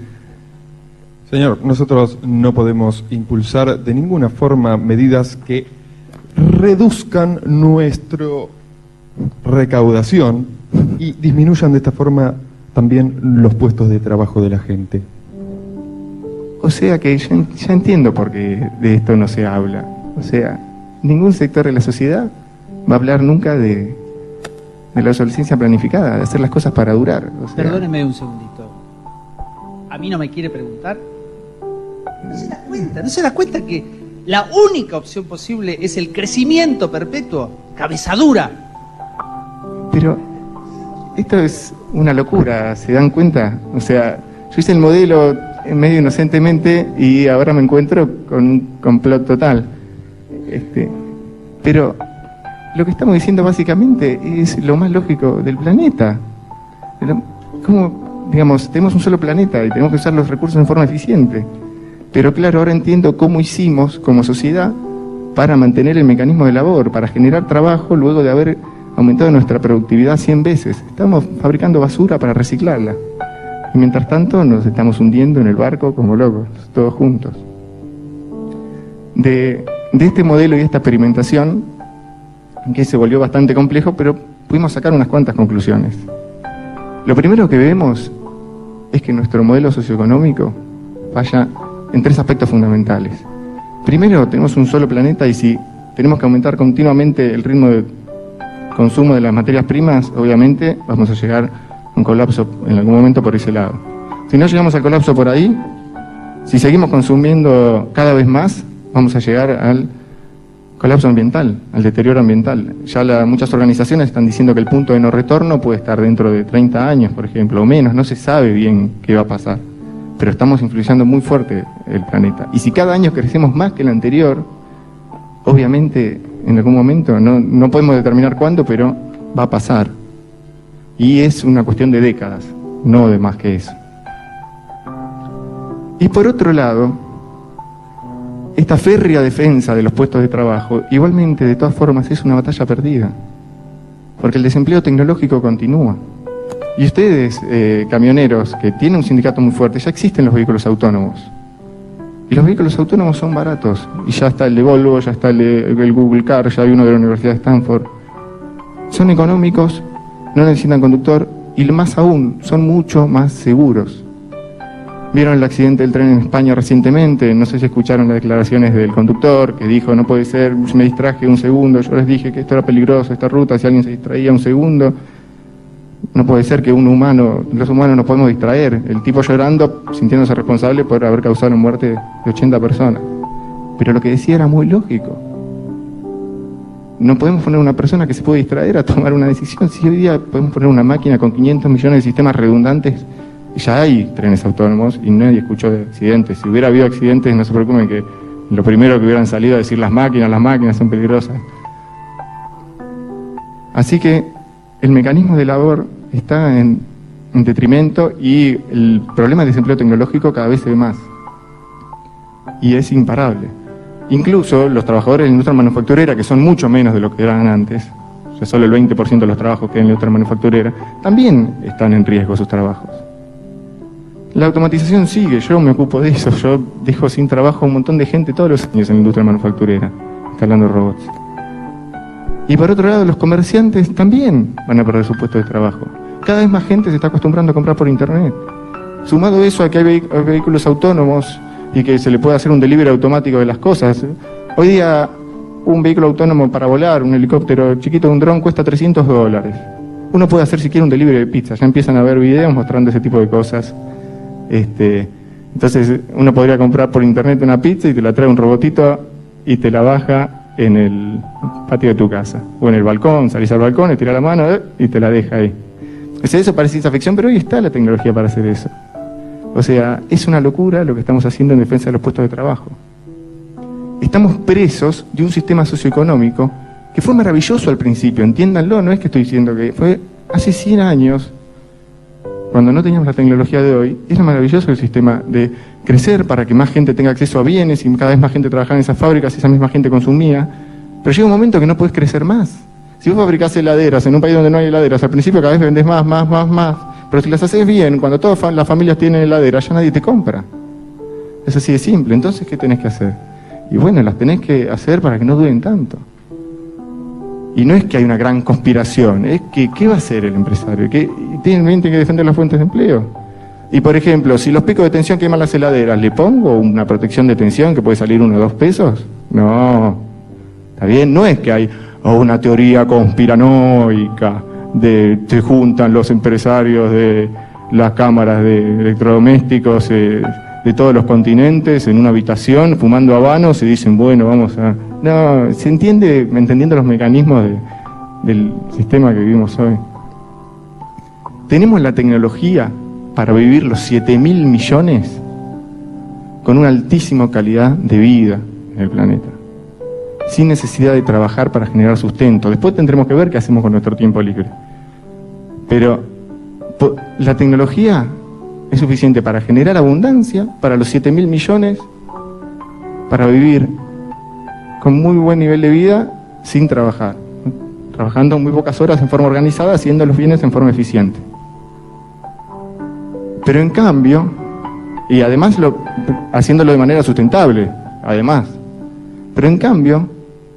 Señor, nosotros no podemos impulsar de ninguna forma medidas que reduzcan nuestra recaudación y disminuyan de esta forma también los puestos de trabajo de la gente. O sea que ya entiendo por qué de esto no se habla. O sea, ningún sector de la sociedad va a hablar nunca de la obsolescencia planificada, de hacer las cosas para durar. O sea, perdóneme un segundito. ¿A mí no me quiere preguntar? ¿No se da cuenta que la única opción posible es el crecimiento perpetuo? Cabeza dura. Pero esto es una locura, ¿se dan cuenta? O sea, yo hice el modelo medio inocentemente y ahora me encuentro con un complot total. Pero lo que estamos diciendo básicamente es lo más lógico del planeta. ¿Cómo, digamos, tenemos un solo planeta y tenemos que usar los recursos en forma eficiente? Pero claro, ahora entiendo cómo hicimos como sociedad para mantener el mecanismo de labor, para generar trabajo luego de haber aumentado nuestra productividad 100 veces. Estamos fabricando basura para reciclarla. Y mientras tanto nos estamos hundiendo en el barco como locos, todos juntos. De este modelo y esta experimentación, que se volvió bastante complejo, pero pudimos sacar unas cuantas conclusiones. Lo primero que vemos es que nuestro modelo socioeconómico falla en 3 aspectos fundamentales. Primero, tenemos un solo planeta y si tenemos que aumentar continuamente el ritmo de consumo de las materias primas, obviamente vamos a llegar a un colapso en algún momento por ese lado. Si no llegamos al colapso por ahí, si seguimos consumiendo cada vez más, vamos a llegar al colapso ambiental, al deterioro ambiental. Ya muchas organizaciones están diciendo que el punto de no retorno puede estar dentro de 30 años, por ejemplo, o menos, no se sabe bien qué va a pasar. Pero estamos influyendo muy fuerte el planeta. Y si cada año crecemos más que el anterior, obviamente en algún momento, no podemos determinar cuándo, pero va a pasar. Y es una cuestión de décadas, no de más que eso. Y por otro lado, esta férrea defensa de los puestos de trabajo, igualmente, de todas formas, es una batalla perdida. Porque el desempleo tecnológico continúa. Y ustedes, camioneros, que tienen un sindicato muy fuerte, ya existen los vehículos autónomos. Y los vehículos autónomos son baratos. Y ya está el de Volvo, ya está el Google Car, ya hay uno de la Universidad de Stanford. Son económicos, no necesitan conductor y más aún, son mucho más seguros. Vieron el accidente del tren en España recientemente, no sé si escucharon las declaraciones del conductor que dijo, no puede ser, me distraje un segundo, yo les dije que esto era peligroso, esta ruta, si alguien se distraía un segundo, no puede ser que los humanos nos podemos distraer. El tipo llorando, sintiéndose responsable por haber causado la muerte de 80 personas. Pero lo que decía era muy lógico. No podemos poner una persona que se puede distraer a tomar una decisión. Si hoy día podemos poner una máquina con 500 millones de sistemas redundantes, ya hay trenes autónomos y nadie escuchó de accidentes. Si hubiera habido accidentes, no se preocupen que lo primero que hubieran salido a decir las máquinas son peligrosas. Así que el mecanismo de labor está en detrimento y el problema del desempleo tecnológico cada vez se ve más. Y es imparable. Incluso los trabajadores de la industria manufacturera, que son mucho menos de lo que eran antes, o sea, solo el 20% de los trabajos que hay en la industria manufacturera, también están en riesgo sus trabajos. La automatización sigue, yo me ocupo de eso, yo dejo sin trabajo a un montón de gente todos los años en la industria manufacturera, instalando robots. Y por otro lado, los comerciantes también van a perder su puesto de trabajo. Cada vez más gente se está acostumbrando a comprar por internet. Sumado eso a que hay vehículos autónomos y que se le puede hacer un delivery automático de las cosas. Hoy día un vehículo autónomo para volar, un helicóptero chiquito, un dron, cuesta $300. Uno puede hacer si quiere un delivery de pizza, ya empiezan a ver videos mostrando ese tipo de cosas. Entonces uno podría comprar por internet una pizza y te la trae un robotito y te la baja en el patio de tu casa o en el balcón, salís al balcón, estiras la mano y te la deja ahí. O sea, eso parece ciencia ficción, pero hoy está la tecnología para hacer eso. O sea, es una locura lo que estamos haciendo en defensa de los puestos de trabajo. Estamos presos de un sistema socioeconómico que fue maravilloso al principio, entiéndanlo, no es que estoy diciendo que fue hace 100 años, cuando no teníamos la tecnología de hoy, era maravilloso el sistema de crecer para que más gente tenga acceso a bienes y cada vez más gente trabajaba en esas fábricas y esa misma gente consumía. Pero llega un momento que no puedes crecer más. Si vos fabricás heladeras en un país donde no hay heladeras, al principio cada vez vendés más. Pero si las haces bien, cuando todas las familias tienen heladeras, ya nadie te compra. Es así de simple. Entonces, ¿qué tenés que hacer? Y bueno, las tenés que hacer para que no duren tanto. Y no es que hay una gran conspiración, es que ¿qué va a hacer el empresario? Tiene que defender las fuentes de empleo. Y por ejemplo, si los picos de tensión queman las heladeras, ¿le pongo una protección de tensión que puede salir 1 o 2 pesos? No. ¿Está bien? No es que hay una teoría conspiranoica se juntan los empresarios de las cámaras de electrodomésticos de todos los continentes en una habitación fumando habanos y dicen, bueno, vamos a... No, se entiende, entendiendo los mecanismos del sistema que vivimos hoy. Tenemos la tecnología para vivir los 7.000 millones con una altísima calidad de vida en el planeta. sin necesidad de trabajar para generar sustento. Después tendremos que ver qué hacemos con nuestro tiempo libre. Pero la tecnología es suficiente para generar abundancia para los 7.000 millones, para vivir con muy buen nivel de vida sin trabajar, trabajando muy pocas horas en forma organizada, haciendo los bienes en forma eficiente. Pero en cambio, y además haciéndolo de manera sustentable, además, pero en cambio,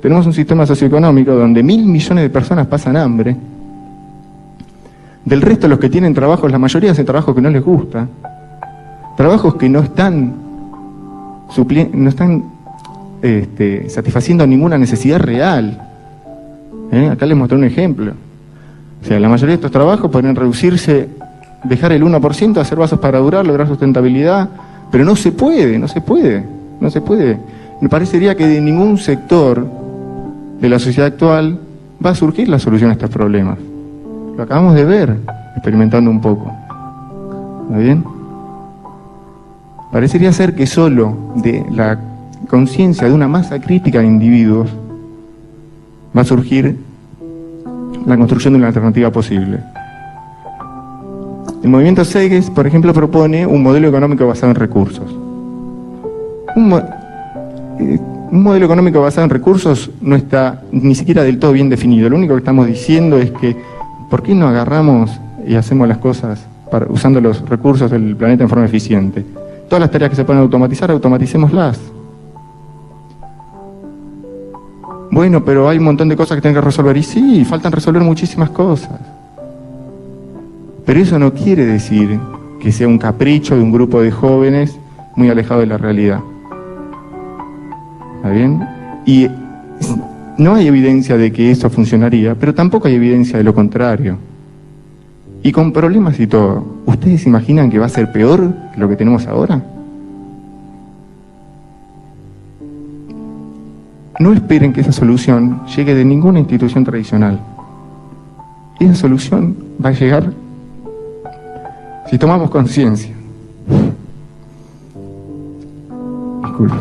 tenemos un sistema socioeconómico donde 1.000 millones de personas pasan hambre. Del resto, los que tienen trabajos, la mayoría hacen trabajos que no les gusta, trabajos que no están satisfaciendo ninguna necesidad real. Acá les mostré un ejemplo. O sea, la mayoría de estos trabajos podrían reducirse, dejar el 1%, hacer vasos para durar, lograr sustentabilidad, pero no se puede. Me parecería que de ningún sector de la sociedad actual va a surgir la solución a estos problemas. Lo acabamos de ver, experimentando un poco. ¿Está bien? Parecería ser que solo de la conciencia de una masa crítica de individuos va a surgir la construcción de una alternativa posible. El movimiento Seyges, por ejemplo, propone un modelo económico basado en recursos. Un modelo económico basado en recursos no está ni siquiera del todo bien definido. Lo único que estamos diciendo es que ¿por qué no agarramos y hacemos las cosas usando los recursos del planeta en forma eficiente? Todas las tareas que se pueden automatizar, automaticémoslas. Bueno, pero hay un montón de cosas que tienen que resolver. Y sí, faltan resolver muchísimas cosas. Pero eso no quiere decir que sea un capricho de un grupo de jóvenes muy alejado de la realidad. ¿Está bien? Y no hay evidencia de que eso funcionaría, pero tampoco hay evidencia de lo contrario. Y con problemas y todo, ¿ustedes se imaginan que va a ser peor que lo que tenemos ahora? No esperen que esa solución llegue de ninguna institución tradicional. Esa solución va a llegar si tomamos conciencia. Disculpe.